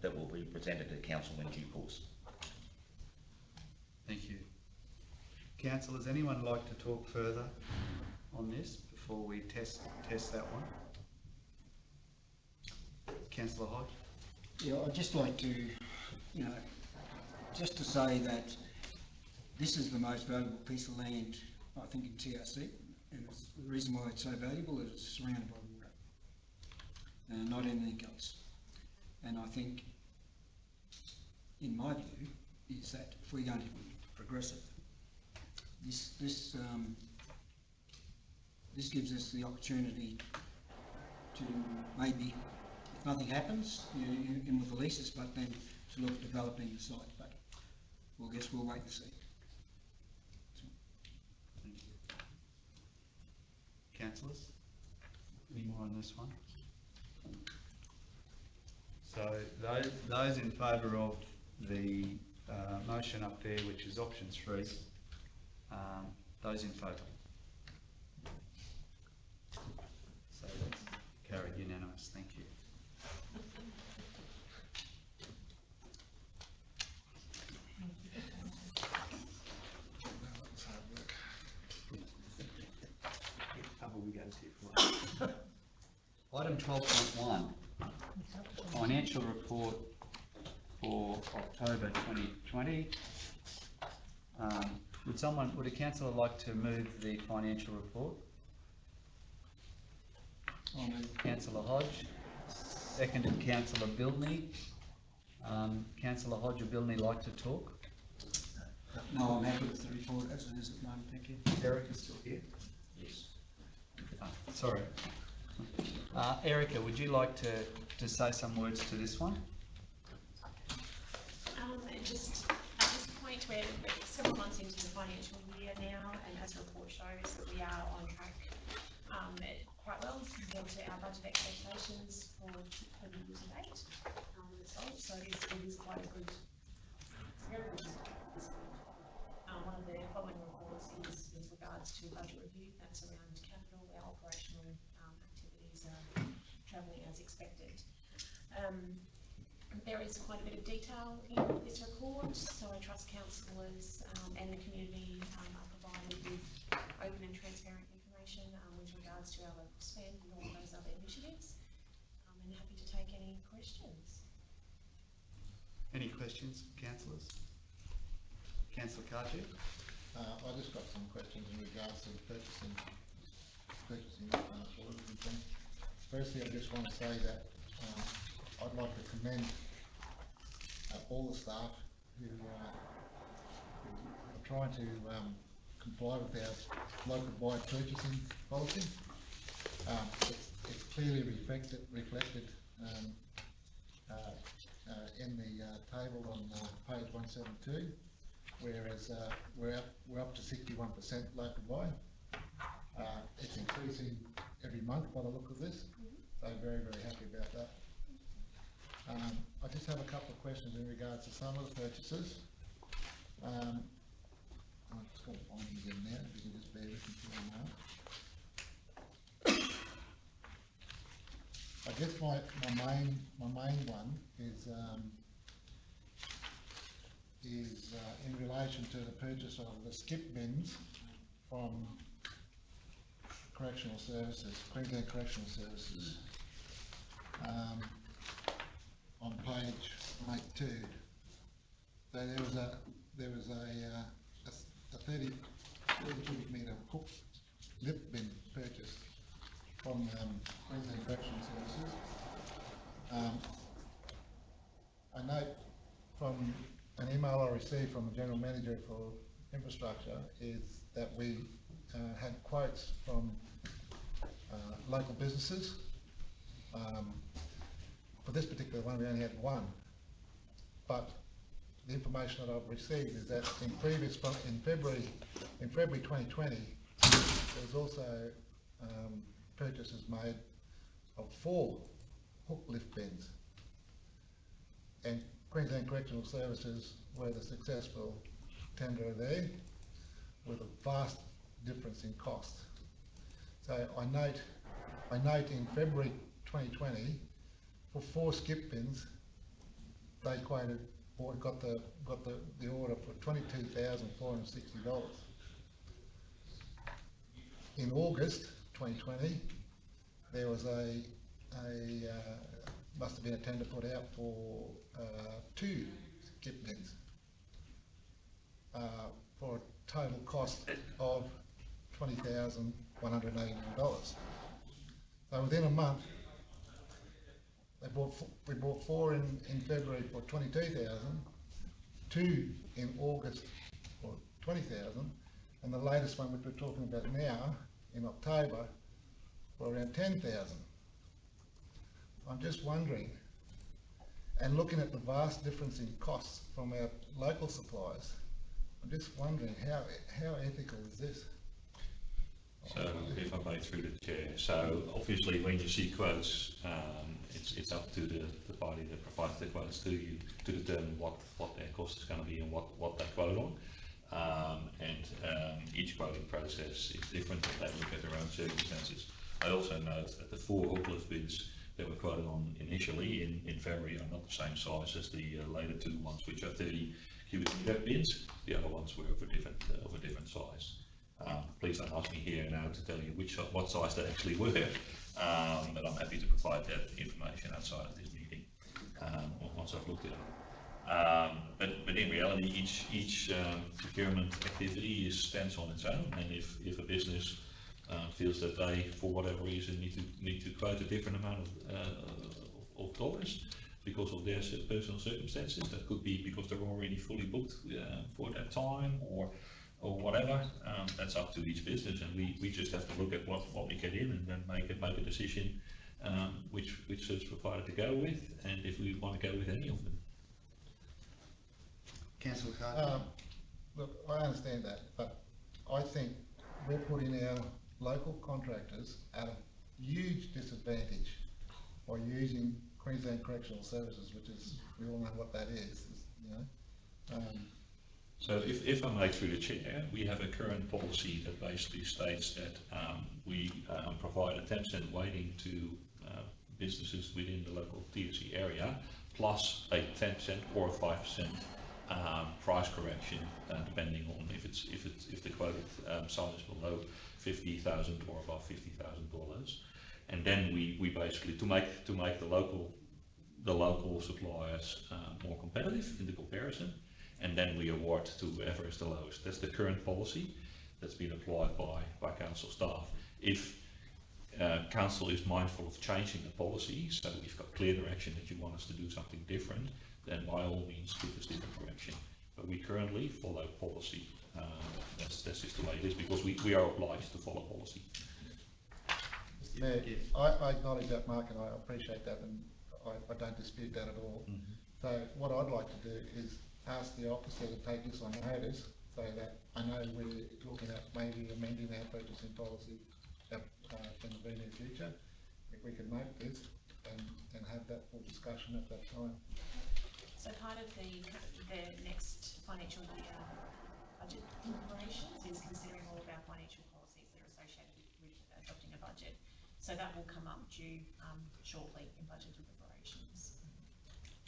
[SPEAKER 11] that will be presented to council in due course.
[SPEAKER 1] Thank you. Council, does anyone like to talk further on this before we test that one? Councillor Hodge?
[SPEAKER 10] Yeah, I'd just like to, just to say that this is the most valuable piece of land, I think, in TRC, and the reason why it's so valuable is it's surrounded by water, not anything else. And I think, in my view, is that if we're going to be progressive, this gives us the opportunity to maybe, if nothing happens, in with the leases, but then to look at developing the site. But we'll wait and see.
[SPEAKER 1] Thank you. Councillors, any more on this one? So those in favour of the motion up there, which is option 3, those in favour? So that's carried unanimous, thank you. Item 12.1, financial report for October 2020. Would a councillor like to move the financial report? Councillor Hodge, seconded Councillor Bilney. Councillor Hodge or Bilney like to talk?
[SPEAKER 10] No, I'm happy with the report as it is at the moment, thank you.
[SPEAKER 1] Erica's still here? Yes. Sorry. Erica, would you like to say some words to this one?
[SPEAKER 12] Just at this point, we're several months into the financial year now, and as the report shows, that we are on track quite well compared to our budget expectations for the year to date results. So it is quite a good, very good result. One of the following reports is with regards to budget review. That's around capital. Our operational activities are travelling as expected. There is quite a bit of detail in this report, so I trust councillors and the community are provided with open and transparent information with regards to our local spend and all of those other initiatives. And happy to take any questions.
[SPEAKER 1] Any questions, councillors? Councillor Cardew?
[SPEAKER 2] I just got some questions in regards to the purchasing orders and things. Firstly, I just want to say that I'd like to commend all the staff who are trying to comply with our local wide purchasing policy. It's clearly reflected in the table on page 172, whereas we're up to 61% local wide. It's increasing every month by the look of this, so very, very happy about that. I just have a couple of questions in regards to some of the purchases. I'm just going to find them again now, if you can just bear with me for a moment. I guess my main one is in relation to the purchase of the skip bins from Correctional Services, Queensland Correctional Services. On page 82, so there was a 30 cubic metre hook lift bin purchased from Queensland Correctional Services. I note from an email I received from the General Manager for Infrastructure is that we had quotes from local businesses. For this particular one, we only had one, but the information that I've received is that in February 2020, there was also purchases made of 4 hook lift bins, and Queensland Correctional Services were the successful tenderer there, with a vast difference in cost. So I note in February 2020, for 4 skip bins, they quoted or got the order for $22,460. In August 2020, there was must have been a tender put out for 2 skip bins for a total cost of $20,189. So within a month, we bought 4 in February for 22,000, 2 in August for 20,000, and the latest one which we're talking about now in October for around 10,000. I'm just wondering, and looking at the vast difference in costs from our local suppliers, I'm just wondering how ethical is this?
[SPEAKER 9] So if I may through the chair, so obviously when you see quotes, it's up to the party that provides the quotes to you to determine what their cost is going to be and what they quote on. Each quoting process is different, and they look at their own circumstances. I also note that the 4 hookless bids that were quoted on initially in February are not the same size as the later 2 ones, which are 30 cubic meter bins. The other ones were of a different size. Please don't ask me here now to tell you what size they actually were, but I'm happy to provide that information outside of this meeting once I've looked at it. But in reality, each procurement activity stands on its own, and if a business feels that they, for whatever reason, need to quote a different amount of dollars because of their personal circumstances, that could be because they're already fully booked for that time or whatever, that's up to each business, and we just have to look at what we get in and then make a decision which service provider to go with, and if we want to go with any of them.
[SPEAKER 1] Councillor Carter.
[SPEAKER 2] Look, I understand that, but I think we're putting our local contractors at a huge disadvantage by using Queensland Correctional Services, which is, we all know what that is, you know.
[SPEAKER 9] So if I may through the chair, we have a current policy that basically states that we provide a 10% weighting to businesses within the local TSC area, plus a 10% or a 5% price correction, depending on if the quoted size is below $50,000 or above $50,000, and then we basically to make the local suppliers more competitive in the comparison, and then we award to whoever is the lowest. That's the current policy that's been applied by council staff. If council is mindful of changing the policy, so we've got clear direction that you want us to do something different, then by all means give us different direction. But we currently follow policy. That's just the way it is, because we are obliged to follow policy.
[SPEAKER 2] Yeah, I acknowledge that, Mark, and I appreciate that, and I don't dispute that at all. Mm-hmm. So what I'd like to do is ask the officer to take this on notice, so that I know we're talking about maybe amending our purchasing policy in the very near future. If we could note this and have that full discussion at that time.
[SPEAKER 12] So part of the next financial year budget deliberations is considering all of our financial policies that are associated with adopting a budget. So that will come up due shortly in budget deliberations.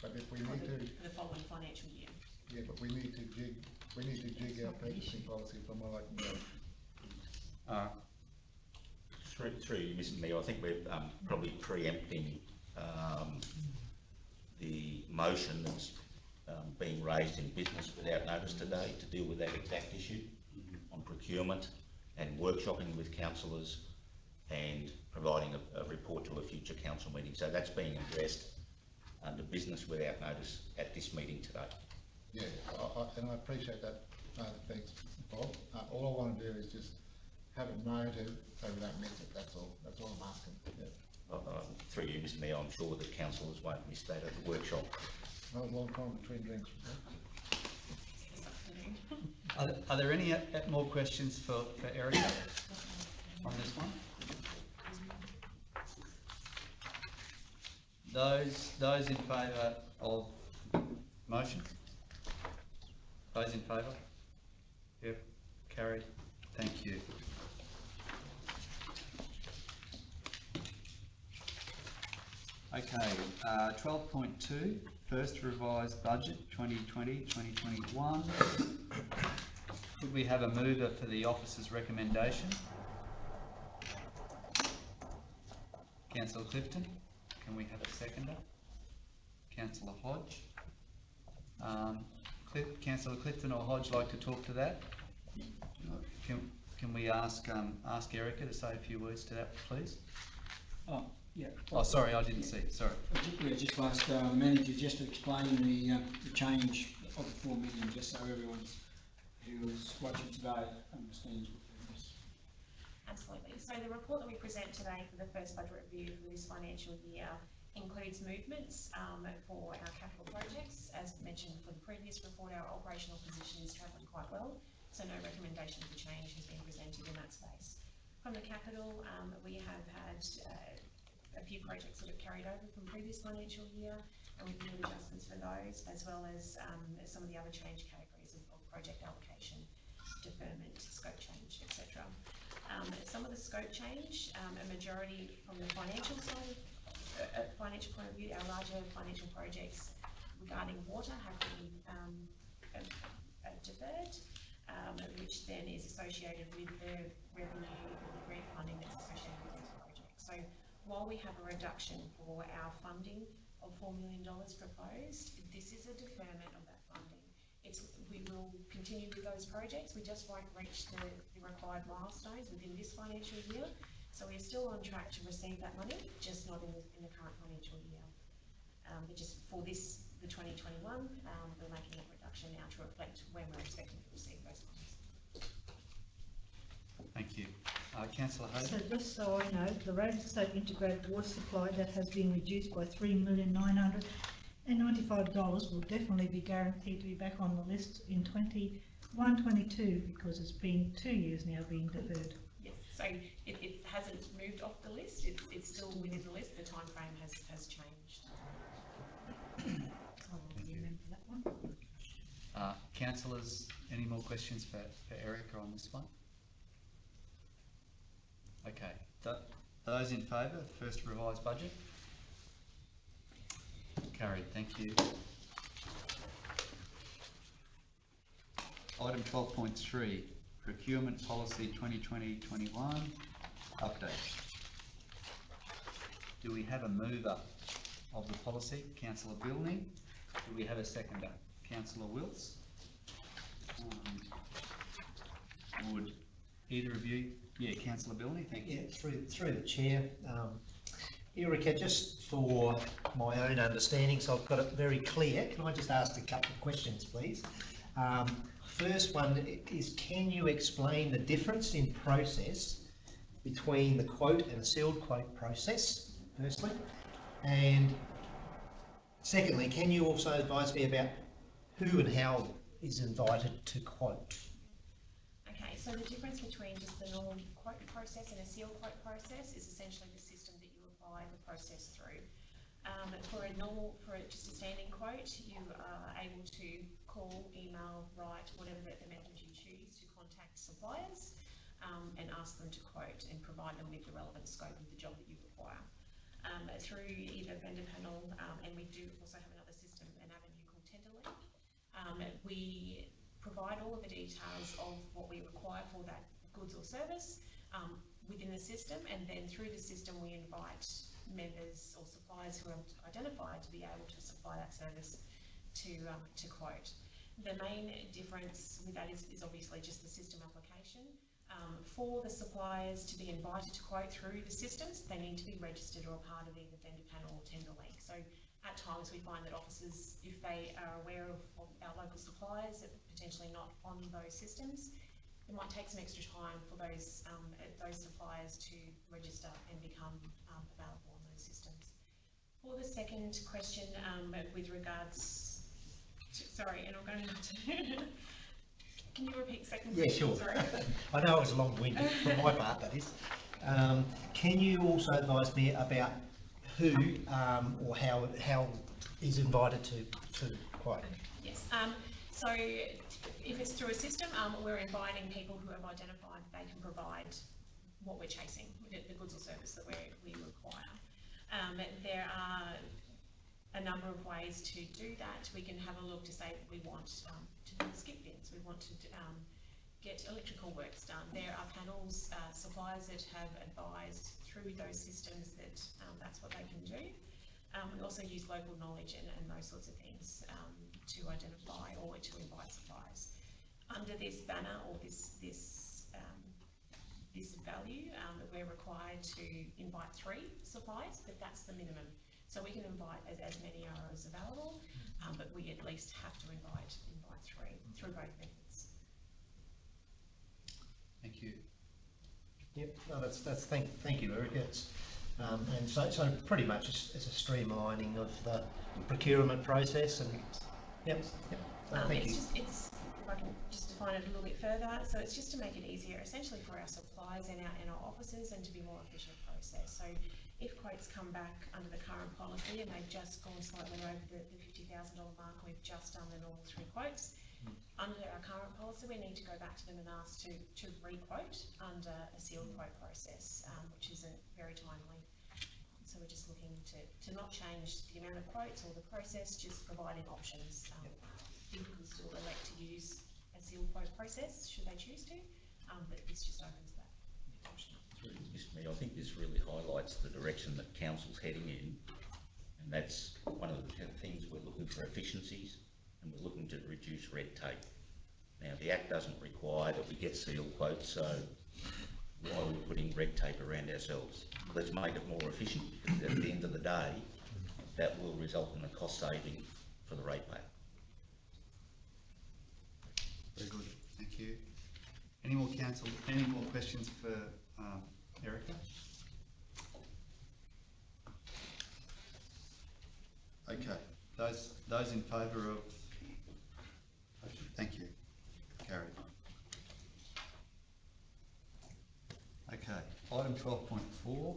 [SPEAKER 2] But if we need to,
[SPEAKER 12] for the following financial year.
[SPEAKER 2] Yeah, but we need to jig our purchasing policy from where I can go.
[SPEAKER 11] Through you, Mr. Mayor, I think we're probably preempting the motion that's being raised in business without notice today to deal with that exact issue on procurement and workshopping with councillors and providing a report to a future council meeting. So that's being addressed under business without notice at this meeting today.
[SPEAKER 2] Yeah, and I appreciate that. Thanks, Bob. All I want to do is just have it noted so we don't miss it. That's all. That's all I'm asking. Yeah.
[SPEAKER 11] Through you, Mr. Mayor, I'm sure that councillors won't miss that at the workshop.
[SPEAKER 2] Not a long time between drinks.
[SPEAKER 1] Are there any more questions for Erica on this one? Those in favour of motion? Those in favour? Yep, carried. Thank you. Okay, 12.2, first revised budget 2020-2021. Could we have a mover for the officer's recommendation? Councillor Clifton. Can we have a seconder? Councillor Hodge. Councillor Clifton or Hodge like to talk to that? Can we ask Erica to say a few words to that, please?
[SPEAKER 10] Oh, yeah.
[SPEAKER 1] Oh, sorry, I didn't see. Sorry.
[SPEAKER 10] Particularly, just asked our manager just to explain the change of the 4 million, just so everyone who is watching today understands what that is.
[SPEAKER 12] Absolutely. So the report that we present today for the first budget review for this financial year includes movements for our capital projects. As mentioned for the previous report, our operational position is travelling quite well, so no recommendation for change has been presented in that space. From the capital, we have had a few projects that have carried over from previous financial year, and we've made adjustments for those, as well as some of the other change categories of project allocation, deferment, scope change, etc. Some of the scope change, a majority from the financial side, financial point of view, our larger financial projects regarding water have been deferred, which then is associated with the revenue and the grant funding that's associated with these projects. So while we have a reduction for our funding of $4 million proposed, this is a deferment of that funding. We will continue with those projects, we just won't reach the required milestones within this financial year. So we're still on track to receive that money, just not in the current financial year. But just for this, the 2021, we're making that reduction now to reflect when we're expecting to receive those funds. Thank you.
[SPEAKER 1] Councillor Hayden.
[SPEAKER 8] So just so I know, the Road State Integrated Water Supply that has been reduced by $3,995 will definitely be guaranteed to be back on the list in 21-22 because it's been 2 years now being deferred.
[SPEAKER 12] Yes, so it hasn't moved off the list, it's still within the list, the time frame has changed.
[SPEAKER 8] I'll remember that one.
[SPEAKER 1] Councillors, any more questions for Erica on this one? Okay, those in favour of the first revised budget? Carried, thank you. Item 12.3, Procurement Policy 2020-21 update. Do we have a mover of the policy? Councillor Bilney. Do we have a seconder? Councillor Wills. Would either of you? Yeah, Councillor Bilney, thank you.
[SPEAKER 4] Yeah, through the chair. Erica, just for my own understanding, so I've got it very clear, can I just ask a couple of questions, please? First one is, can you explain the difference in process between the quote and the sealed quote process, firstly? And secondly, can you also advise me about who and how is invited to quote?
[SPEAKER 12] Okay, so the difference between just the normal quote process and a sealed quote process is essentially the system that you apply the process through. For just a standing quote, you are able to call, email, write, whatever the method you choose to contact suppliers and ask them to quote and provide them with the relevant scope of the job that you require. Through either vendor panel, and we do also have another system, an avenue called Tenderlink. We provide all of the details of what we require for that goods or service within the system, and then through the system we invite members or suppliers who are identified to be able to supply that service to quote. The main difference with that is obviously just the system application. For the suppliers to be invited to quote through the systems, they need to be registered or a part of either vendor panel or Tenderlink. So at times we find that officers, if they are aware of our local suppliers that are potentially not on those systems, it might take some extra time for those suppliers to register and become available on those systems. For the second question, with regards to, sorry, and I'm going to can you repeat the second question?
[SPEAKER 4] Yeah, sure.
[SPEAKER 12] Sorry.
[SPEAKER 4] I know it was long-winded from my part, that is. Can you also advise me about who or how is invited to quote?
[SPEAKER 12] Yes. So if it's through a system, we're inviting people who have identified they can provide what we're chasing, the goods or service that we require. There are a number of ways to do that. We can have a look to say we want to do skip bins, we want to get electrical works done. There are panels, suppliers that have advised through those systems that that's what they can do. We also use local knowledge and those sorts of things to identify or to invite suppliers. under this banner or this value, that we're required to invite 3 suppliers, but that's the minimum. So we can invite as many as available, but we at least have to invite 3 through both methods.
[SPEAKER 1] Thank you.
[SPEAKER 4] Yep, no, thank you, Erica. And so pretty much it's a streamlining of the procurement process, and yep. Thank you.
[SPEAKER 12] If I can just define it a little bit further, so it's just to make it easier, essentially for our suppliers and our officers, and to be more efficient process. So if quotes come back under the current policy and they've just gone slightly over the $50,000 mark, and we've just done the normal 3 quotes. Under our current policy, we need to go back to them and ask to re-quote under a sealed quote process, which isn't very timely. So we're just looking to not change the amount of quotes or the process, just providing options. People can still elect to use a sealed quote process should they choose to, but this just opens that option up.
[SPEAKER 11] I think this really highlights the direction that council's heading in, and that's one of the things we're looking for efficiencies, and we're looking to reduce red tape. Now, the Act doesn't require that we get sealed quotes, so why are we putting red tape around ourselves? Let's make it more efficient, because at the end of the day, that will result in a cost saving for the ratepayer.
[SPEAKER 1] Very good, thank you. Any more council, any more questions for Erica? Okay, those in favour of, thank you, carried. Okay, item 12.4,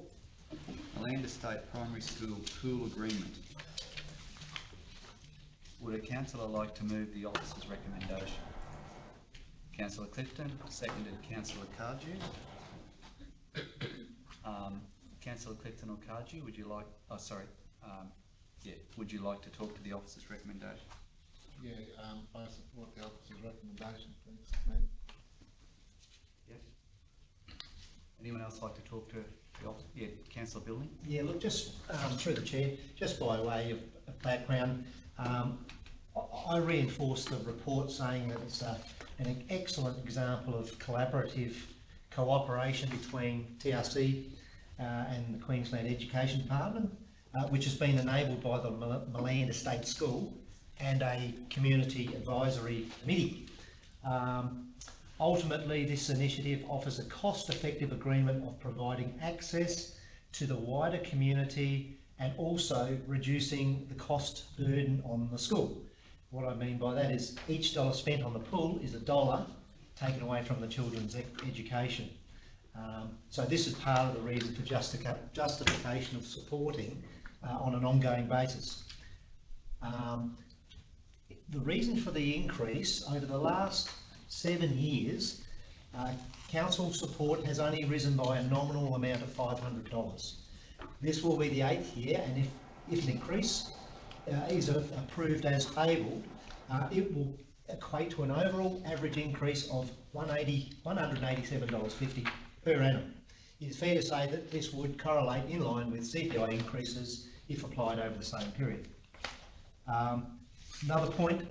[SPEAKER 1] the Land Estate Primary School Pool Agreement. Would a councillor like to move the officer's recommendation? Councillor Clifton, seconded Councillor Cardew. Councillor Clifton or Cardew, would you like, would you like to talk to the officer's recommendation?
[SPEAKER 2] Yeah, I support the officer's recommendation, thanks, mate.
[SPEAKER 1] Yes. Anyone else like to talk to the officer? Yeah, Councillor Billney?
[SPEAKER 4] Yeah, look, just through the chair, just by way of background, I reinforce the report saying that it's an excellent example of collaborative cooperation between TRC and the Queensland Education Department, which has been enabled by the Land Estate School and a community advisory committee. Ultimately, this initiative offers a cost-effective agreement of providing access to the wider community and also reducing the cost burden on the school. What I mean by that is each dollar spent on the pool is a dollar taken away from the children's education. So this is part of the reason for justification of supporting on an ongoing basis. The reason for the increase over the last 7 years, council support has only risen by a nominal amount of $500. This will be the 8th year, and if an increase is approved as tabled, it will equate to an overall average increase of $187.50 per annum. It's fair to say that this would correlate in line with CPI increases if applied over the same period. Another point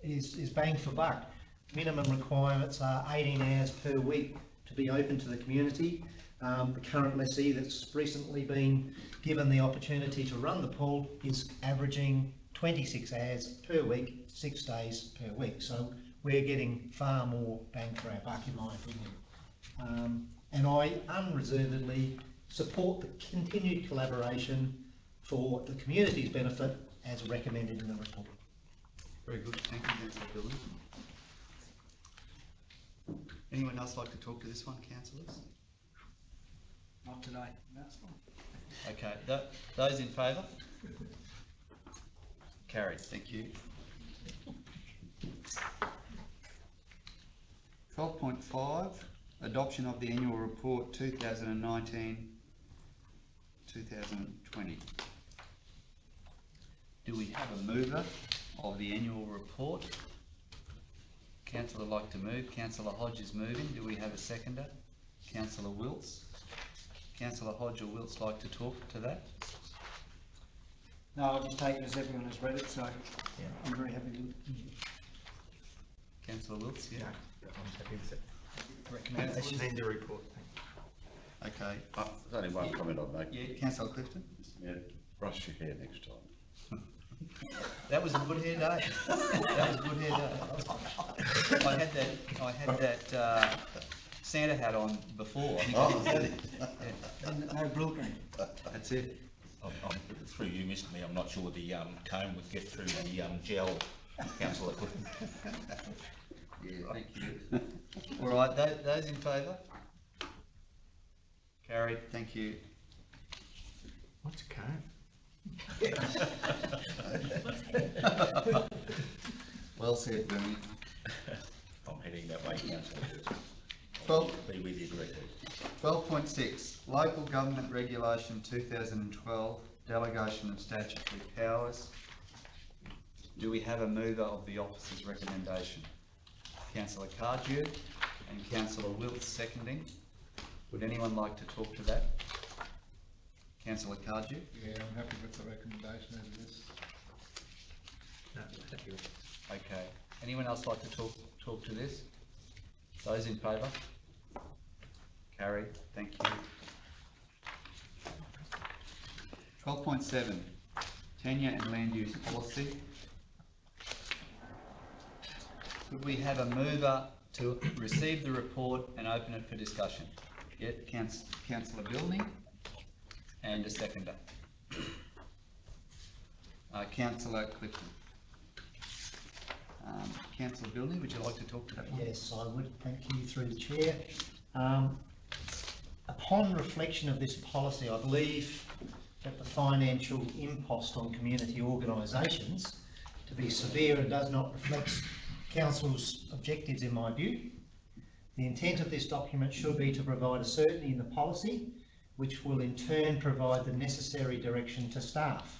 [SPEAKER 4] is bang for buck. Minimum requirements are 18 hours per week to be open to the community. The current lessee that's recently been given the opportunity to run the pool is averaging 26 hours per week, 6 days per week. So we're getting far more bang for our buck, in my opinion. And I unreservedly support the continued collaboration for the community's benefit as recommended in the report.
[SPEAKER 1] Very good, thank you, Councillor Billney. Anyone else like to talk to this one, councillors?
[SPEAKER 10] Not today, that's fine.
[SPEAKER 1] Okay, those in favour? Carried, thank you. 12.5, adoption of the annual report 2019-2020. Do we have a mover of the annual report? Councillor like to move. Councillor Hodge is moving. Do we have a seconder? Councillor Wilts. Councillor Hodge or Wilts like to talk to that?
[SPEAKER 10] No, I'll just take it as everyone has read it, so yeah, I'm very happy with it.
[SPEAKER 1] Councillor Wilts, yeah.
[SPEAKER 6] I'm happy with it.
[SPEAKER 1] Recommendation.
[SPEAKER 6] Send the report.
[SPEAKER 1] Okay.
[SPEAKER 3] There's only one comment I'd make.
[SPEAKER 1] Yeah, Councillor Clifton.
[SPEAKER 3] Yeah, brush your hair next time.
[SPEAKER 1] That was a good hair day. That was a good hair day. I had that Santa hat on before. I think I did.
[SPEAKER 10] And no blue green.
[SPEAKER 1] That's it.
[SPEAKER 11] Through you, Mr Mayor, I'm not sure the comb would get through the gel, councillor Clifton.
[SPEAKER 1] Yeah, thank you. All right, those in favour? Carried, thank you.
[SPEAKER 6] What's a comb?
[SPEAKER 1] Well said, Bernie.
[SPEAKER 11] I'm heading that way, councillor.
[SPEAKER 1] 12.
[SPEAKER 11] Be with you directly.
[SPEAKER 1] 12.6, Local Government Regulation 2012, Delegation of Statutory Powers. Do we have a mover of the officer's recommendation? Councillor Cardew and Councillor Wilts seconding. Would anyone like to talk to that? Councillor Cardew?
[SPEAKER 2] Yeah, I'm happy with the recommendation as it is.
[SPEAKER 6] No, happy with it.
[SPEAKER 1] Okay. Anyone else like to talk to this? Those in favour? Carried. Thank you. 12.7, Tenure and Land Use Policy. Could we have a mover to receive the report and open it for discussion? Yeah, Councillor Bilney, and a seconder. Councillor Clifton. Councillor Bilney, would you like to talk to that one?
[SPEAKER 4] Yes, I would. Thank you through the chair. Upon reflection of this policy, I believe that the financial impost on community organisations to be severe and does not reflect Council's objectives in my view. The intent of this document should be to provide a certainty in the policy, which will in turn provide the necessary direction to staff.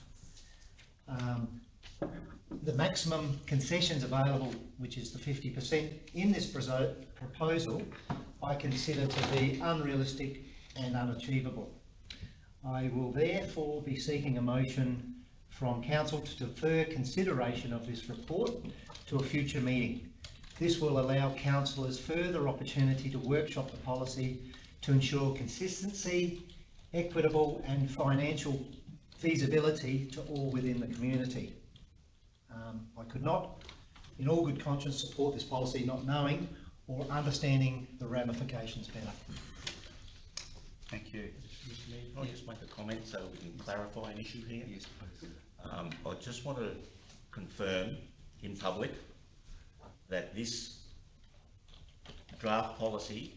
[SPEAKER 4] The maximum concessions available, which is the 50% in this proposal, I consider to be unrealistic and unachievable. I will therefore be seeking a motion from Council to defer consideration of this report to a future meeting. This will allow councillors further opportunity to workshop the policy to ensure consistency, equitable and financial feasibility to all within the community. I could not, in all good conscience, support this policy not knowing or understanding the ramifications better.
[SPEAKER 1] Thank you.
[SPEAKER 11] Can I just make a comment so we can clarify an issue here?
[SPEAKER 1] Yes, please.
[SPEAKER 11] I just want to confirm in public that this draft policy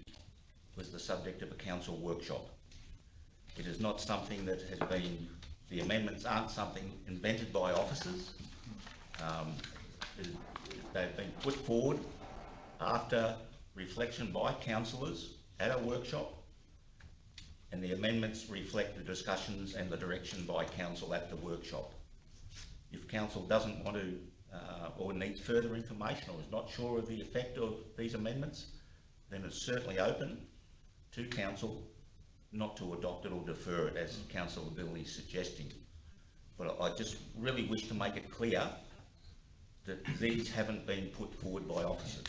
[SPEAKER 11] was the subject of a council workshop. It is not something that has been, the amendments aren't something invented by officers. They've been put forward after reflection by councillors at a workshop, and the amendments reflect the discussions and the direction by council at the workshop. If council doesn't want to or needs further information or is not sure of the effect of these amendments, then it's certainly open to council not to adopt it or defer it, as Councillor Bill is suggesting. But I just really wish to make it clear that these haven't been put forward by officers.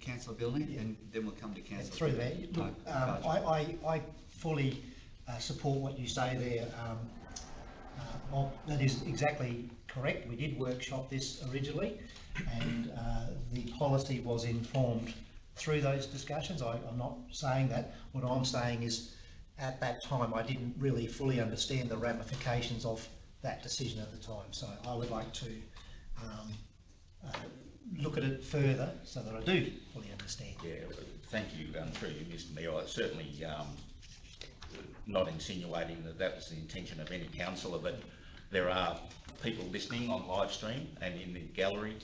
[SPEAKER 1] Councillor Bilney, and then we'll come to Councillor.
[SPEAKER 4] Through there, look, I fully support what you say there. That is exactly correct. We did workshop this originally, and the policy was informed through those discussions. I'm not saying that. What I'm saying is, at that time, I didn't really fully understand the ramifications of that decision at the time. So I would like to look at it further so that I do fully understand.
[SPEAKER 11] Yeah, thank you, through you, Mr Mayor. I certainly not insinuating that that was the intention of any councillor, but there are people listening on live stream and in the gallery,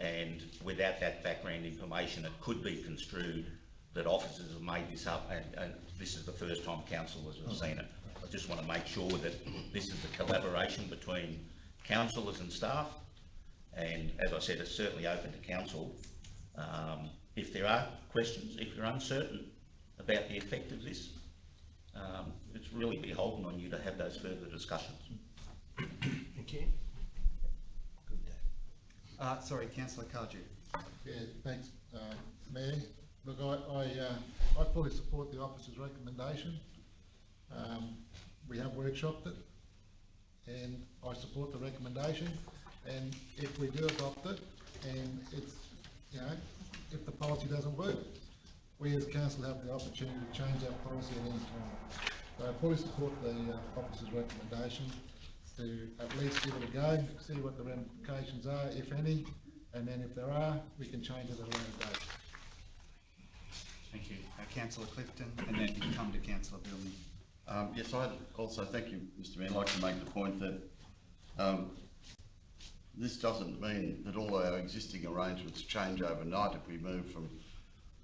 [SPEAKER 11] and without that background information, it could be construed that officers have made this up, and this is the first time councillors have seen it. I just want to make sure that this is a collaboration between councillors and staff, and as I said, it's certainly open to council. If there are questions, if you're uncertain about the effect of this, it's really beholden on you to have those further discussions.
[SPEAKER 4] Thank you. Good day.
[SPEAKER 1] Sorry, Councillor Cardew.
[SPEAKER 2] Yeah, thanks, Mayor. Look, I fully support the officer's recommendation. We have workshopped it, and I support the recommendation. And if we do adopt it, and it's, you know, if the policy doesn't work, we as council have the opportunity to change our policy at any time. So I fully support the officer's recommendation to at least give it a go, see what the ramifications are, if any, and then if there are, we can change it at a later date.
[SPEAKER 1] Thank you. Councillor Clifton, and then you come to Councillor Bilney.
[SPEAKER 3] Yes, I'd also, thank you, Mr Mayor, I'd like to make the point that this doesn't mean that all our existing arrangements change overnight if we move from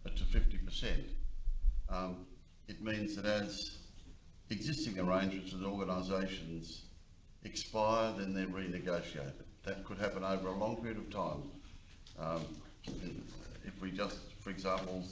[SPEAKER 3] to 50%. It means that as existing arrangements with organisations expire, then they're renegotiated. That could happen over a long period of time. If we just, for example,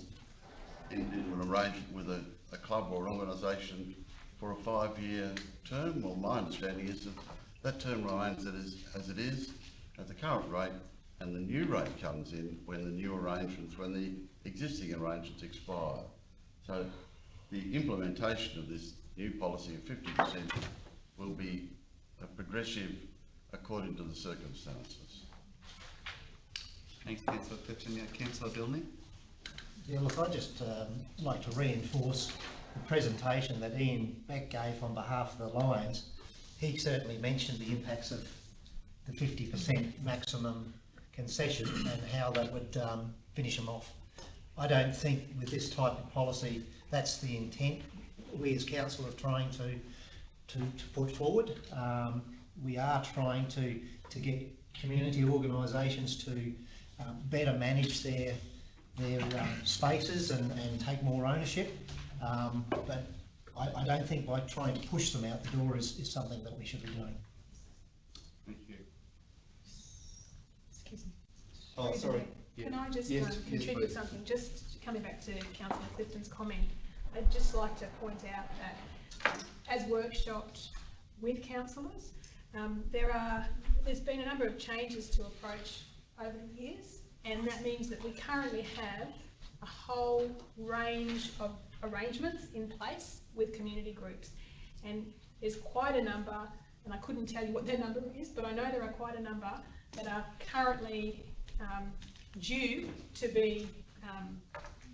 [SPEAKER 3] in an arrangement with a club or an organisation for a 5-year term, well, my understanding is that that term remains as it is at the current rate, and the new rate comes in when the new arrangements, when the existing arrangements expire. So the implementation of this new policy of 50% will be progressive according to the circumstances.
[SPEAKER 1] Thanks, Councillor Clifton. Councillor Bilney.
[SPEAKER 4] Yeah, look, I'd just like to reinforce the presentation that Ian Beck gave on behalf of the Lions. He certainly mentioned the impacts of the 50% maximum concession and how that would finish them off. I don't think with this type of policy that's the intent we as council are trying to put forward. We are trying to get community organisations to better manage their spaces and take more ownership, but I don't think by trying to push them out the door is something that we should be doing.
[SPEAKER 1] Thank you.
[SPEAKER 14] Excuse me.
[SPEAKER 1] Oh, sorry.
[SPEAKER 14] Can I just
[SPEAKER 1] Yes,
[SPEAKER 14] contribute
[SPEAKER 1] please.
[SPEAKER 14] something? Just coming back to Councillor Clifton's comment, I'd just like to point out that as workshopped with councillors, there's been a number of changes to approach over the years, and that means that we currently have a whole range of arrangements in place with community groups, and there's quite a number, and I couldn't tell you what their number is, but I know there are quite a number that are currently due to be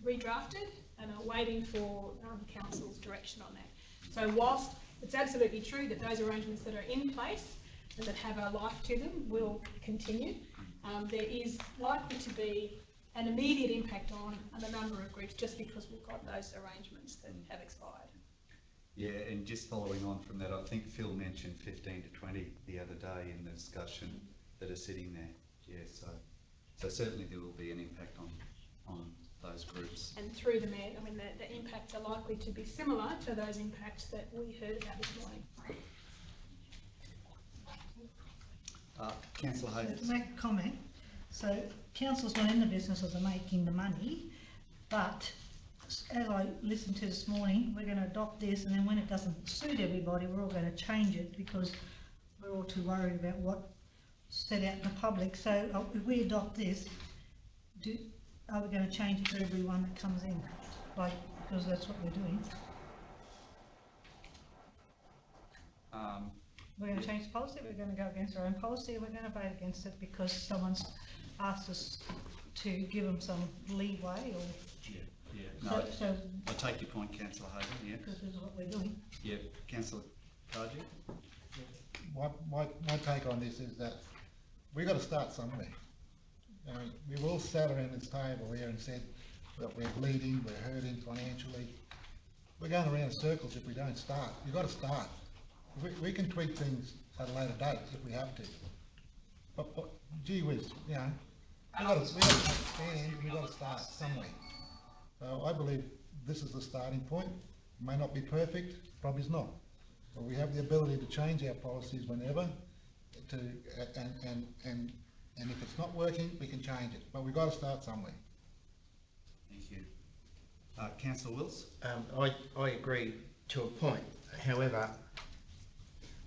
[SPEAKER 14] redrafted and are waiting for council's direction on that. So whilst it's absolutely true that those arrangements that are in place and that have a life to them will continue, there is likely to be an immediate impact on a number of groups just because we've got those arrangements that have expired.
[SPEAKER 1] Yeah, and just following on from that, I think Phil mentioned 15 to 20 the other day in the discussion that are sitting there. Yeah, so certainly there will be an impact on those groups.
[SPEAKER 14] And through the Mayor, I mean, the impacts are likely to be similar to those impacts that we heard about this morning.
[SPEAKER 1] Councillor Hayes.
[SPEAKER 8] To make a comment, so council's not in the business of making the money, but as I listened to this morning, we're going to adopt this, and then when it doesn't suit everybody, we're all going to change it because we're all too worried about what's set out in the public. So if we adopt this, are we going to change it for everyone that comes in? Because that's what we're doing. We're going to change the policy, we're going to go against our own policy, we're going to vote against it because someone's asked us to give them some leeway or...
[SPEAKER 1] Yeah, no, so I take your point, Councillor Hayden, yeah.
[SPEAKER 8] Because this is what we're doing.
[SPEAKER 1] Yeah, Councillor Cardew.
[SPEAKER 2] My take on this is that we've got to start somewhere. We've all sat around this table here and said that we're bleeding, we're hurting financially. We're going around in circles if we don't start. You've got to start. We can tweak things at a later date if we have to. But gee whiz, you know, we've got to start somewhere. So I believe this is the starting point. It may not be perfect, probably is not. But we have the ability to change our policies whenever, and if it's not working, we can change it. But we've got to start somewhere.
[SPEAKER 1] Thank you. Councillor Wills?
[SPEAKER 6] I agree to a point. However,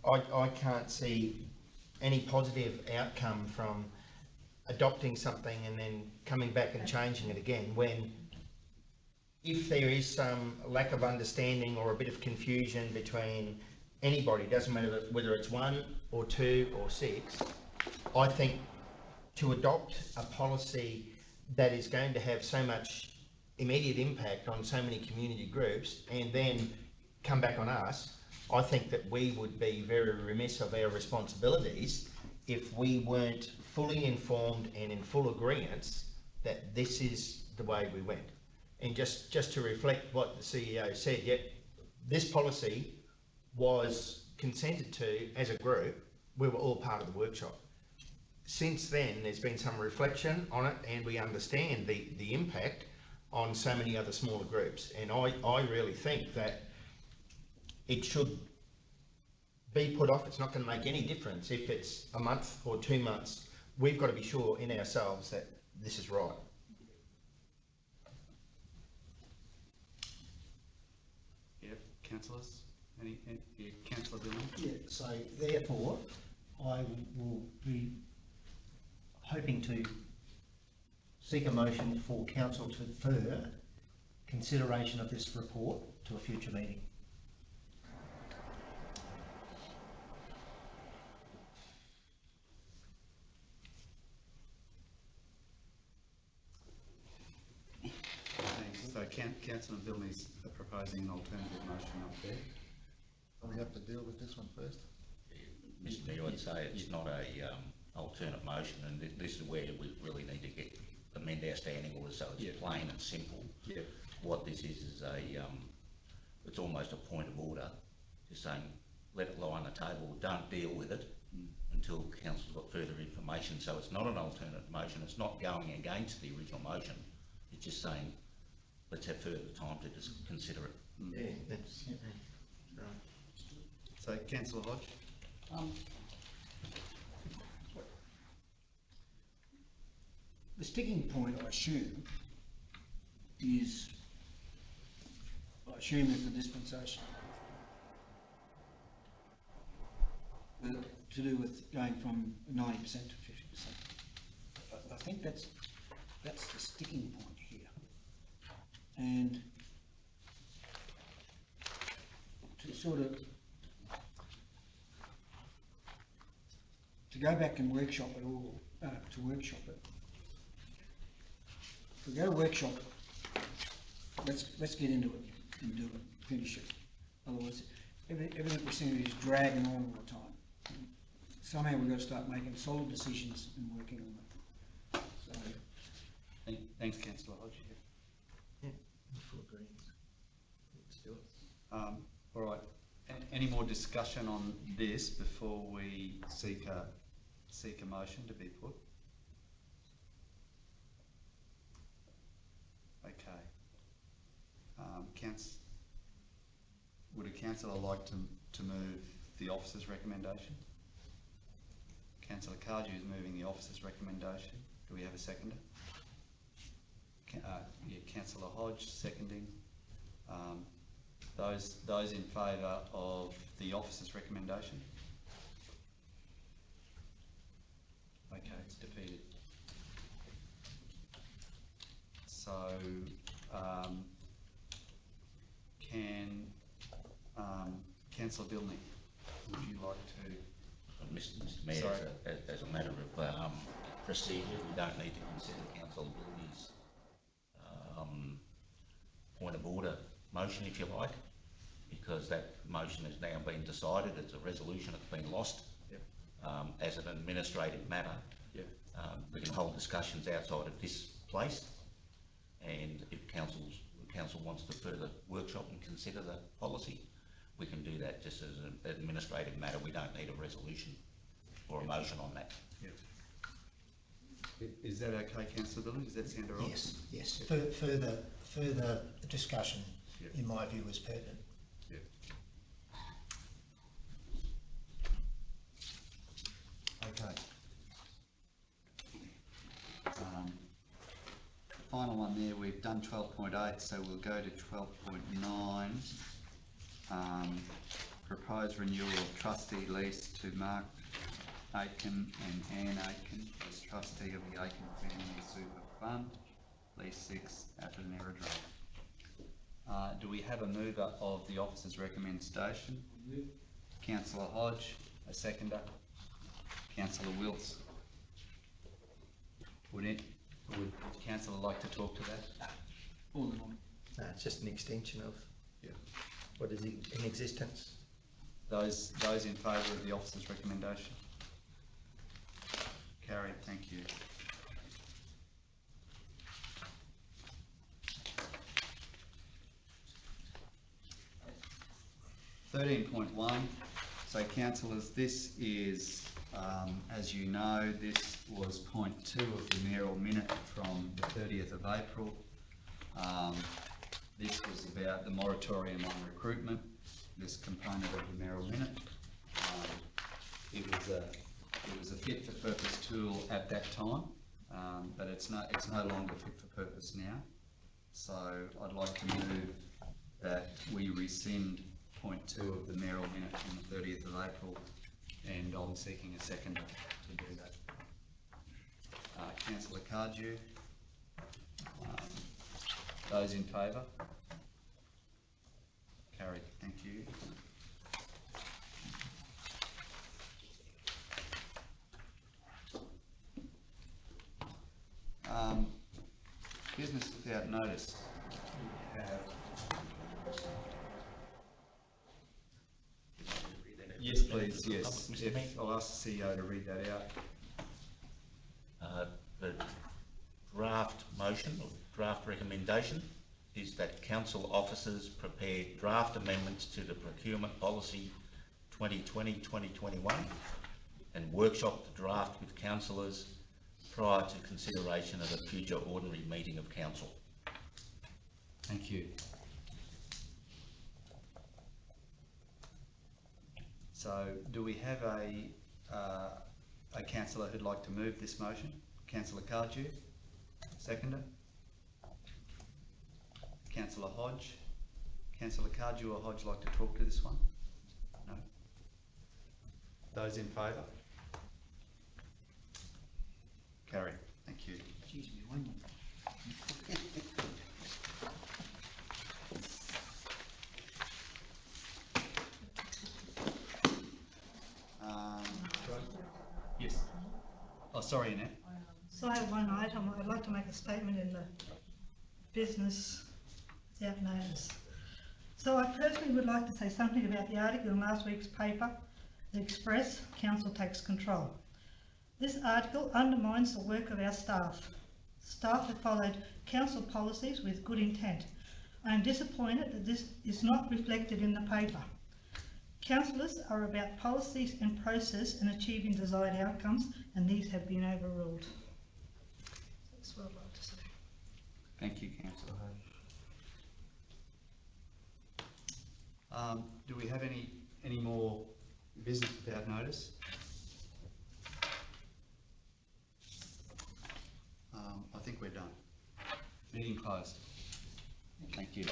[SPEAKER 6] I can't see any positive outcome from adopting something and then coming back and changing it again, when if there is some lack of understanding or a bit of confusion between anybody, doesn't matter whether it's 1 or 2 or 6, I think to adopt a policy that is going to have so much immediate impact on so many community groups and then come back on us, I think that we would be very remiss of our responsibilities if we weren't fully informed and in full agreement that this is the way we went. And just to reflect what the CEO said, yet this policy was consented to as a group. We were all part of the workshop. Since then, there's been some reflection on it, and we understand the impact on so many other smaller groups. And I really think that it should be put off. It's not going to make any difference if it's a month or 2 months. We've got to be sure in ourselves that this is right.
[SPEAKER 1] Yep, councillors? Councillor Dillon?
[SPEAKER 4] Yeah, so therefore, I will be hoping to seek a motion for council to defer consideration of this report to a future meeting.
[SPEAKER 1] Thanks. So Councillor Dillon is proposing an alternative motion up there.
[SPEAKER 2] We have to deal with this one first.
[SPEAKER 11] Mr Mayor, I'd say it's not a alternate motion, and this is where we really need to amend our standing order so it's plain and simple.
[SPEAKER 1] Yeah.
[SPEAKER 11] What this is it's almost a point of order, just saying let it lie on the table, don't deal with it until council's got further information. So it's not an alternate motion, it's not going against the original motion, it's just saying let's have further time to just consider it.
[SPEAKER 6] Yeah, that's right.
[SPEAKER 1] So Councillor Hodge?
[SPEAKER 10] The sticking point, I assume, is the dispensation. To do with going from 90% to 50%. I think that's the sticking point here. And to sort of go back and workshop it all, to workshop it. If we go to workshop it, let's get into it and do it, finish it. Otherwise, everything we're seeing is dragging on all the time. Somehow we've got to start making solid decisions and working on it. So,
[SPEAKER 1] thanks, Councillor Hodge.
[SPEAKER 6] Yeah, full agreement. Let's do it.
[SPEAKER 1] All right. Any more discussion on this before we seek a motion to be put? Okay. Would a councillor like to move the officer's recommendation? Councillor Cardew is moving the officer's recommendation. Do we have a seconder? Yeah, Councillor Hodge seconding. Those in favour of the officer's recommendation? Okay, it's defeated. So, can Councillor Bilney, would you like to?
[SPEAKER 11] Mr Mayor, as a matter of procedure, we don't need to consider Councillor Bilney's point of order motion, if you like, because that motion has now been decided. It's a resolution, it's been lost.
[SPEAKER 1] Yep.
[SPEAKER 11] As an administrative matter,
[SPEAKER 1] yep.
[SPEAKER 11] We can hold discussions outside of this place, and if council wants to further workshop and consider the policy, we can do that just as an administrative matter. We don't need a resolution or a motion on that.
[SPEAKER 1] Yep. Is that okay, Councillor Billy? Does that sound all right?
[SPEAKER 4] Yes, yes. Further discussion, in my view, is pertinent.
[SPEAKER 1] Yeah. Okay. Final one there, we've done 12.8, so we'll go to 12.9. Proposed renewal of trustee lease to Mark Aitken and Anne Aitken as trustee of the Aitken Family Super Fund, Lease 6, Atherton Aerodrome. Do we have a mover of the officer's recommendation? Councillor Hodge, a seconder. Councillor Wills. Would councillor like to talk to that?
[SPEAKER 6] No, it's just an extension of what is in existence.
[SPEAKER 1] Those in favour of the officer's recommendation? Carried, thank you. (13.1). So councillors, this is, as you know, this was point 2 of the mayoral minute from the 30th of April. This was about the moratorium on recruitment, this component of the mayoral minute. It was a fit for purpose tool at that time, but it's no longer fit for purpose now. So I'd like to move that we rescind point 2 of the mayoral minute from the 30th of April, and I'm seeking a seconder to do that. Councillor Cardew. Those in favour? Carried, thank you. Business without notice. Yes, please, yes. I'll ask the CEO to read that out.
[SPEAKER 11] The draft motion or draft recommendation is that council officers prepare draft amendments to the procurement policy 2020-2021 and workshop the draft with councillors prior to consideration of a future ordinary meeting of council.
[SPEAKER 1] Thank you. So, do we have a councillor who'd like to move this motion? Councillor Cardew, seconder. Councillor Hodge. Councillor Cardew or Hodge like to talk to this one? No. Those in favour? Carried. Thank you.
[SPEAKER 10] Excuse me, one more.
[SPEAKER 1] Yes. Oh, sorry, Annette.
[SPEAKER 8] So I have one item. I'd like to make a statement in the business without notice. So I personally would like to say something about the article in last week's paper, The Express, Council Takes Control. This article undermines the work of our staff. Staff have followed council policies with good intent. I am disappointed that this is not reflected in the paper. Councillors are about policies and process and achieving desired outcomes, and these have been overruled. That's what I'd like to say.
[SPEAKER 1] Thank you, Councillor Hodge. Do we have any more business without notice? I think we're done. Meeting closed. Thank you.